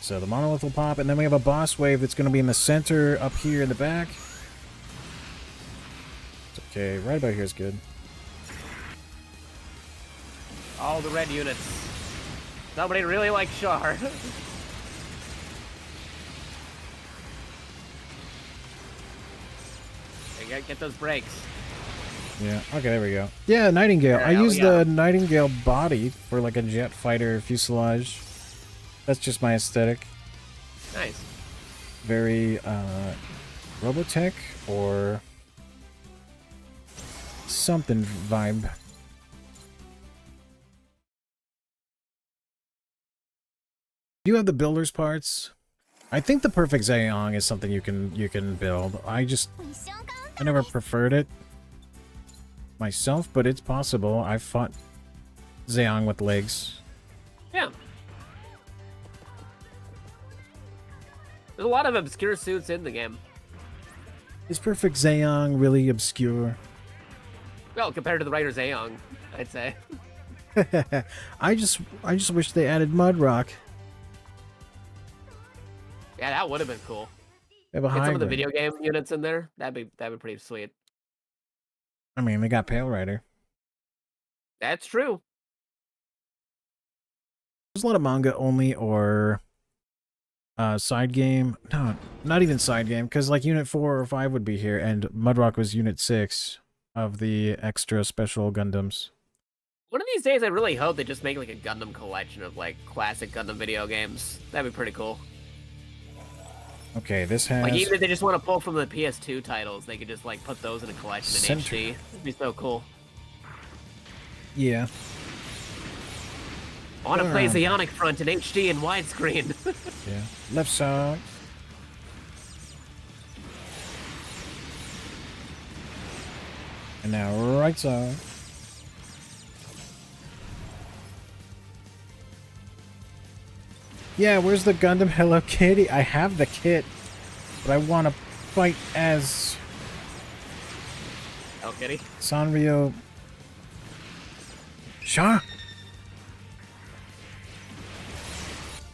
So the monolith will pop, and then we have a boss wave that's going to be in the center up here in the back. It's okay. Right about here is good. All the red units. Nobody really likes Char. Get those brakes. Yeah, okay, there we go. Yeah, Nightingale. I used the Nightingale body for like a jet fighter fuselage. That's just my aesthetic. Nice. Very Robotech or something vibe. Do you have the builder's parts? I think the perfect Zayong is something you can build. I never preferred it myself, but it's possible. I've fought Zayong with legs. Yeah. There's a lot of obscure suits in the game. Is perfect Zayong really obscure? Well, compared to the writer Zayong, I'd say. I just wish they added Mudrock. Yeah, that would have been cool. They have a Get some of the hybrid. video game units in there. That'd be pretty sweet. I mean, they got Pale Rider. That's true. There's a lot of manga only or side game. No, not even side game, because like Unit 4 or 5 would be here, and Mudrock was Unit 6 of the extra special Gundams. One of these days, I really hope they just make like a Gundam collection of like classic Gundam video games. That'd be pretty cool. Okay, this has... Like even if they just want to pull from the PS2 titles, they could just like put those in a collection in HD. It'd be so cool. Yeah. I want to play Zionic Front in HD and widescreen. Yeah. Left side. And now right side. Yeah, where's the Gundam Hello Kitty? I have the kit, but I want to fight as Hello Kitty. Sanrio. Sha.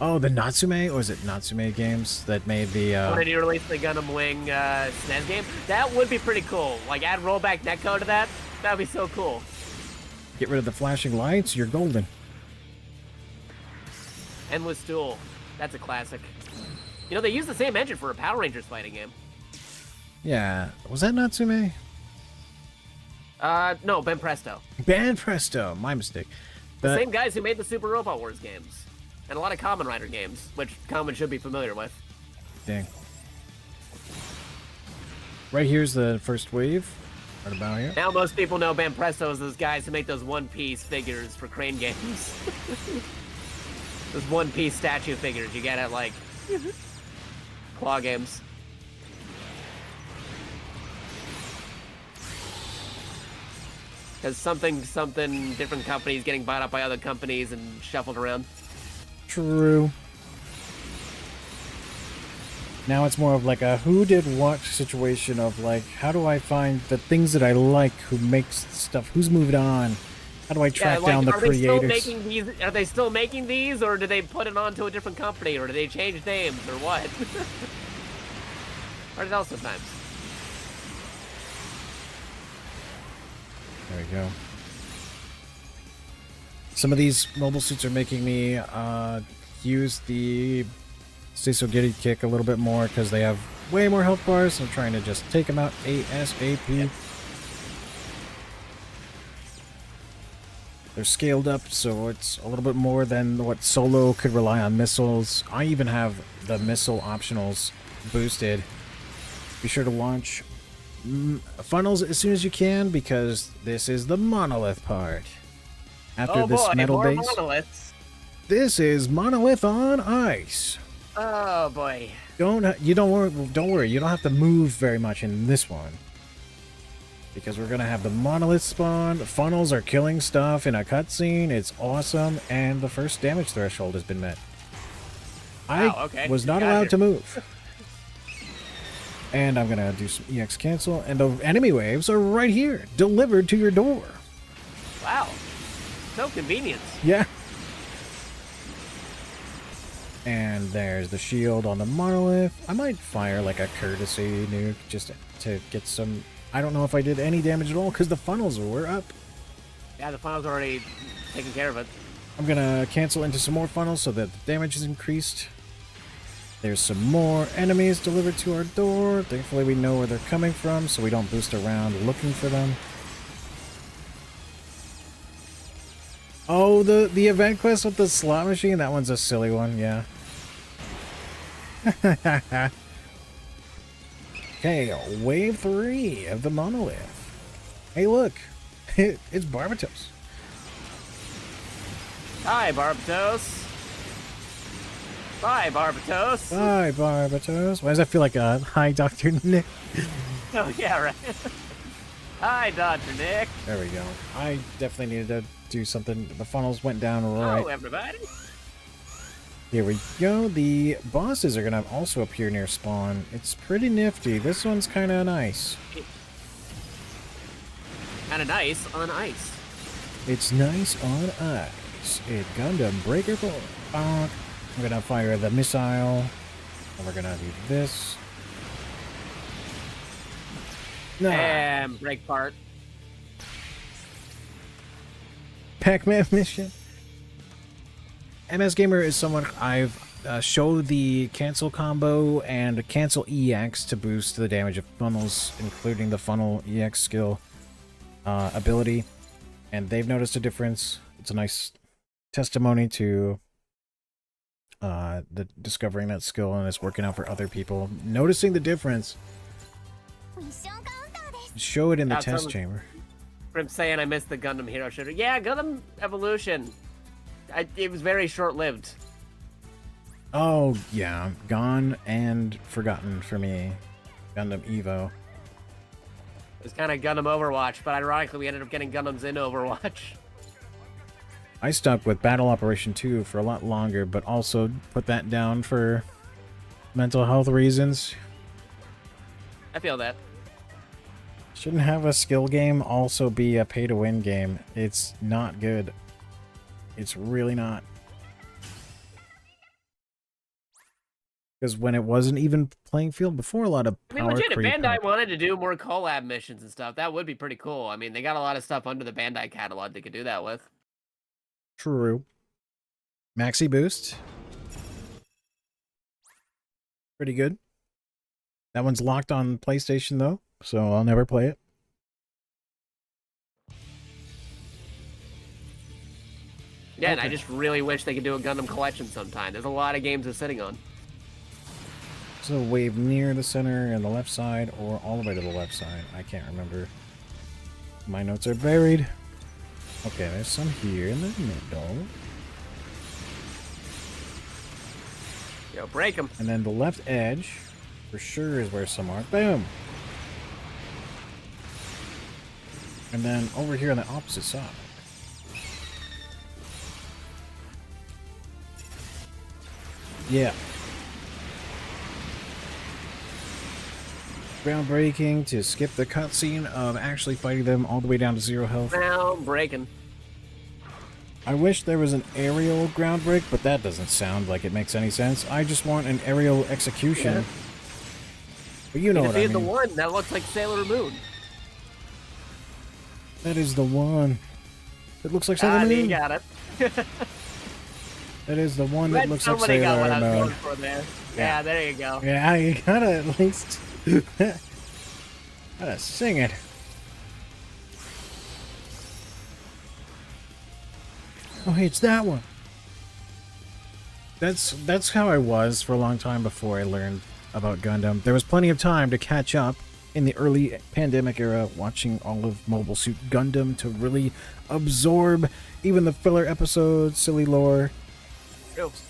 Oh, the Natsume? Or is it Natsume Games that made the... When did you release the Gundam Wing SNES game? That would be pretty cool. Like, add rollback netcode to that. That would be so cool. Get rid of the flashing lights, you're golden. Endless Duel. That's a classic. You know, they use the same engine for a Power Rangers fighting game. Yeah. Was that Natsume? No, Ben Presto. Ben Presto. My mistake. The same guys who made the Super Robot Wars games. And a lot of Kamen Rider games, which Kamen should be familiar with. Dang. Right here's the first wave. Right about here. Now most people know Ben Presto as those guys who make those One Piece figures for Crane games. Those One Piece statue figures you get at, like, claw games. Because something different companies getting bought up by other companies and shuffled around. True. Now it's more of like a who did what situation of like, how do I find the things that I like, who makes stuff, who's moved on? How do I track down the creators? Are they still making these, or do they put it onto a different company, or do they change names, or what? Hard to tell sometimes. There we go. Some of these mobile suits are making me use the Seisogiri kick a little bit more because they have way more health bars. I'm trying to just take them out ASAP. Yeah. They're scaled up, so it's a little bit more than what Solo could rely on missiles. I even have the missile optionals boosted. Be sure to launch funnels as soon as you can because this is the monolith part. After this metal base, monoliths. This is monolith on ice. Oh boy! Don't worry. You don't have to move very much in this one because we're gonna have the monolith spawn. The funnels are killing stuff in a cutscene. It's awesome, and the first damage threshold has been met. Wow, I was not allowed to move. And I'm gonna do some EX cancel, and the enemy waves are right here, delivered to your door. Wow. So convenient. Yeah. And there's the shield on the monolith. I might fire like a courtesy nuke just to get some... I don't know if I did any damage at all because the funnels were up. Yeah, the funnels are already taking care of it. I'm gonna cancel into some more funnels so that the damage is increased. There's some more enemies delivered to our door. Thankfully we know where they're coming from so we don't boost around looking for them. Oh, the event quest with the slot machine? That one's a silly one, yeah. Okay, wave 3 of the monolith. Hey, look, it's Barbatos. Hi, Barbatos. Bye, Barbatos. Bye, Barbatos. Why does that feel like a hi, Dr. Nick? Oh, yeah, right. Hi, Dr. Nick. There we go. I definitely needed to do something. The funnels went down right. Hello, everybody. Here we go. The bosses are going to also appear near spawn. It's pretty nifty. This one's kind of nice. Kind of nice on ice. It's nice on ice. It Gundam Breaker 4. We're going to fire the missile. And we're going to do this. No. And break part. Pac-Man mission. MS Gamer is someone I've showed the cancel combo and cancel EX to boost the damage of funnels, including the funnel EX skill ability, and they've noticed a difference. It's a nice testimony to the discovering that skill, and it's working out for other people. Noticing the difference. Show it in the test chamber. I'm saying I missed the Gundam Hero Shooter. Yeah, Gundam Evolution. It was very short-lived. Oh, yeah. Gone and forgotten for me. Gundam Evo. It was kind of Gundam Overwatch, but ironically we ended up getting Gundams in Overwatch. I stuck with Battle Operation 2 for a lot longer, but also put that down for mental health reasons. I feel that. Shouldn't have a skill game also be a pay-to-win game. It's not good. It's really not. Because when it wasn't even playing field before, a lot of power legit, if creep Bandai wanted to do more collab missions and stuff, that would be pretty cool. I mean, they got a lot of stuff under the Bandai catalog they could do that with. True. Maxi Boost. Pretty good. That one's locked on PlayStation, though, so I'll never play it. Yeah, and I just really wish they could do a Gundam collection sometime. There's a lot of games they're sitting on. So wave near the center and the left side, or all the way to the left side. I can't remember. My notes are buried. Okay, there's some here in the middle. Yo, break them. And then the left edge, for sure, is where some are. Boom! And then over here on the opposite side. Yeah. Groundbreaking to skip the cutscene of actually fighting them all the way down to 0 health. Groundbreaking. I wish there was an aerial ground break, but that doesn't sound like it makes any sense. I just want an aerial execution. Yeah. But you know what I mean. The one that looks like Sailor Moon. That is the one. It looks like Sailor Moon. You got it. That is the one that looks like Sailor Moon. Yeah, there you go. Yeah, you gotta at least gotta sing it. Oh, hey, it's that one. That's how I was for a long time before I learned about Gundam. There was plenty of time to catch up in the early pandemic era, watching all of Mobile Suit Gundam to really absorb even the filler episodes, silly lore. Oops.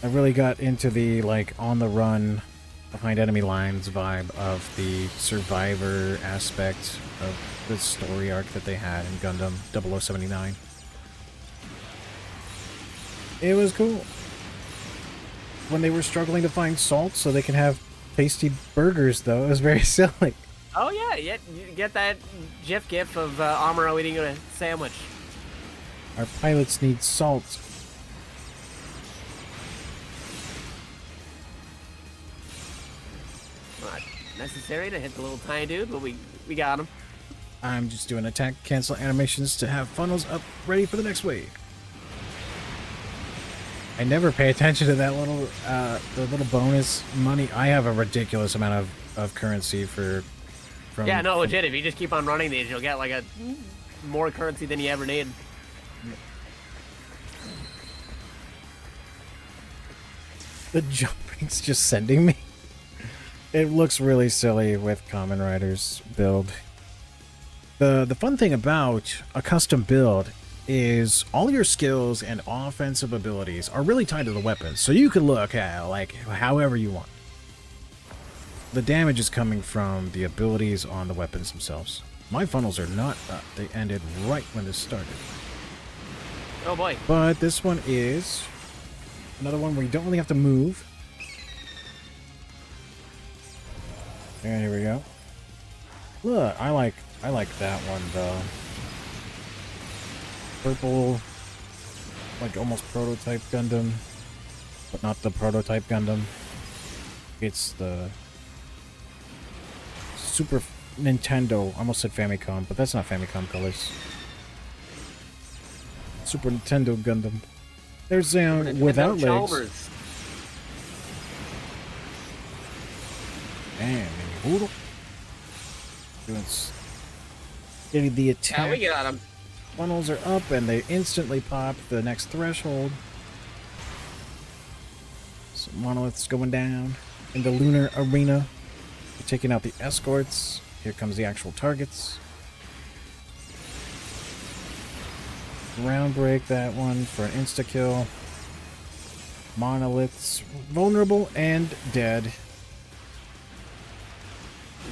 I really got into the, like, on the run, behind enemy lines vibe of the survivor aspect of the story arc that they had in Gundam 0079. It was cool. When they were struggling to find salt so they could have tasty burgers, though, it was very silly. Oh, yeah, you get that gif of Amuro eating a sandwich. Our pilots need salt. Not necessary to hit the little tiny dude, but we got him. I'm just doing attack cancel animations to have funnels up ready for the next wave. I never pay attention to that little the little bonus money. I have a ridiculous amount of currency from yeah, no, legit. If you just keep on running these, you'll get like a more currency than you ever need. The jumping's just sending me. It looks really silly with Kamen Rider's build. The fun thing about a custom build is all your skills and offensive abilities are really tied to the weapons, so you can look at like however you want. The damage is coming from the abilities on the weapons themselves. My funnels are not up. They ended right when this started. Oh boy. But this one is another one where you don't really have to move. And here we go. Look, I like that one though. Purple, like almost prototype Gundam, but not the prototype Gundam. It's the Super Nintendo, almost said Famicom, but that's not Famicom colors. Super Nintendo Gundam. There's without legs. Chalmers. Damn, mini Hoodle. Getting the attack. Yeah, we got him. Funnels are up and they instantly pop the next threshold. Some monoliths going down in the lunar arena. We're taking out the escorts. Here comes the actual targets. Ground break that one for an insta-kill. Monoliths vulnerable and dead.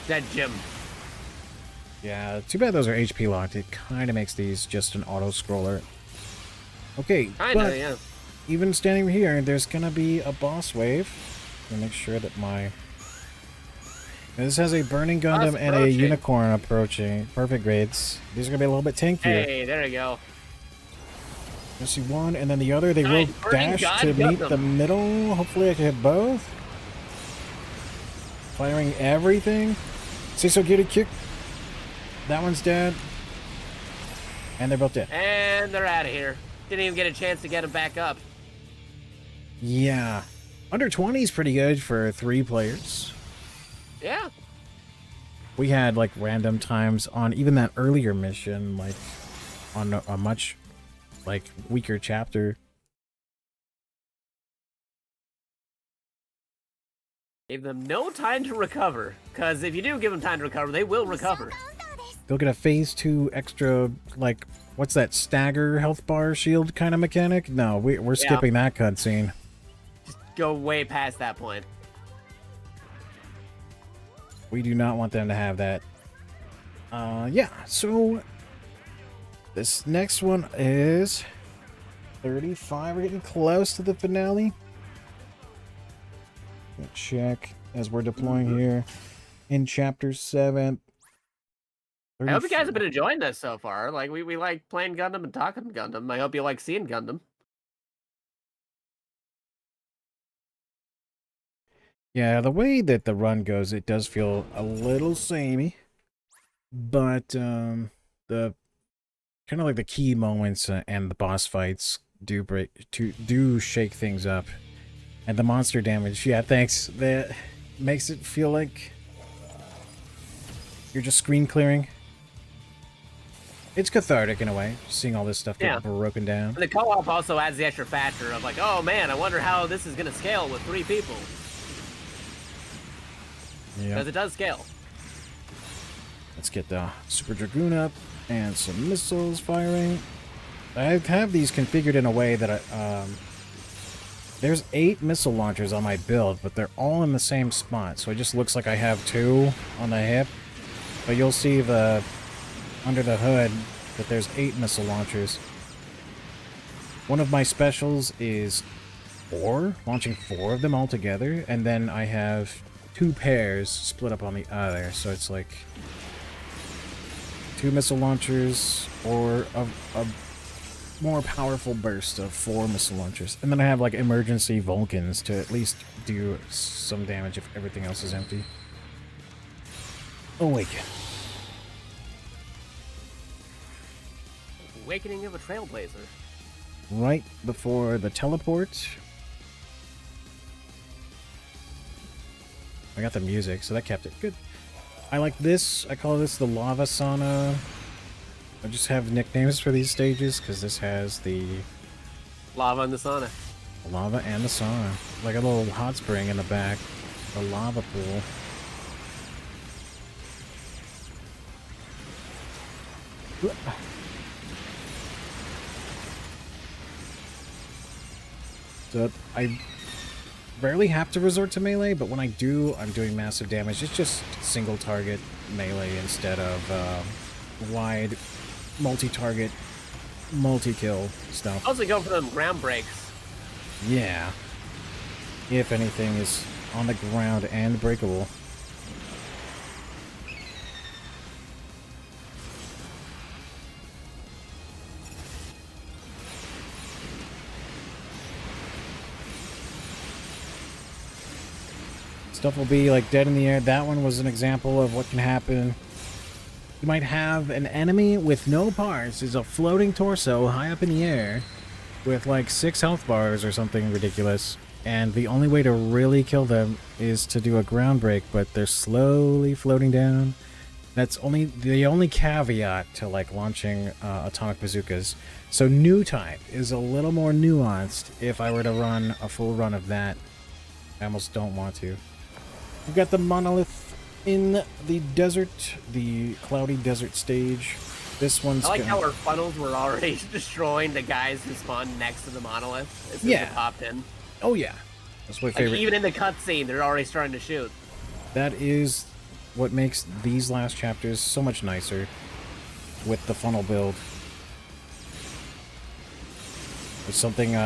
Dead Jim. Yeah, too bad those are HP locked. It kind of makes these just an auto-scroller. Okay, but Yeah. even standing here, there's going to be a boss wave. Let me make sure that my... This has a Burning Gundam and a Unicorn approaching. Perfect grades. These are going to be a little bit tankier. Hey, there we go. You see one, and then the other. They Nice. will Burning dash God to meet Gundam. the middle. Hopefully I can hit both. Firing everything. See, so get a kick. That one's dead. And they're both dead. And they're out of here. Didn't even get a chance to get him back up. Yeah. Under 20 is pretty good for 3 players. Yeah. We had like random times on even that earlier mission, like on a much like weaker chapter. Gave them no time to recover. Because if you do give them time to recover, they will recover. They'll get a phase 2 extra, like, what's that, stagger health bar shield kind of mechanic? No, we're skipping that cutscene. Just go way past that point. We do not want them to have that. Yeah, so this next one is 35. We're getting close to the finale. Check as we're deploying here in chapter 7. I hope you guys have been enjoying this so far. Like, we like playing Gundam and talking Gundam. I hope you like seeing Gundam. Yeah, the way that the run goes, it does feel a little samey. But the kind of like the key moments and the boss fights do shake things up. And the monster damage, yeah, thanks. That makes it feel like you're just screen clearing. It's cathartic in a way, seeing all this stuff get broken down. And the co-op also adds the extra factor of like, oh man, I wonder how this is going to scale with 3 people. Yeah. Because it does scale. Let's get the Super Dragoon up and some missiles firing. I have these configured in a way that there's 8 missile launchers on my build, but they're all in the same spot, so it just looks like I have 2 on the hip. But you'll see under the hood that there's 8 missile launchers. One of my specials is 4, launching 4 of them all together, and then I have 2 pairs split up on the other, so it's like 2 missile launchers or a more powerful burst of 4 missile launchers. And then I have like emergency Vulcans to at least do some damage if everything else is empty. Awaken. Awakening of a Trailblazer. Right before the teleport. I got the music, so that kept it good. I like this. I call this the Lava Sauna. I just have nicknames for these stages because this has the Lava in the sauna. lava and the sauna. Like a little hot spring in the back. A lava pool. So I rarely have to resort to melee, but when I do, I'm doing massive damage. It's just single target melee instead of wide multi-target, multi-kill stuff. Also go for them ground breaks. Yeah. If anything is on the ground and breakable. Stuff will be like dead in the air. That one was an example of what can happen. You might have an enemy with no parts, is a floating torso high up in the air with like 6 health bars or something ridiculous. And the only way to really kill them is to do a ground break, but they're slowly floating down. That's the only caveat to like launching atomic bazookas. So new type is a little more nuanced if I were to run a full run of that. I almost don't want to. We've got the monolith in the desert, the cloudy desert stage. This one's I like how our funnels were already destroying the guys who spawned next to the monolith as soon as it popped in. Oh yeah, that's my favorite. Like, even in the cutscene, they're already starting to shoot. That is what makes these last chapters so much nicer with the funnel build. It's something, you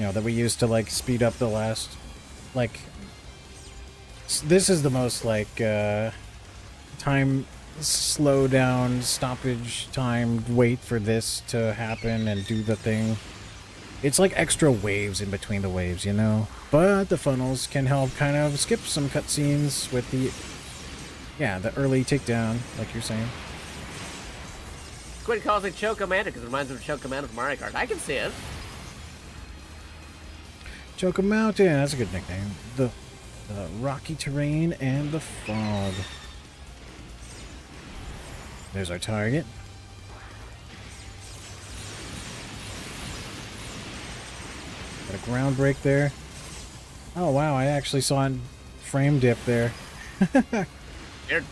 know, that we used to like speed up the last, like, this is the most like time slow down, stoppage time, wait for this to happen and do the thing. It's like extra waves in between the waves, you know? But the funnels can help kind of skip some cutscenes with the, yeah, the early takedown, like you're saying. Quit calling it Choco Commander because it reminds me of Choco Commander from Mario Kart. I can see it. Choco Mountain, that's a good nickname. The rocky terrain and the fog. There's our target. Got a ground break there. Oh wow, I actually saw a frame dip there. Weird.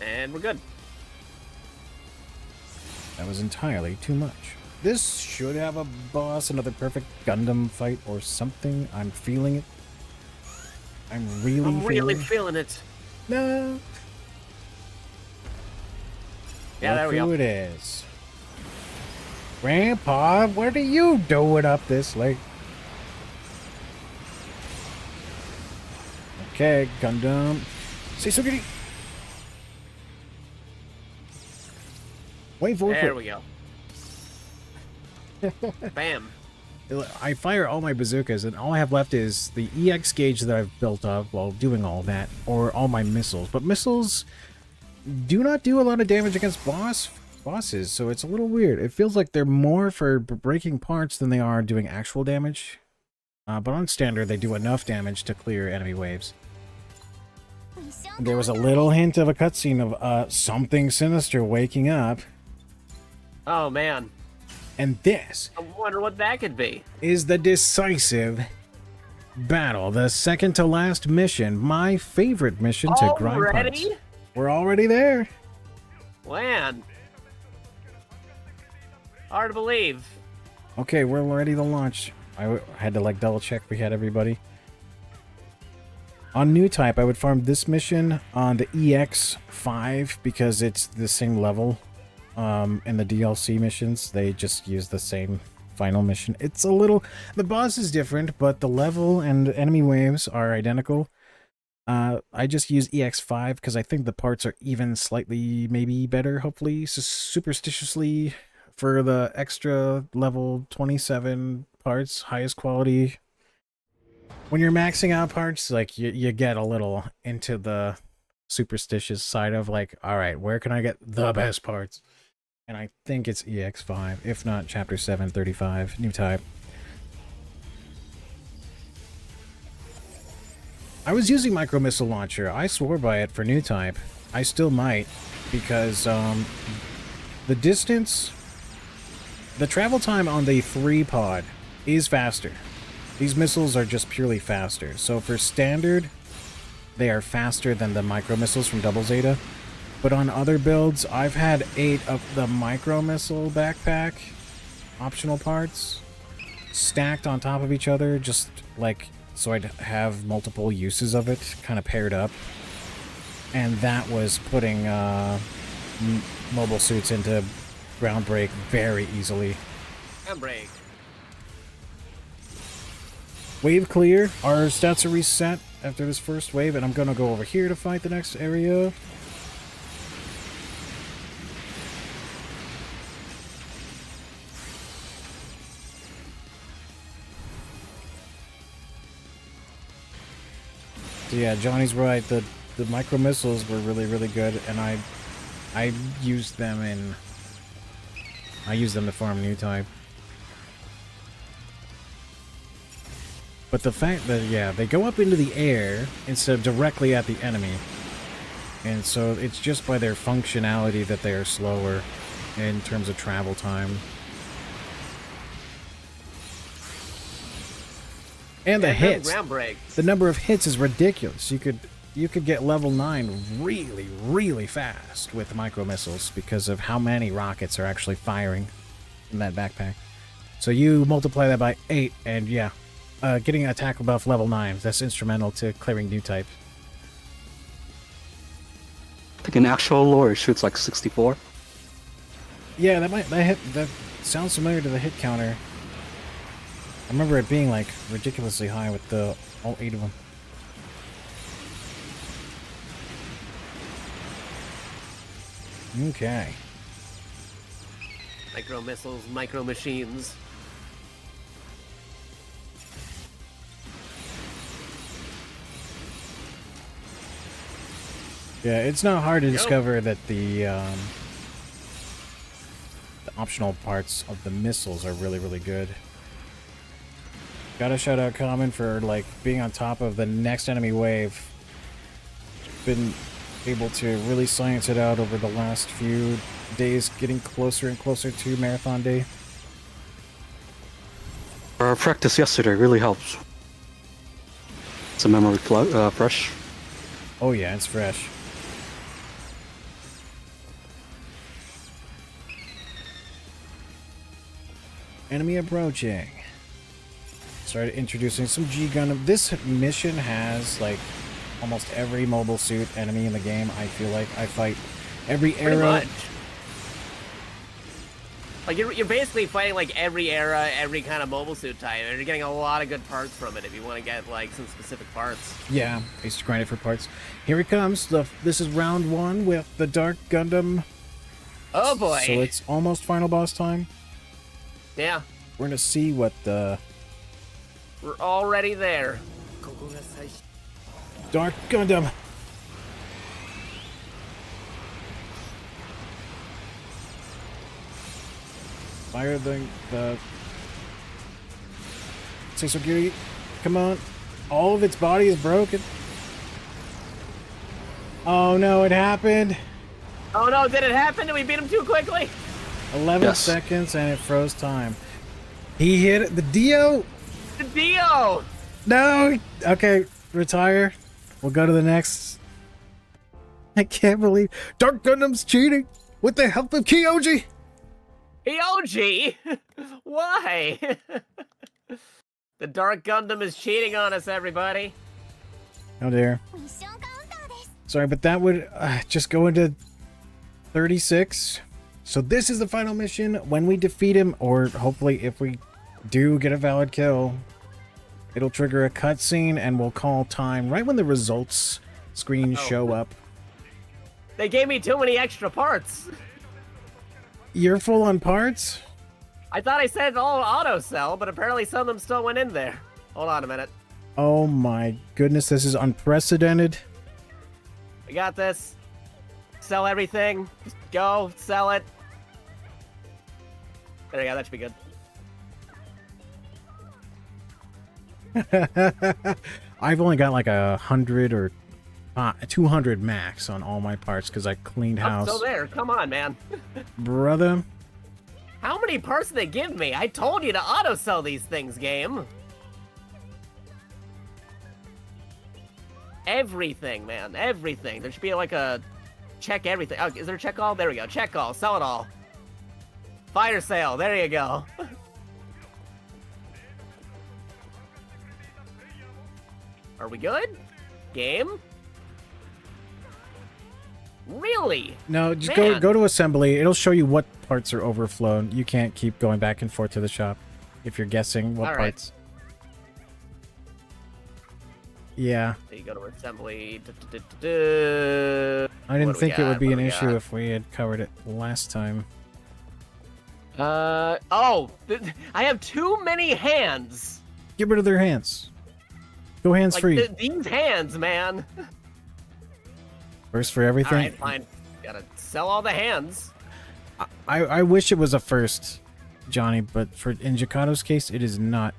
And we're good. That was entirely too much. This should have a boss, another perfect Gundam fight or something. I'm feeling it. I'm really feeling it. No. Yeah, there we go. Look who it is. Grandpa, what are you doing up this late? Okay, Gundam. Seisugiri. Wait for it. There we go. Bam. I fire all my bazookas, and all I have left is the EX gauge that I've built up while doing all that, or all my missiles. But missiles do not do a lot of damage against bosses, so it's a little weird. It feels like they're more for breaking parts than they are doing actual damage. But on standard, they do enough damage to clear enemy waves. There was a little hint of a cutscene of something sinister waking up. Oh, man. And this... I wonder what that could be. ...is the decisive battle. The second to last mission. My favorite mission to grind parts. We're already there. Man. Hard to believe. Okay, we're ready to launch. I had to like double check we had everybody. On new type, I would farm this mission on the EX5 because it's the same level. In the DLC missions, they just use the same final mission. It's a little... The boss is different, but the level and enemy waves are identical. I just use EX5 because I think the parts are even slightly maybe better, hopefully, superstitiously, for the extra level 27 parts, highest quality. When you're maxing out parts, like, you get a little into the superstitious side of, like, alright, where can I get the best parts? And I think it's EX5, if not Chapter 735, new type. I was using Micro Missile Launcher. I swore by it for new type. I still might, because the distance... The travel time on the 3-pod is faster. These missiles are just purely faster. So for standard, they are faster than the micro missiles from Double Zeta. But on other builds, I've had 8 of the micro missile backpack optional parts stacked on top of each other, just like so I'd have multiple uses of it kind of paired up. And that was putting mobile suits into ground break very easily. Ground break. Wave clear. Our stats are reset after this first wave, and I'm gonna go over here to fight the next area. So yeah, Johnny's right. The micro missiles were really good, and I used them to farm new type. But the fact that, yeah, they go up into the air instead of directly at the enemy. And so it's just by their functionality that they are slower in terms of travel time. And the hits. The number of hits is ridiculous. You could get level 9 really fast with micro missiles because of how many rockets are actually firing in that backpack. So you multiply that by 8 and yeah, getting an attack buff level 9, that's instrumental to clearing new type. I think in actual lore it shoots like 64. Yeah, that sounds familiar to the hit counter. I remember it being like ridiculously high with all 8 of them. Okay. Micro missiles, micro machines. Yeah, it's not hard to discover that the optional parts of the missiles are really good. Gotta shout out Kamen for like being on top of the next enemy wave. Been able to really science it out over the last few days, getting closer and closer to Marathon Day. Our practice yesterday really helps. It's a memory fresh. Oh yeah, it's fresh. Enemy approaching. Started introducing some G Gundam. This mission has like almost every mobile suit enemy in the game. I feel like I fight every era. Pretty much. Like you're basically fighting like every era, every kind of mobile suit type. And you're getting a lot of good parts from it if you want to get like some specific parts. Yeah, I used to grind it for parts. Here it comes. This is round 1 with the Dark Gundam. Oh boy! So it's almost final boss time. Yeah. We're gonna see what the We're already there. Dark Gundam. Fire the Seiso, come on. All of its body is broken. Oh no, it happened. Oh no, did it happen? Did we beat him too quickly? 11 seconds and it froze time. He hit it. The Dio. The Dio. No. Okay, retire. We'll go to the next. I can't believe Dark Gundam's cheating with the help of Kyoji. Kyoji? Why? The Dark Gundam is cheating on us, everybody. Oh dear. Sorry, but that would just go into 36. So this is the final mission. When we defeat him, or hopefully if we do get a valid kill, it'll trigger a cutscene and we'll call time right when the results screen show up. They gave me too many extra parts. You're full on parts? I thought I said all auto sell, but apparently some of them still went in there. Hold on a minute. Oh my goodness, this is unprecedented. We got this. Sell everything. Just go, sell it. There you go, that should be good. I've only got like 100 or 200 max on all my parts because I cleaned house. I'm still there. Come on, man. Brother. How many parts did they give me? I told you to auto sell these things, game. everything, man. Everything. There should be like a check everything. Oh, is there a check all? There we go. Check all. Sell it all. Fire sale. There you go. Are we good? Game? Really? No, just Man. go to assembly. It'll show you what parts are overflown. You can't keep going back and forth to the shop if you're guessing what All right. parts. Yeah. So you go to assembly. I didn't think it would be an issue if we had covered it last time. Oh, I have too many hands. Get rid of their hands. Go hands Like free. these hands, man. First for everything. All right, fine. Gotta sell all the hands. I wish it was a first, Johnny, but in Jakato's case, it is not.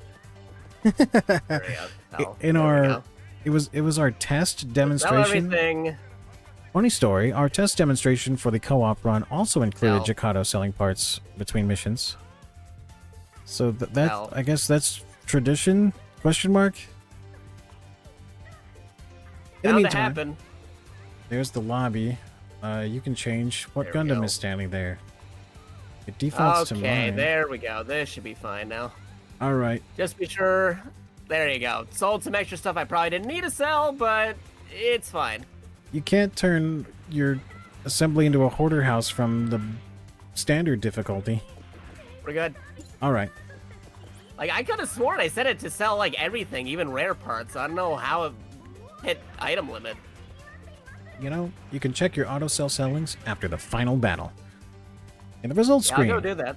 In our, it was our test Sell demonstration. everything. Funny story, our test demonstration for the co-op run also included Jakato selling parts between missions. So that I guess that's tradition? Question mark. In the Bound to meantime, happen. there's the lobby. You can change what There we Gundam go. is standing there. It defaults to Okay, mine. there we go. This should be fine now. All right. Just be sure. There you go. Sold some extra stuff I probably didn't need to sell, but it's fine. You can't turn your assembly into a hoarder house from the standard difficulty. We're good. All right. Like, I could have sworn I set it to sell, like, everything, even rare parts. I don't know how it hit item limit. You know, you can check your auto sell sellings after the final battle. In the results Yeah, screen. I'll go do that.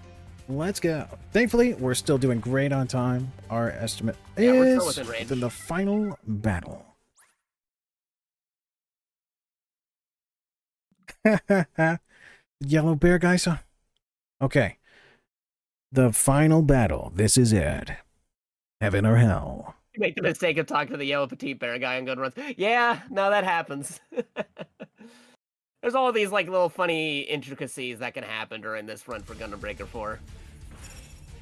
Let's go. Thankfully, we're still doing great on time. Our estimate Yeah, we're still is within range. in the final battle. Yellow bear guys, huh? Okay. The final battle. This is it. Heaven or hell. You make the mistake of talking to the yellow petite bear guy on Gun Runs. Yeah, no, that happens. There's all these like little funny intricacies that can happen during this run for Gundam Breaker 4.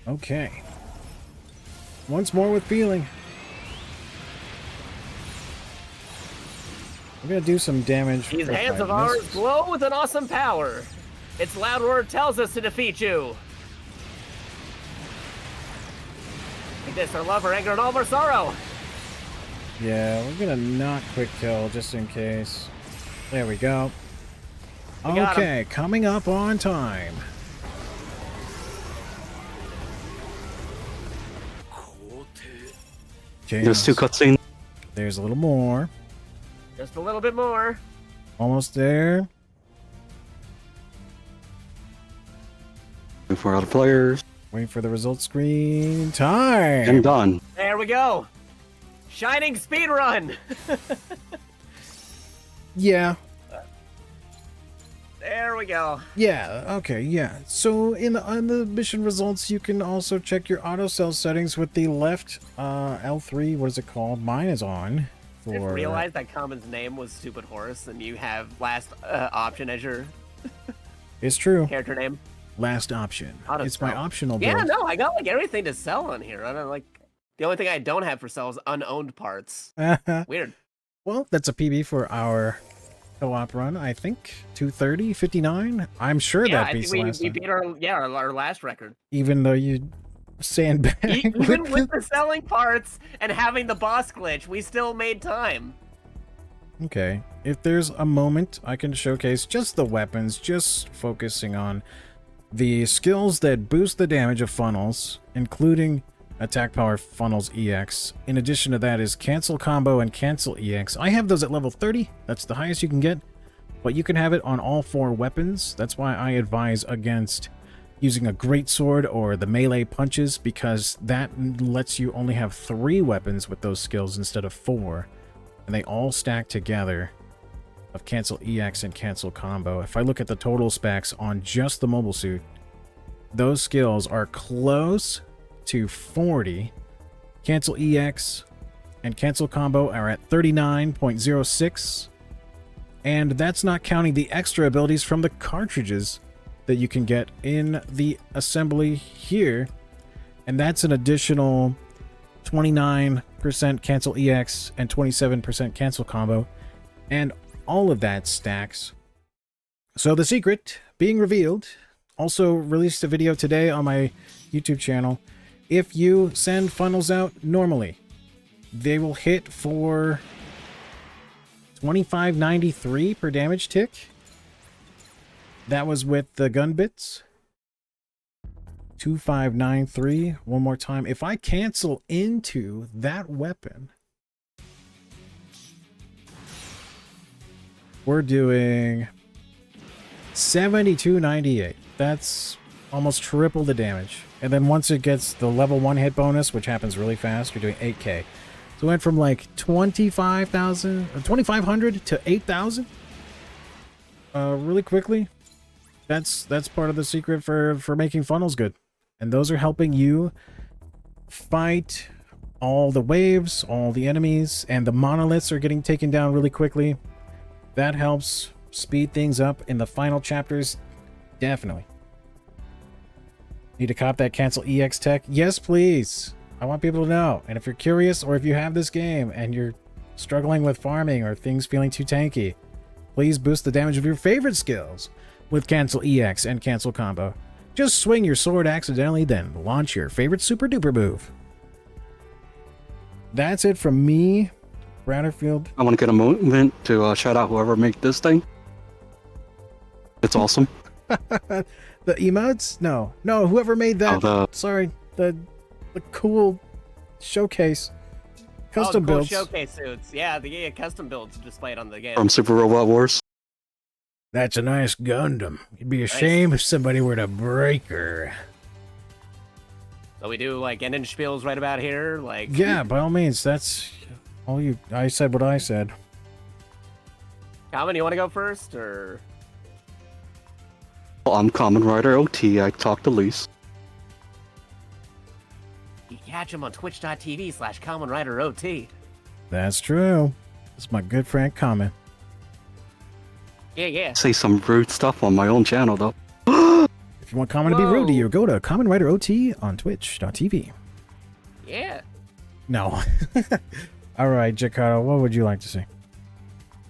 Okay. Once more with feeling. We're gonna do some damage. These with hands my of ours missiles. glow with an awesome power. Its loud word tells us to defeat you. Make this our love, our anger, and all of our sorrow. Yeah, we're gonna not quick kill just in case. There we go. We got Okay, coming up on time. There's two cutscenes. There's a little more. Just a little bit more. Almost there. For other players. Waiting for the results screen. Time! And done. There we go. Shining speedrun. Yeah. There we go. Yeah, okay, yeah. So on the mission results, you can also check your auto cell settings with the left L3. What is it called? Mine is on. I just realized that Kamen's name was Stupid Horse, and you have last option as your It's true. character name. Last option. Auto It's my cell. optional build. Yeah, no, I got like everything to sell on here. I don't like the only thing I don't have for sale is unowned parts. Weird. Well, that's a PB for our co-op run, I think. 230, 59. I'm sure Yeah, that I beats think the last we time. beat our last record. Even though you sandbag. Even with the selling parts and having the boss glitch, we still made time. Okay. If there's a moment, I can showcase just the weapons, just focusing on the skills that boost the damage of funnels, including attack power funnels EX. In addition to that is cancel combo and cancel EX. I have those at level 30. That's the highest you can get. But you can have it on all 4 weapons. That's why I advise against using a greatsword or the melee punches, because that lets you only have 3 weapons with those skills instead of 4. And they all stack together of cancel EX and cancel combo. If I look at the total specs on just the mobile suit, those skills are close to 40. Cancel EX and cancel combo are at 39.06. And that's not counting the extra abilities from the cartridges that you can get in the assembly here. And that's an additional 28% cancel EX and 27% cancel combo, and all of that stacks. So the secret being revealed. Also released a video today on my YouTube channel. If you send funnels out normally, they will hit for 25.93 per damage tick. That was with the gun bits. 2593. One more time. If I cancel into that weapon, we're doing 72.98. That's almost triple the damage. And then once it gets the level 1 hit bonus, which happens really fast, you're doing 8k. So it went from like 25,000 or 2,500 to 8,000 really quickly. That's part of the secret for making funnels good. And those are helping you fight all the waves, all the enemies, and the monoliths are getting taken down really quickly. That helps speed things up in the final chapters. Definitely. Need to cop that cancel EX tech? Yes, please. I want people to know. And if you're curious, or if you have this game and you're struggling with farming or things feeling too tanky, please boost the damage of your favorite skills with cancel EX and cancel combo. Just swing your sword accidentally, then launch your favorite super duper move. That's it from me, Bradderfield. I want to get a moment to shout out whoever made this thing. It's awesome. The emotes? No, whoever made that. Sorry, the cool showcase. Custom cool builds. Showcase suits. Yeah, the custom builds displayed on the game. From Super Robot Wars. That's a nice Gundam. It'd be a shame if somebody were to break her. So we do like ending spiels right about here, like. Yeah, by all means. That's all you. I said what I said. Kamen, you want to go first, or? Well, I'm KamenRiderOT. I talk the least. You can catch him on twitch.tv/KamenRiderOT. That's true. It's my good friend Kamen. Yeah. Say some rude stuff on my own channel, though. If you want Kamen to be rude to you, go to KamenRiderOT on twitch.tv. Yeah. No. All right, Jakato, what would you like to see?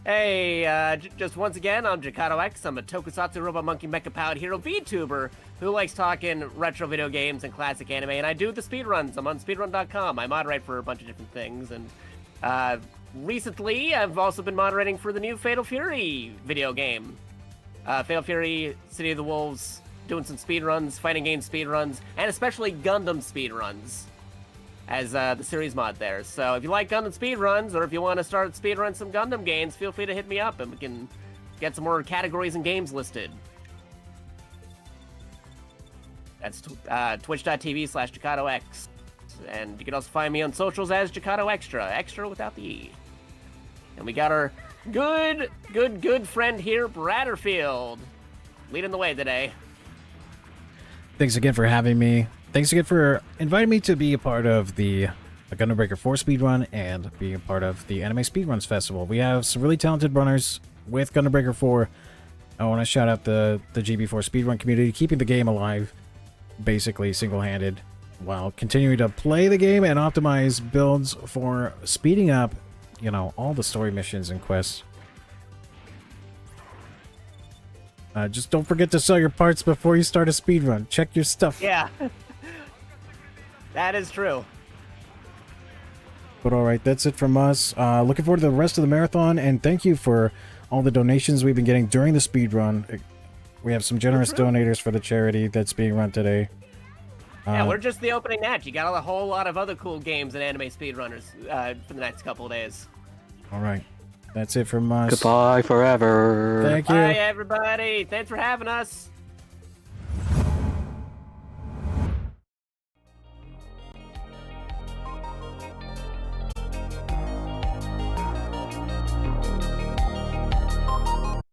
Hey, just once again, I'm JakatoXtra. I'm a tokusatsu robot monkey mecha powered hero VTuber who likes talking retro video games and classic anime, and I do the speedruns. I'm on speedrun.com. I moderate for a bunch of different things, and recently I've also been moderating for the new Fatal Fury video game. Fatal Fury, City of the Wolves, doing some speedruns, fighting game speedruns, and especially Gundam speedruns as the series mod there. So if you like Gundam speedruns, or if you want to start speedrun some Gundam games, feel free to hit me up and we can get some more categories and games listed. That's twitch.tv/JakatoX. And you can also find me on socials as JakatoXtra, extra without the E. And we got our good friend here, Bradderfield, leading the way today. Thanks again for having me. Thanks again for inviting me to be a part of the Gundam Breaker 4 speedrun and be a part of the Anime Speedruns Festival. We have some really talented runners with Gundam Breaker 4. I want to shout out the GB4 speedrun community, keeping the game alive, basically single-handed, while continuing to play the game and optimize builds for speeding up, you know, all the story missions and quests. Just don't forget to sell your parts before you start a speedrun. Check your stuff. Yeah. That is true. But alright, that's it from us. Looking forward to the rest of the marathon, and thank you for all the donations we've been getting during the speedrun. We have some generous donators for the charity that's being run today. Yeah, we're just the opening match. You got a whole lot of other cool games and anime speedrunners for the next couple of days. Alright, that's it from us. Goodbye forever. Thank you. Bye, everybody. Thanks for having us.